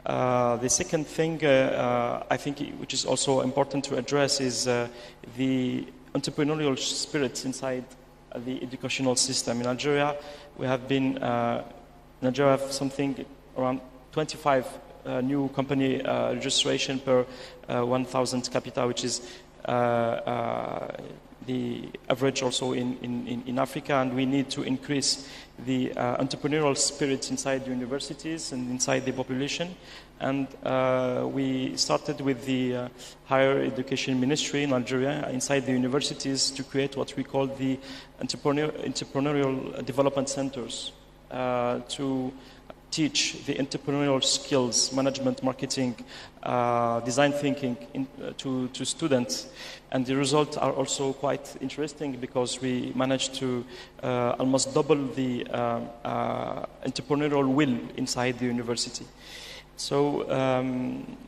The second thing I think which is also important to address is the entrepreneurial spirit inside the educational system. In Algeria, we have been something around 25 new company registration per 1,000 capita, which is the average also in Africa, and we need to increase the entrepreneurial spirit inside the universities and inside the population. And we started with the Higher Education Ministry in Algeria inside the universities to create what we call the entrepreneurial development centers to teach the entrepreneurial skills, management, marketing, design thinking to students. And the results are also quite interesting, because we managed to almost double the entrepreneurial will inside the university. So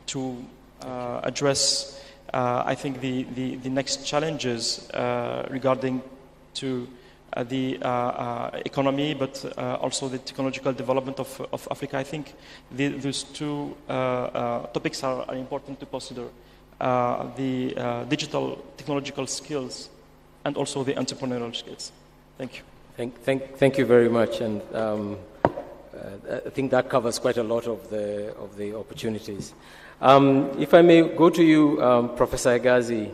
to address, I think, the next challenges regarding to the economy, but also the technological development of Africa, I think those two topics are important to consider. The digital technological skills and also the entrepreneurial skills. Thank you. Thank you very much, and I think that covers quite a lot of the opportunities. If I may go to you, Professor Hegazi,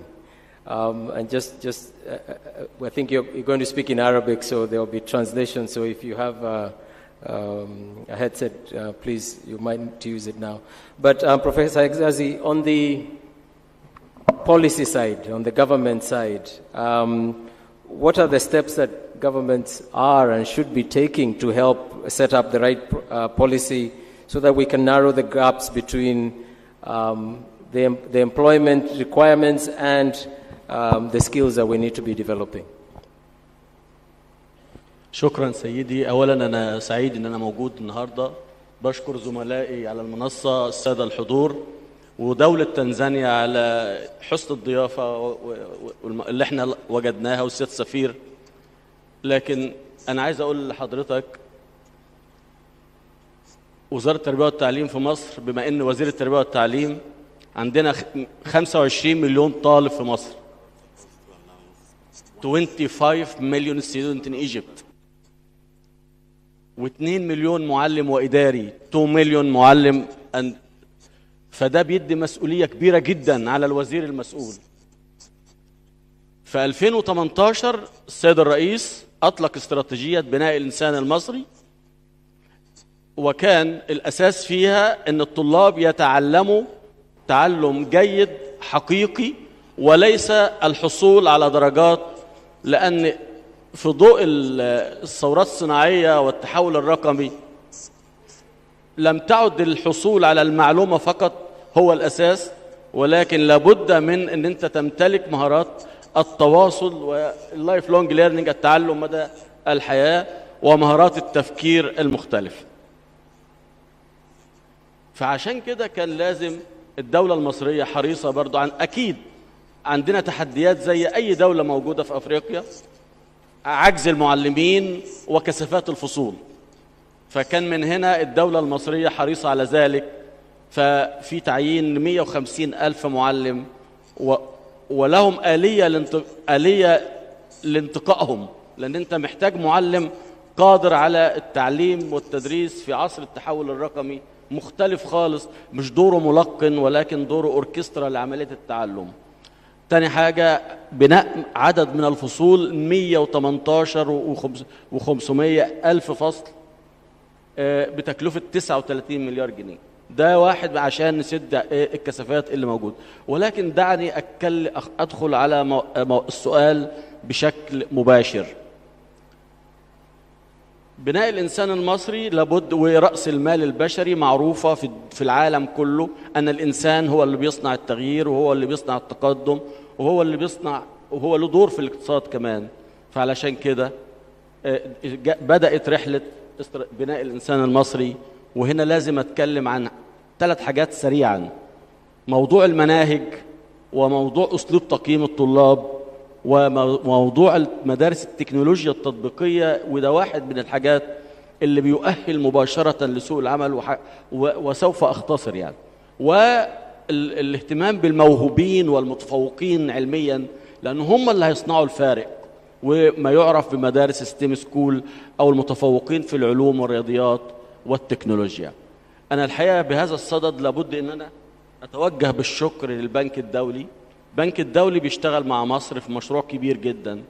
and just I think you're going to speak in Arabic, so there will be translation. So if you have a headset, please, you might need to use it now. But Professor Hegazi, on the policy side, on the government side, what are the steps that governments are and should be taking to help set up the right policy so that we can narrow the gaps between the employment requirements and the skills that we need to be developing? شكرا سيدي. أولا أنا سعيد أن أنا موجود النهاردة. بشكر زملائي على المنصة، السادة الحضور، ودولة تنزانيا على حسن الضيافة اللي احنا وجدناها، والسيد السفير. لكن أنا عايز أقول لحضرتك وزارة التربية والتعليم في مصر، بما أن وزير التربية والتعليم، عندنا 25 مليون طالب في مصر. 25 million students in Egypt. و2 مليون معلم وإداري. 2 مليون معلم. فده بيدي مسؤولية كبيرة جدا على الوزير المسؤول. في 2018 السيد الرئيس أطلق استراتيجية بناء الإنسان المصري، وكان الأساس فيها أن الطلاب يتعلموا تعلم جيد حقيقي، وليس الحصول على درجات، لأن في ضوء الثورات الصناعية والتحول الرقمي لم تعد الحصول على المعلومة فقط هو الأساس، ولكن لابد من أن أنت تمتلك مهارات التواصل واللايف لونج ليرنينج، التعلم مدى الحياة، ومهارات التفكير المختلف. فعشان كده كان لازم الدولة المصرية حريصة برضو عن، أكيد عندنا تحديات زي أي دولة موجودة في أفريقيا، عجز المعلمين وكثافات الفصول. فكان من هنا الدولة المصرية حريصة على ذلك، ففي تعيين 150 ألف معلم ولهم آلية لانتقائهم، لأن أنت محتاج معلم قادر على التعليم والتدريس في عصر التحول الرقمي، مختلف خالص، مش دوره ملقن ولكن دوره أوركسترا لعملية التعلم. تاني حاجة بناء عدد من الفصول 118 و500 ألف فصل بتكلفة 39 مليار جنيه. ده واحد عشان نسد الكثافات اللي موجودة. ولكن دعني أدخل على السؤال بشكل مباشر. بناء الإنسان المصري لابد، ورأس المال البشري معروفة في العالم كله أن الإنسان هو اللي بيصنع التغيير وهو اللي بيصنع التقدم وهو اللي بيصنع وهو له دور في الاقتصاد كمان. فعلشان كده بدأت رحلة بناء الإنسان المصري. وهنا لازم أتكلم عن 3 حاجات سريعا: موضوع المناهج، وموضوع أسلوب تقييم الطلاب، وموضوع المدارس التكنولوجيا التطبيقية. وده واحد من الحاجات اللي بيؤهل مباشرة لسوق العمل، وسوف أختصر يعني. والاهتمام بالموهوبين والمتفوقين علميا، لأن هم اللي هيصنعوا الفارق، وما يعرف بمدارس ستيم سكول أو المتفوقين في العلوم والرياضيات والتكنولوجيا. أنا الحقيقة بهذا الصدد لابد أن أنا أتوجه بالشكر للبنك الدولي. البنك الدولي بيشتغل مع مصر في مشروع كبير جدا،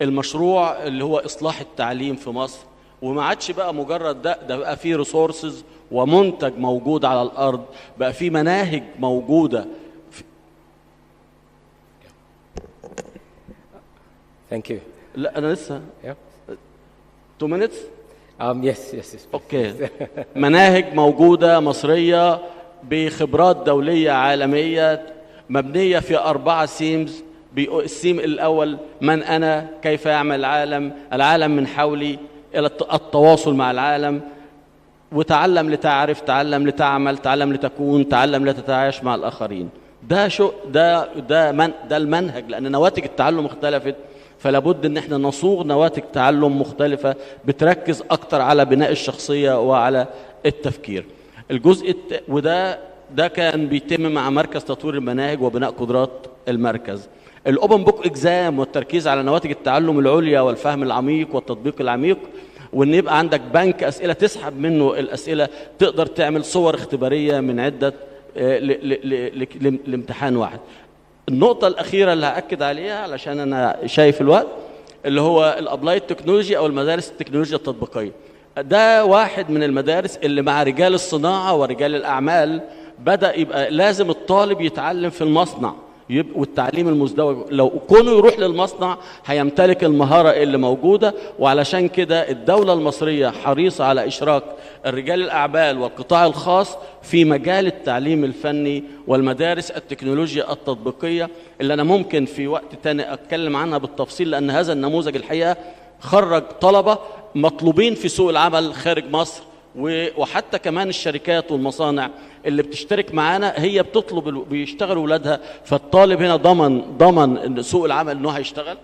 المشروع اللي هو إصلاح التعليم في مصر. وما عادش بقى مجرد ده بقى فيه ريسورسز ومنتج موجود على الأرض، بقى فيه مناهج موجودة. Thank you. لا أنا لسه 2 minutes. Yes. أوكي. مناهج موجودة مصرية بخبرات دولية عالمية مبنية في 4 سيمز. السيم الأول: من أنا، كيف يعمل العالم من حولي، إلى التواصل مع العالم، وتعلم لتعرف، تعلم لتعمل، تعلم لتكون، تعلم لتتعايش مع الآخرين. ده المنهج، لأن نواتج التعلم اختلفت، فلا بد ان احنا نصوغ نواتج تعلم مختلفة بتركز اكتر على بناء الشخصية وعلى التفكير. الجزء ده كان بيتم مع مركز تطوير المناهج وبناء قدرات المركز. الاوبن بوك اكزام والتركيز على نواتج التعلم العليا والفهم العميق والتطبيق العميق، وان يبقى عندك بنك اسئله تسحب منه الاسئله، تقدر تعمل صور اختباريه من عده لامتحان واحد. النقطة الأخيرة اللي هأكد عليها علشان أنا شايف الوقت، اللي هو الأبلايد تكنولوجي أو المدارس التكنولوجيا التطبيقية. ده واحد من المدارس اللي مع رجال الصناعة ورجال الأعمال بدأ يبقى لازم الطالب يتعلم في المصنع، والتعليم المزدوج. لو كونه يروح للمصنع هيمتلك المهارة اللي موجودة. وعلشان كده الدولة المصرية حريصة على إشراك الرجال الأعمال والقطاع الخاص في مجال التعليم الفني والمدارس التكنولوجيا التطبيقية، اللي أنا ممكن في وقت تاني أتكلم عنها بالتفصيل، لأن هذا النموذج الحقيقة خرج طلبة مطلوبين في سوق العمل خارج مصر. وحتى كمان الشركات والمصانع اللي بتشترك معانا هي بتطلب بيشتغلوا ولادها. فالطالب هنا ضمن ان سوق العمل انه هيشتغل،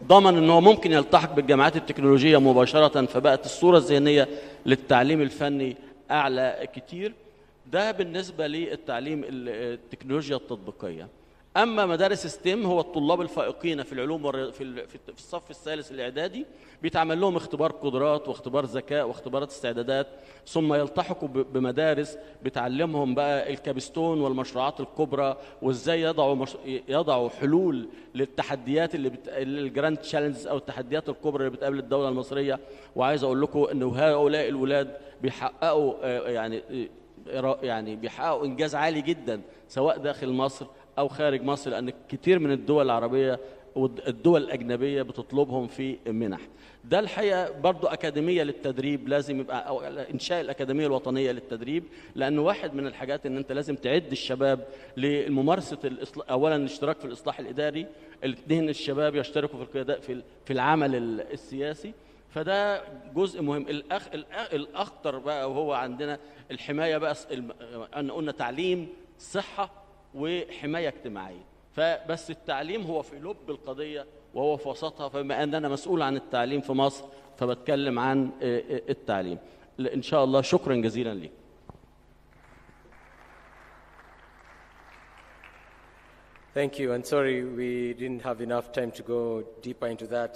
ضمن انه ممكن يلتحق بالجامعات التكنولوجيه مباشره، فبقت الصوره الذهنيه للتعليم الفني اعلى كتير. ده بالنسبه للتعليم التكنولوجيا التطبيقيه. اما مدارس ستيم هو الطلاب الفائقين في العلوم في الصف الثالث الاعدادي بيتعمل لهم اختبار قدرات واختبار ذكاء واختبارات استعدادات، ثم يلتحقوا بمدارس بتعلمهم بقى الكابستون والمشروعات الكبرى، وازاي يضعوا حلول للتحديات الجراند تشالنجز او التحديات الكبرى اللي بتقابل الدوله المصريه. وعايز اقول لكم ان هؤلاء الولاد بيحققوا يعني بيحققوا انجاز عالي جدا سواء داخل مصر أو خارج مصر، لأن كتير من الدول العربية والدول الأجنبية بتطلبهم في منح. ده الحقيقة برضو أكاديمية للتدريب، لازم يبقى أو إنشاء الأكاديمية الوطنية للتدريب، لأنه واحد من الحاجات إن أنت لازم تعد الشباب لممارسة أولا الاشتراك في الإصلاح الإداري، الاثنين الشباب يشتركوا في العمل السياسي. فده جزء مهم. الأخطر بقى وهو عندنا الحماية بقى، أن قلنا تعليم، صحة، وحماية اجتماعية. فبس التعليم هو في لب القضية وهو في وسطها. فبما أن أنا مسؤول عن التعليم في مصر فبتكلم عن التعليم إن شاء الله. شكرا جزيلا لك. Thank you, and sorry we didn't have enough time to go deeper into that.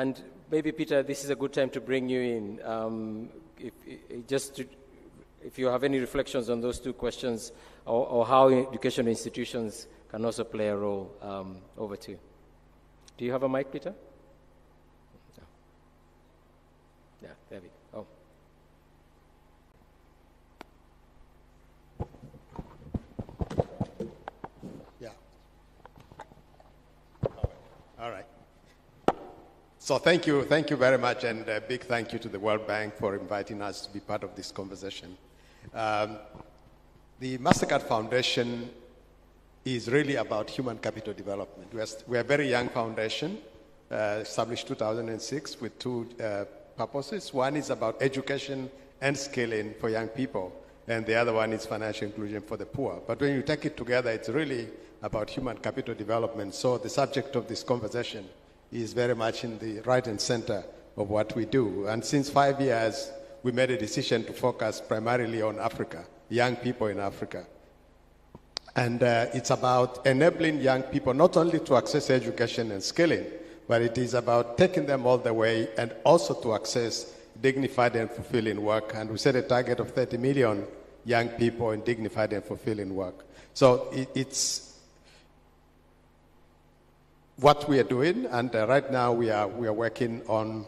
And maybe, Peter, this is a good time to bring you in. If you have any reflections on those two questions, or how educational institutions can also play a role. Over to you. Do you have a mic, Peter? No. Yeah, there we go. Oh. All right. So thank you very much, and a big thank you to the World Bank for inviting us to be part of this conversation. The MasterCard Foundation is really about human capital development. We are a very young foundation, established 2006 with two purposes. One is about education and skilling for young people, and the other one is financial inclusion for the poor. But when you take it together, it's really about human capital development. So the subject of this conversation is very much in the right and center of what we do. And since 5 years, we made a decision to focus primarily on Africa, young people in Africa. And it's about enabling young people not only to access education and skilling, but it is about taking them all the way and also to access dignified and fulfilling work. And we set a target of 30 million young people in dignified and fulfilling work. So it's what we are doing, and right now we are working on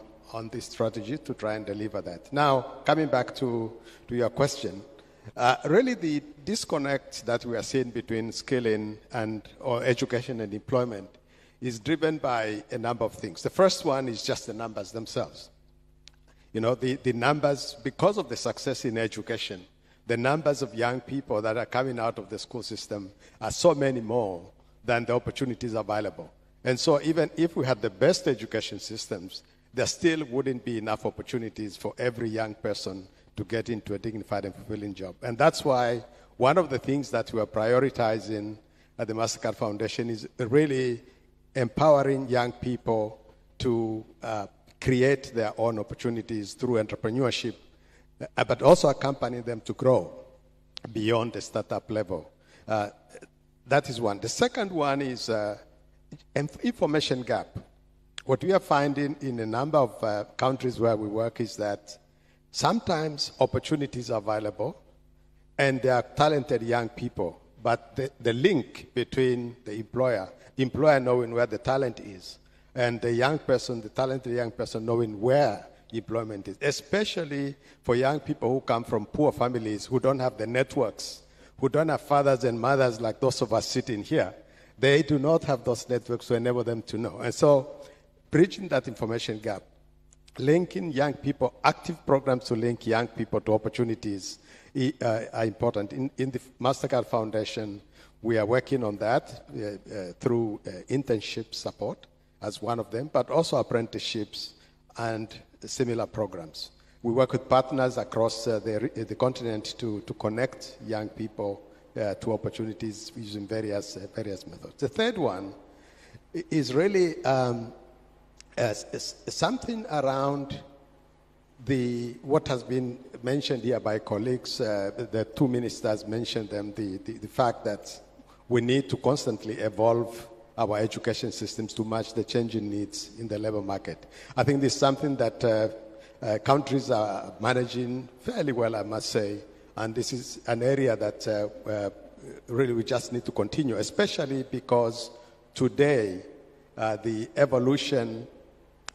this strategy to try and deliver that. Now, coming back to your question, really the disconnect that we are seeing between skilling or education and employment is driven by a number of things. The first one is just the numbers themselves. You know, the numbers, because of the success in education, the numbers of young people that are coming out of the school system are so many more than the opportunities available. And so even if we had the best education systems, there still wouldn't be enough opportunities for every young person to get into a dignified and fulfilling job. And that's why one of the things that we are prioritizing at the MasterCard Foundation is really empowering young people to create their own opportunities through entrepreneurship, but also accompanying them to grow beyond the startup level. That is one. The second one is information gap. What we are finding in a number of countries where we work is that sometimes opportunities are available and there are talented young people, but the link between the employer knowing where the talent is, and the young person, the talented young person knowing where employment is, especially for young people who come from poor families, who don't have the networks, who don't have fathers and mothers like those of us sitting here. They do not have those networks to enable them to know. And so bridging that information gap, linking young people, active programs to link young people to opportunities are important. In the MasterCard Foundation, we are working on that through internship support as one of them, but also apprenticeships and similar programs. We work with partners across the continent to connect young people to opportunities using various methods. The third one is really something around what has been mentioned here by colleagues. The two ministers mentioned them, the fact that we need to constantly evolve our education systems to match the changing needs in the labor market. I think this is something that countries are managing fairly well, I must say. And this is an area that really we just need to continue, especially because today the evolution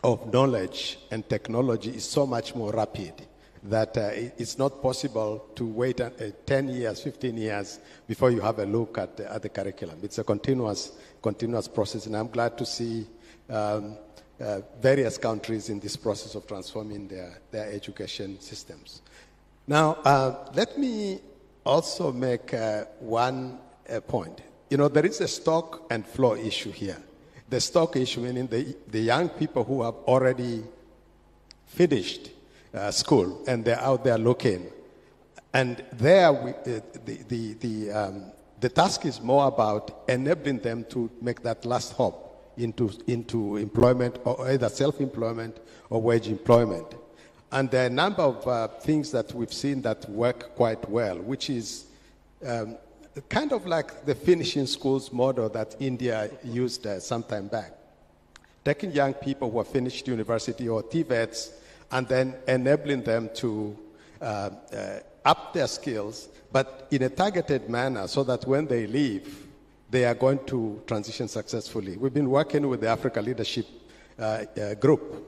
of knowledge and technology is so much more rapid that it's not possible to wait 10 years, 15 years before you have a look at the curriculum. It's a continuous process, and I'm glad to see various countries in this process of transforming their education systems. Now, let me also make one point. You know, there is a stock and flow issue here. The stock issue meaning the young people who have already finished school and they're out there looking. And there, the task is more about enabling them to make that last hop into employment, or either self-employment or wage employment. And there are a number of things that we've seen that work quite well, which is kind of like the finishing schools model that India used some time back. Taking young people who have finished university or TVETs and then enabling them to up their skills, but in a targeted manner so that when they leave, they are going to transition successfully. We've been working with the Africa Leadership Group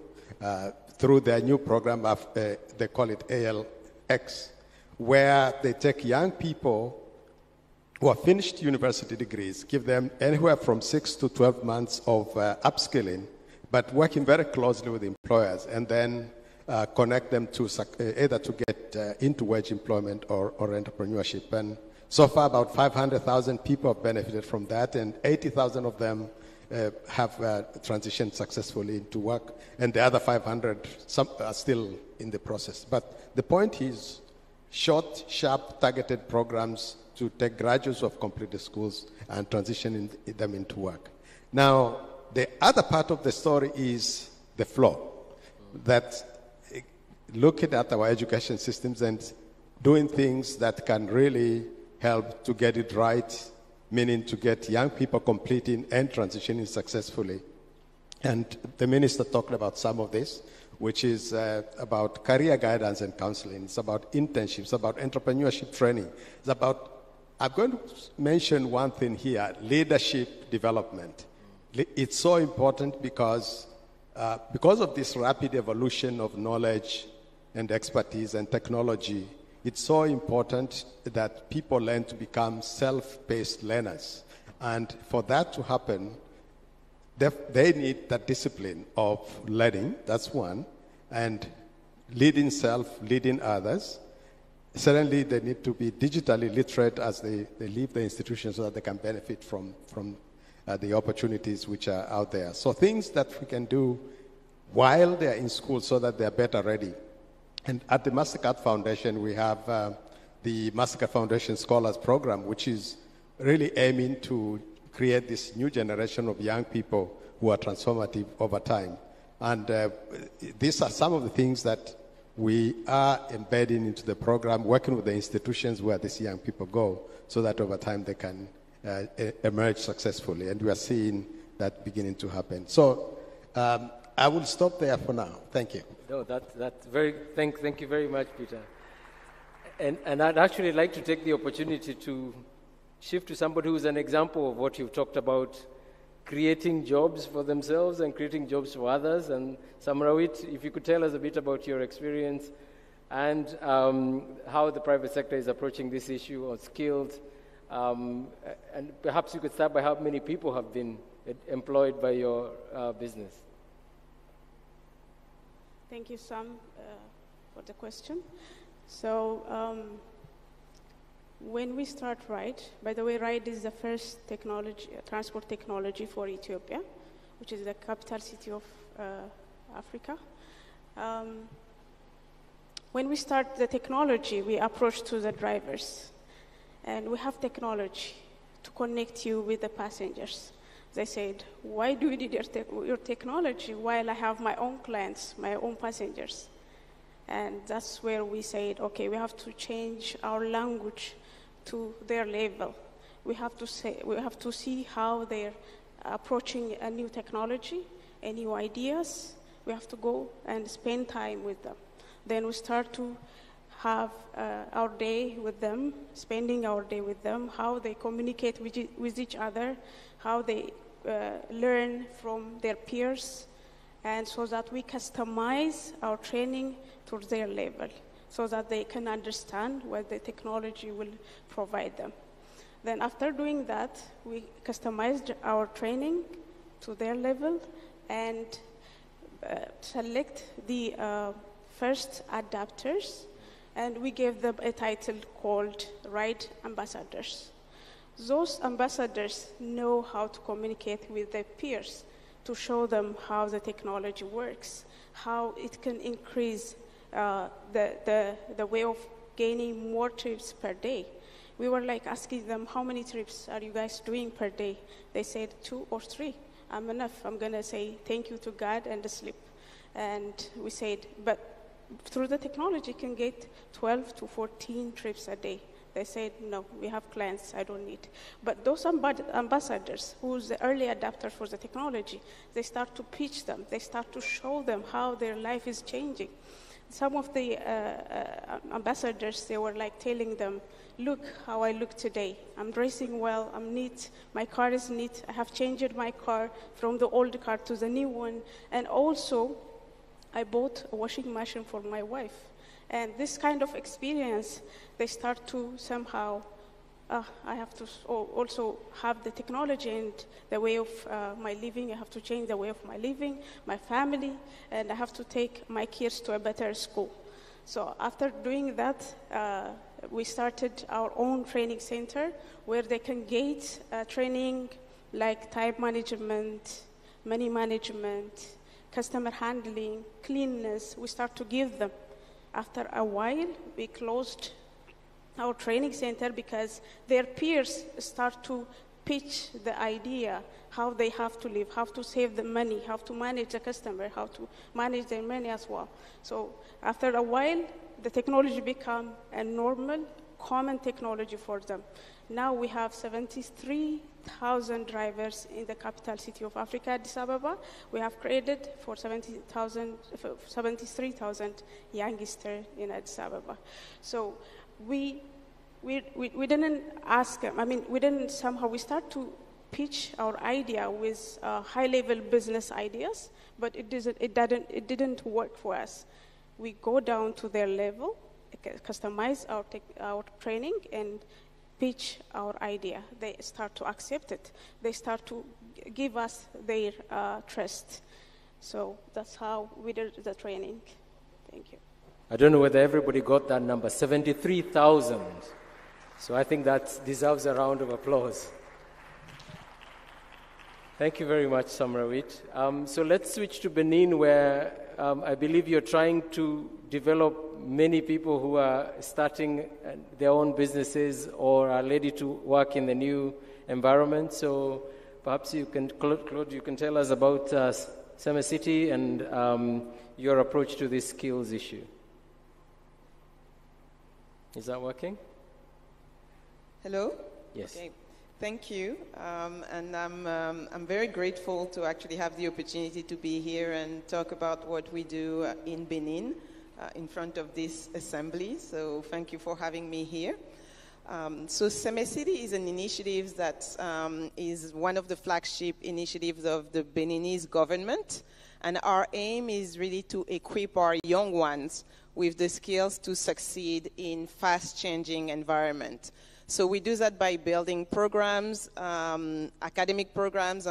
through their new program, they call it ALX, where they take young people who have finished university degrees, give them anywhere from 6 to 12 months of upskilling, but working very closely with employers, and then connect them to either to get into wage employment or entrepreneurship. And so far, about 500,000 people have benefited from that, and 80,000 of them have transitioned successfully into work, and the other 500, some are still in the process. But the point is, short, sharp, targeted programs to take graduates who have completed schools and transition them into work. Now, the other part of the story is the flow, that looking at our education systems and doing things that can really help to get it right, meaning to get young people completing and transitioning successfully. And the minister talked about some of this, which is about career guidance and counseling. It's about internships, about entrepreneurship training. It's about, I'm going to mention one thing here, leadership development. It's so important because of this rapid evolution of knowledge and expertise and technology. It's so important that people learn to become self-paced learners. And for that to happen, they need that discipline of learning, that's one, and leading self, leading others. Certainly, they need to be digitally literate as they leave the institution so that they can benefit from the opportunities which are out there. So things that we can do while they're in school so that they're better ready. And at the MasterCard Foundation, we have the MasterCard Foundation Scholars Program, which is really aiming to create this new generation of young people who are transformative over time. And these are some of the things that we are embedding into the program, working with the institutions where these young people go, so that over time they can emerge successfully. And we are seeing that beginning to happen. So I will stop there for now. Thank you. No, that's very. Thank you very much, Peter. And I'd actually like to take the opportunity to shift to somebody who's an example of what you've talked about, creating jobs for themselves and creating jobs for others. And Samrawit, if you could tell us a bit about your experience and how the private sector is approaching this issue of skilled, and perhaps you could start by how many people have been employed by your business. Thank you, Sam, for the question. So when we start RIDE, by the way, RIDE is the first transport technology for Ethiopia, which is the capital city of Africa. When we start the technology, we approach to the drivers, and we have technology to connect you with the passengers. They said, why do you need your technology while I have my own clients, my own passengers? And that's where we said, okay, we have to change our language to their level. We have to see how they're approaching a new technology, and new ideas. We have to go and spend time with them. Then we start to have our day with them, spending our day with them, how they communicate with each other, how they learn from their peers, and so that we customize our training to their level, so that they can understand what the technology will provide them. Then after doing that, we customized our training to their level and select the first adapters, and we gave them a title called RIDE Ambassadors. Those ambassadors know how to communicate with their peers, to show them how the technology works, how it can increase the way of gaining more trips per day. We were like asking them, how many trips are you guys doing per day? They said 2 or 3. I'm enough. I'm going to say thank you to God and sleep. And we said, but through the technology, you can get 12 to 14 trips a day. They said, no, we have clients, I don't need. But those ambassadors, who's the early adapter for the technology, they start to pitch them. They start to show them how their life is changing. Some of the ambassadors, they were like telling them, look how I look today. I'm dressing well, I'm neat, my car is neat, I have changed my car from the old car to the new one, and also I bought a washing machine for my wife. And this kind of experience, they start to somehow, I have to also have the technology and the way of my living. I have to change the way of my living, my family, and I have to take my kids to a better school. So after doing that, we started our own training center where they can get training like time management, money management, customer handling, cleanliness. We start to give them. After a while, we closed our training center because their peers start to pitch the idea how they have to live, how to save the money, how to manage the customer, how to manage their money as well. So after a while, the technology become a normal, common technology for them. Now we have 73,000 drivers in the capital city of Africa, Addis Ababa. We have created for 73,000 youngsters in Addis Ababa. So we didn't ask them, we didn't somehow, we start to pitch our idea with high-level business ideas, but it didn't work for us. We go down to their level, customize our training, and pitch our idea. They start to accept it. They start to give us their trust. So that's how we did the training. Thank you. I don't know whether everybody got that number, 73,000. So I think that deserves a round of applause. Thank you very much, Samrawit. So let's switch to Benin, where I believe you're trying to develop many people who are starting their own businesses or are ready to work in the new environment. So perhaps you can, Claude, you can tell us about Summer City and your approach to this skills issue. Is that working? Hello? Yes. Okay. Thank you. And I'm very grateful to actually have the opportunity to be here and talk about what we do in Benin in front of this assembly. So thank you for having me here. So Summer City is an initiative that is one of the flagship initiatives of the Beninese government. And our aim is really to equip our young ones with the skills to succeed in fast-changing environment. So we do that by building programs, academic programs,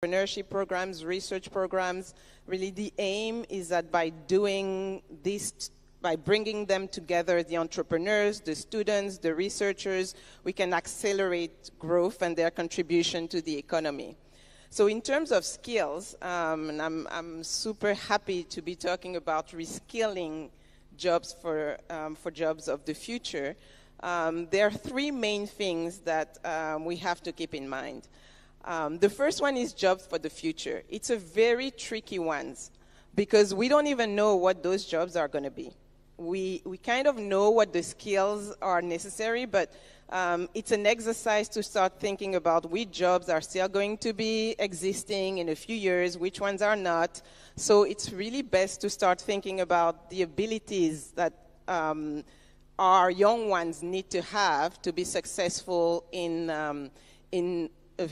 entrepreneurship programs, research programs. Really the aim is that by doing this, by bringing them together, the entrepreneurs, the students, the researchers, we can accelerate growth and their contribution to the economy. So in terms of skills, and I'm super happy to be talking about reskilling jobs for jobs of the future. There are three main things that we have to keep in mind. The first one is jobs for the future. It's a very tricky one because we don't even know what those jobs are going to be. We kind of know what the skills are necessary, but it's an exercise to start thinking about which jobs are still going to be existing in a few years, which ones are not. So it's really best to start thinking about the abilities that our young ones need to have to be successful in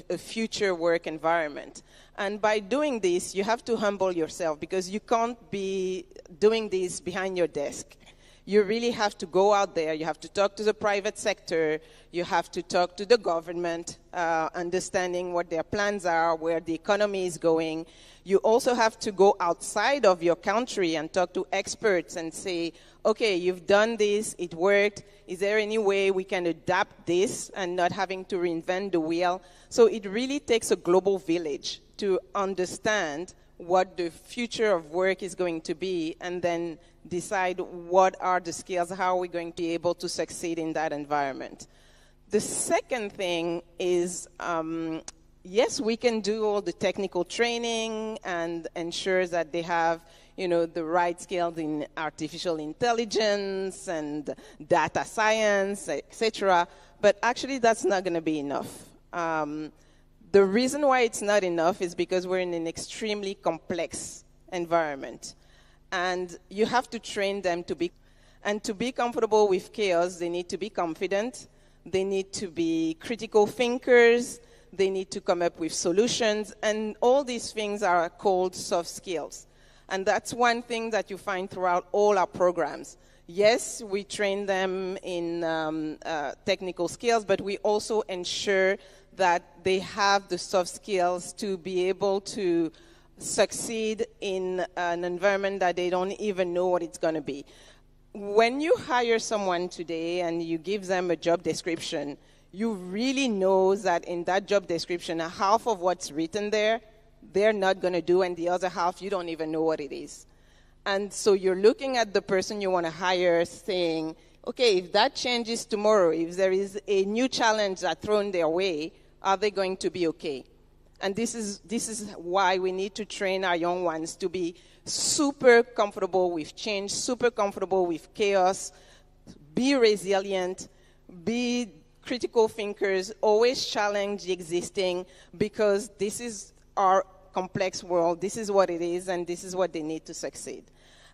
a future work environment. And by doing this, you have to humble yourself because you can't be doing this behind your desk. You really have to go out there. You have to talk to the private sector. You have to talk to the government, understanding what their plans are, where the economy is going. You also have to go outside of your country and talk to experts and say, okay, you've done this, it worked. Is there any way we can adapt this and not having to reinvent the wheel? So it really takes a global village to understand what the future of work is going to be and then decide what are the skills, how are we going to be able to succeed in that environment. The second thing is yes, we can do all the technical training and ensure that they have, the right skills in artificial intelligence and data science, etc. But actually, that's not going to be enough. The reason why it's not enough is because we're in an extremely complex environment. And you have to train them to be comfortable with chaos. They need to be confident. They need to be critical thinkers. They need to come up with solutions. And all these things are called soft skills. And that's one thing that you find throughout all our programs. Yes, we train them in technical skills, but we also ensure that they have the soft skills to be able to succeed in an environment that they don't even know what it's going to be. When you hire someone today and you give them a job description, you really know that in that job description, half of what's written there, they're not going to do, and the other half, you don't even know what it is. And so you're looking at the person you want to hire saying, okay, if that changes tomorrow, if there is a new challenge that's thrown their way, are they going to be okay? And this is why we need to train our young ones to be super comfortable with change, super comfortable with chaos, be resilient, be critical thinkers, always challenge the existing, because this is our complex world, this is what it is, and this is what they need to succeed.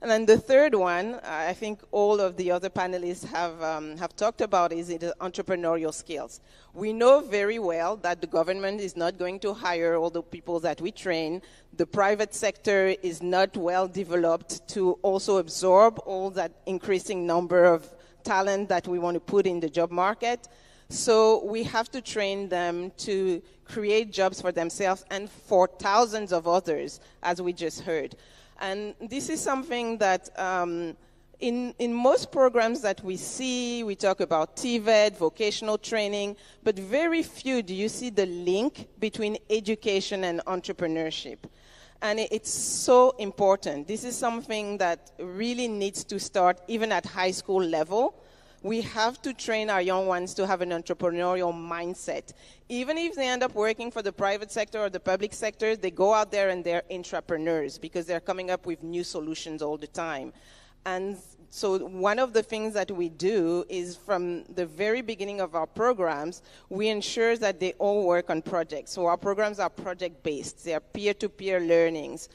And then the third one, I think all of the other panelists have talked about, is the entrepreneurial skills. We know very well that the government is not going to hire all the people that we train. The private sector is not well developed to also absorb all that increasing number of talent that we want to put in the job market. So we have to train them to create jobs for themselves and for thousands of others, as we just heard. And this is something that in most programs that we see, we talk about TVET, vocational training, but very few do you see the link between education and entrepreneurship. And it's so important. This is something that really needs to start even at high school level. We have to train our young ones to have an entrepreneurial mindset. Even if they end up working for the private sector or the public sector, they go out there and they're entrepreneurs because they're coming up with new solutions all the time. And so one of the things that we do is from the very beginning of our programs, we ensure that they all work on projects. So our programs are project-based. They are peer-to-peer learnings.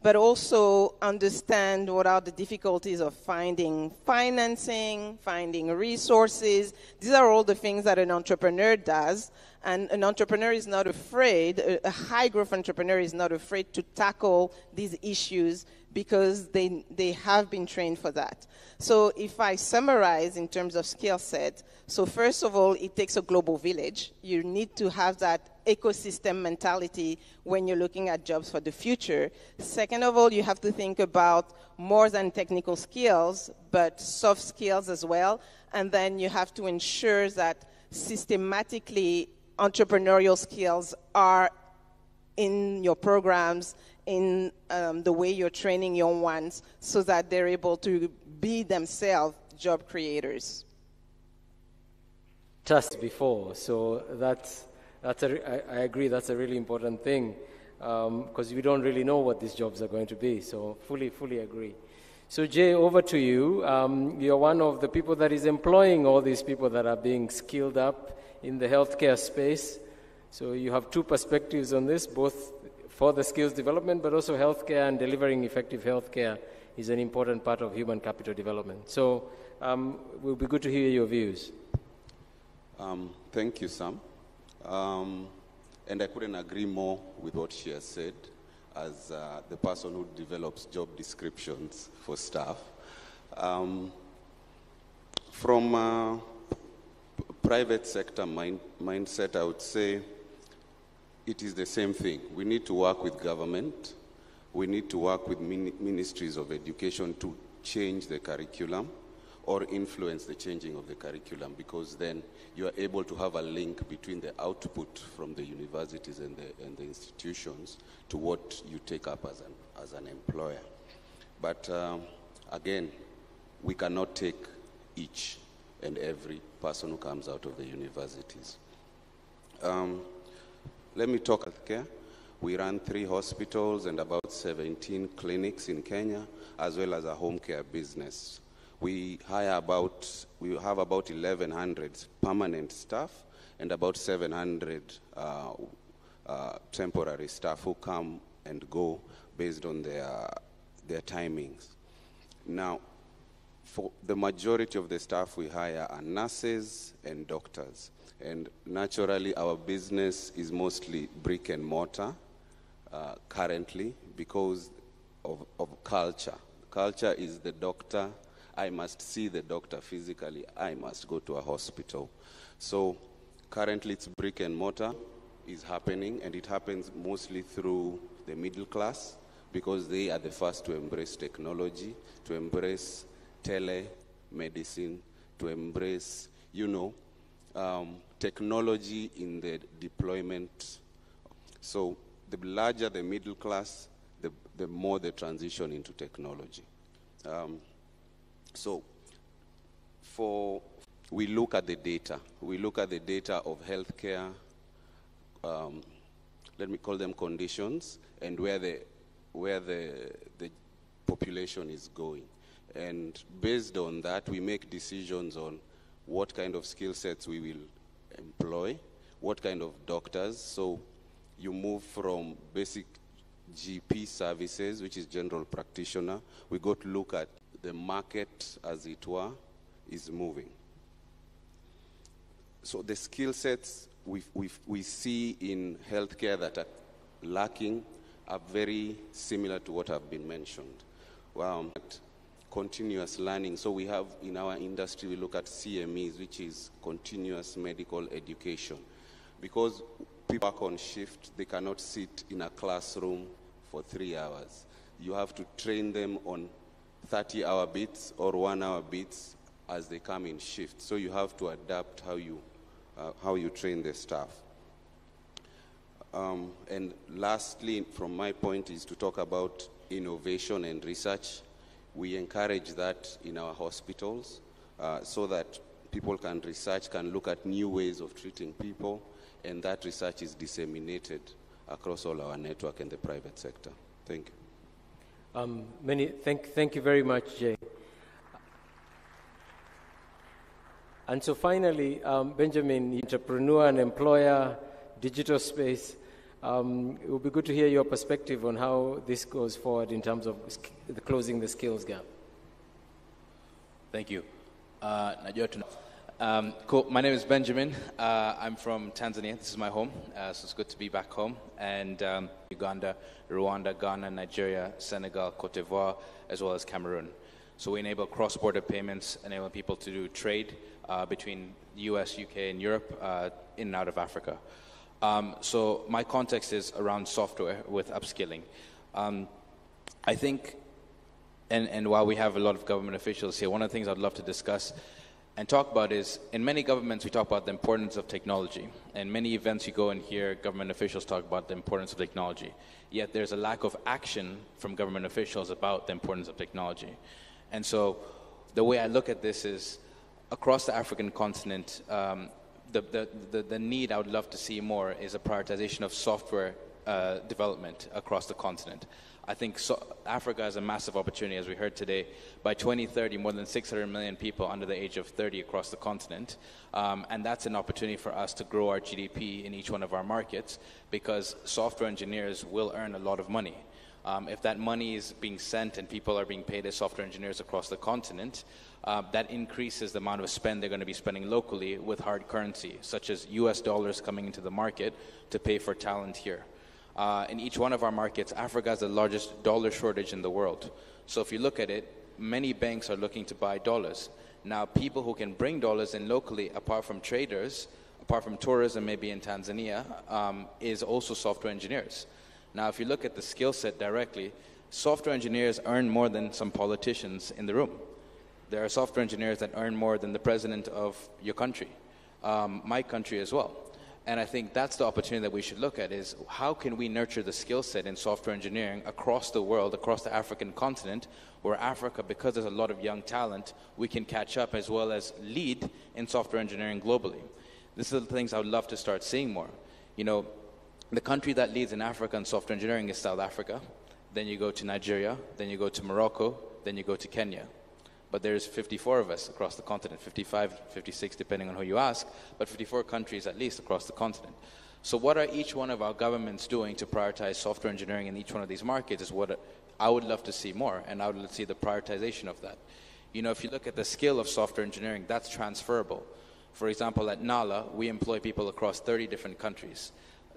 But also understand what are the difficulties of finding financing, finding resources. These are all the things that an entrepreneur does. And an entrepreneur is not afraid, a high-growth entrepreneur is not afraid to tackle these issues because they have been trained for that. So if I summarize in terms of skill set, so first of all, it takes a global village. You need to have that ecosystem mentality when you're looking at jobs for the future. Second of all, you have to think about more than technical skills, but soft skills as well. And then you have to ensure that systematically entrepreneurial skills are in your programs, in the way you're training young ones, so that they're able to be themselves job creators. Just before, so I agree, that's a really important thing, because we don't really know what these jobs are going to be, so fully agree. So Jay, over to you. You're one of the people that is employing all these people that are being skilled up in the healthcare space. So you have two perspectives on this, both for the skills development, but also healthcare and delivering effective healthcare is an important part of human capital development. So it will be good to hear your views. Thank you, Sam. And I couldn't agree more with what she has said as the person who develops job descriptions for staff. From private sector mindset, I would say it is the same thing. We need to work with government. We need to work with ministries of education to change the curriculum or influence the changing of the curriculum, because then you are able to have a link between the output from the universities and the institutions to what you take up as an employer. But again, we cannot take each and every person who comes out of the universities. Let me talk healthcare. We run 3 hospitals and about 17 clinics in Kenya, as well as a home care business. We have about 1,100 permanent staff and about 700 temporary staff who come and go based on their timings. Now, for the majority of the staff we hire are nurses and doctors. And naturally, our business is mostly brick and mortar currently because of culture. Culture is the doctor. I must see the doctor physically. I must go to a hospital. So currently, it's brick and mortar is happening, and it happens mostly through the middle class because they are the first to embrace technology, to embrace telemedicine, to embrace, technology in the deployment. So the larger the middle class, the more the transition into technology. We look at the data. We look at the data of healthcare, let me call them conditions, and where the population is going. And based on that, we make decisions on what kind of skill sets we will employ, what kind of doctors. So you move from basic GP services, which is general practitioner. We go to look at the market, as it were, is moving. So the skill sets we see in healthcare that are lacking are very similar to what have been mentioned. Continuous learning. So we have in our industry, we look at CMEs, which is continuous medical education. Because people work on shift, they cannot sit in a classroom for 3 hours. You have to train them on 30-hour bits or 1-hour bits as they come in shift. So you have to adapt how you train the staff. And lastly, from my point, is to talk about innovation and research. We encourage that in our hospitals so that people can research, can look at new ways of treating people, and that research is disseminated across all our network in the private sector. Thank you. Thank you very much, Jay. And so finally, Benjamin, entrepreneur and employer, digital space, it would be good to hear your perspective on how this goes forward in terms of closing the skills gap. Thank you. Cool. My name is Benjamin. I'm from Tanzania. This is my home, so it's good to be back home. And Uganda, Rwanda, Ghana, Nigeria, Senegal, Cote d'Ivoire, as well as Cameroon. So we enable cross-border payments, enable people to do trade between the US, UK, and Europe, in and out of Africa. So my context is around software with upskilling. I think, and while we have a lot of government officials here, one of the things I'd love to discuss and talk about is, in many governments we talk about the importance of technology. In many events you go and hear government officials talk about the importance of technology. Yet there's a lack of action from government officials about the importance of technology. And so the way I look at this is, across the African continent, the need I would love to see more is a prioritization of software development across the continent. I think Africa has a massive opportunity, as we heard today. By 2030, more than 600 million people under the age of 30 across the continent. And that's an opportunity for us to grow our GDP in each one of our markets, because software engineers will earn a lot of money. If that money is being sent and people are being paid as software engineers across the continent, that increases the amount of spend they're going to be spending locally with hard currency, such as US dollars coming into the market to pay for talent here. In each one of our markets, Africa has the largest dollar shortage in the world. So if you look at it, many banks are looking to buy dollars. Now, people who can bring dollars in locally, apart from traders, apart from tourism maybe in Tanzania, is also software engineers. Now, if you look at the skill set directly, software engineers earn more than some politicians in the room. There are software engineers that earn more than the president of your country, my country as well. And I think that's the opportunity that we should look at, is how can we nurture the skill set in software engineering across the world, across the African continent, where Africa, because there's a lot of young talent, we can catch up as well as lead in software engineering globally. These are the things I would love to start seeing more. You know, The country that leads in Africa in software engineering is South Africa. Then you go to Nigeria, then you go to Morocco, then you go to Kenya. But there's 54 of us across the continent, 55, 56, depending on who you ask, but 54 countries at least across the continent. So what are each one of our governments doing to prioritize software engineering in each one of these markets is what I would love to see more, and I would love to see the prioritization of that. You know, if you look at the skill of software engineering, that's transferable. For example, at NALA, we employ people across 30 different countries.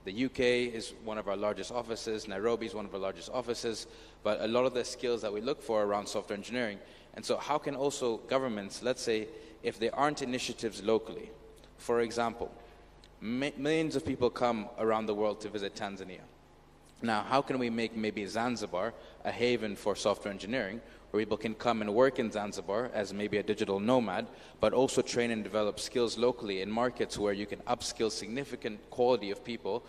The UK is one of our largest offices, Nairobi is one of our largest offices, but a lot of the skills that we look for around software engineering. And so how can also governments, let's say, if there aren't initiatives locally, for example, millions of people come around the world to visit Tanzania. Now, how can we make maybe Zanzibar a haven for software engineering, where people can come and work in Zanzibar as maybe a digital nomad, but also train and develop skills locally in markets where you can upskill significant quality of people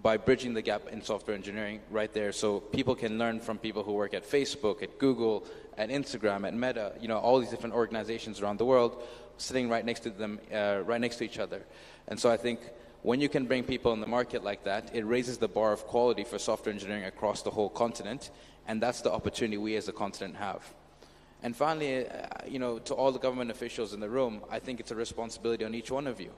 by bridging the gap in software engineering right there. So people can learn from people who work at Facebook, at Google, at Instagram, at Meta, you know, all these different organizations around the world, sitting right next to them, right next to each other. And so I think when you can bring people in the market like that, it raises the bar of quality for software engineering across the whole continent. And that's the opportunity we as a continent have. And finally, you know, to all the government officials in the room, I think it's a responsibility on each one of you.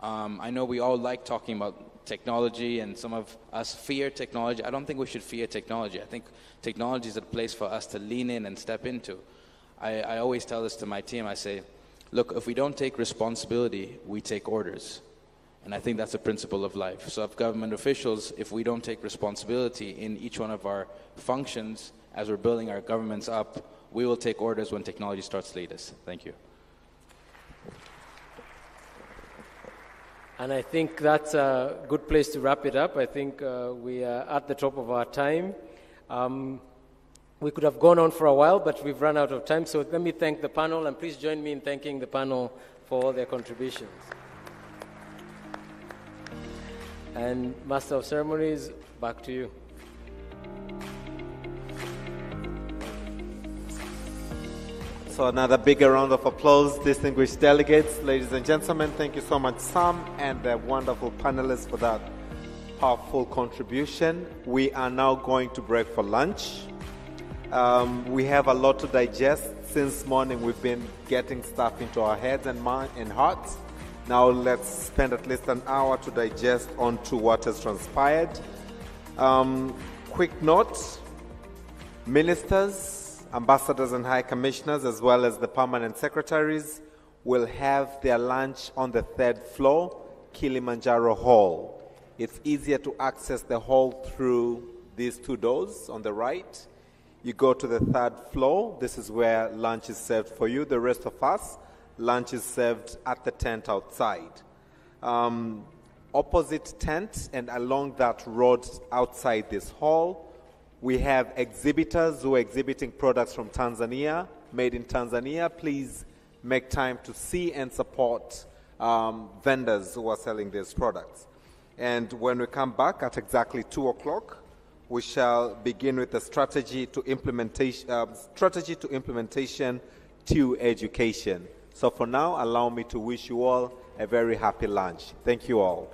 I know we all like talking about technology, and some of us fear technology. I don't think we should fear technology. I think technology is a place for us to lean in and step into. I always tell this to my team. I say, look, if we don't take responsibility, we take orders. And I think that's a principle of life. So if government officials, if we don't take responsibility in each one of our functions as we're building our governments up, we will take orders when technology starts to lead us. Thank you. And I think that's a good place to wrap it up. I think we are at the top of our time. We could have gone on for a while, but we've run out of time. So let me thank the panel, and please join me in thanking the panel for all their contributions. And Master of Ceremonies, back to you. So another bigger round of applause, distinguished delegates. Ladies and gentlemen, thank you so much, Sam, and the wonderful panelists for that powerful contribution. We are now going to break for lunch. We have a lot to digest. Since morning, we've been getting stuff into our heads and minds and hearts. Now let's spend at least an hour to digest onto what has transpired. Quick note, ministers, ambassadors and high commissioners, as well as the permanent secretaries, will have their lunch on the 3rd floor, Kilimanjaro Hall. It's easier to access the hall through these two doors on the right. You go to the 3rd floor. This is where lunch is served for you. The rest of us, lunch is served at the tent outside. Opposite tent and along that road outside this hall, we have exhibitors who are exhibiting products from Tanzania, made in Tanzania. Please make time to see and support vendors who are selling these products. And when we come back at exactly 2 o'clock, we shall begin with the strategy to implementation to education. So for now, allow me to wish you all a very happy lunch. Thank you all.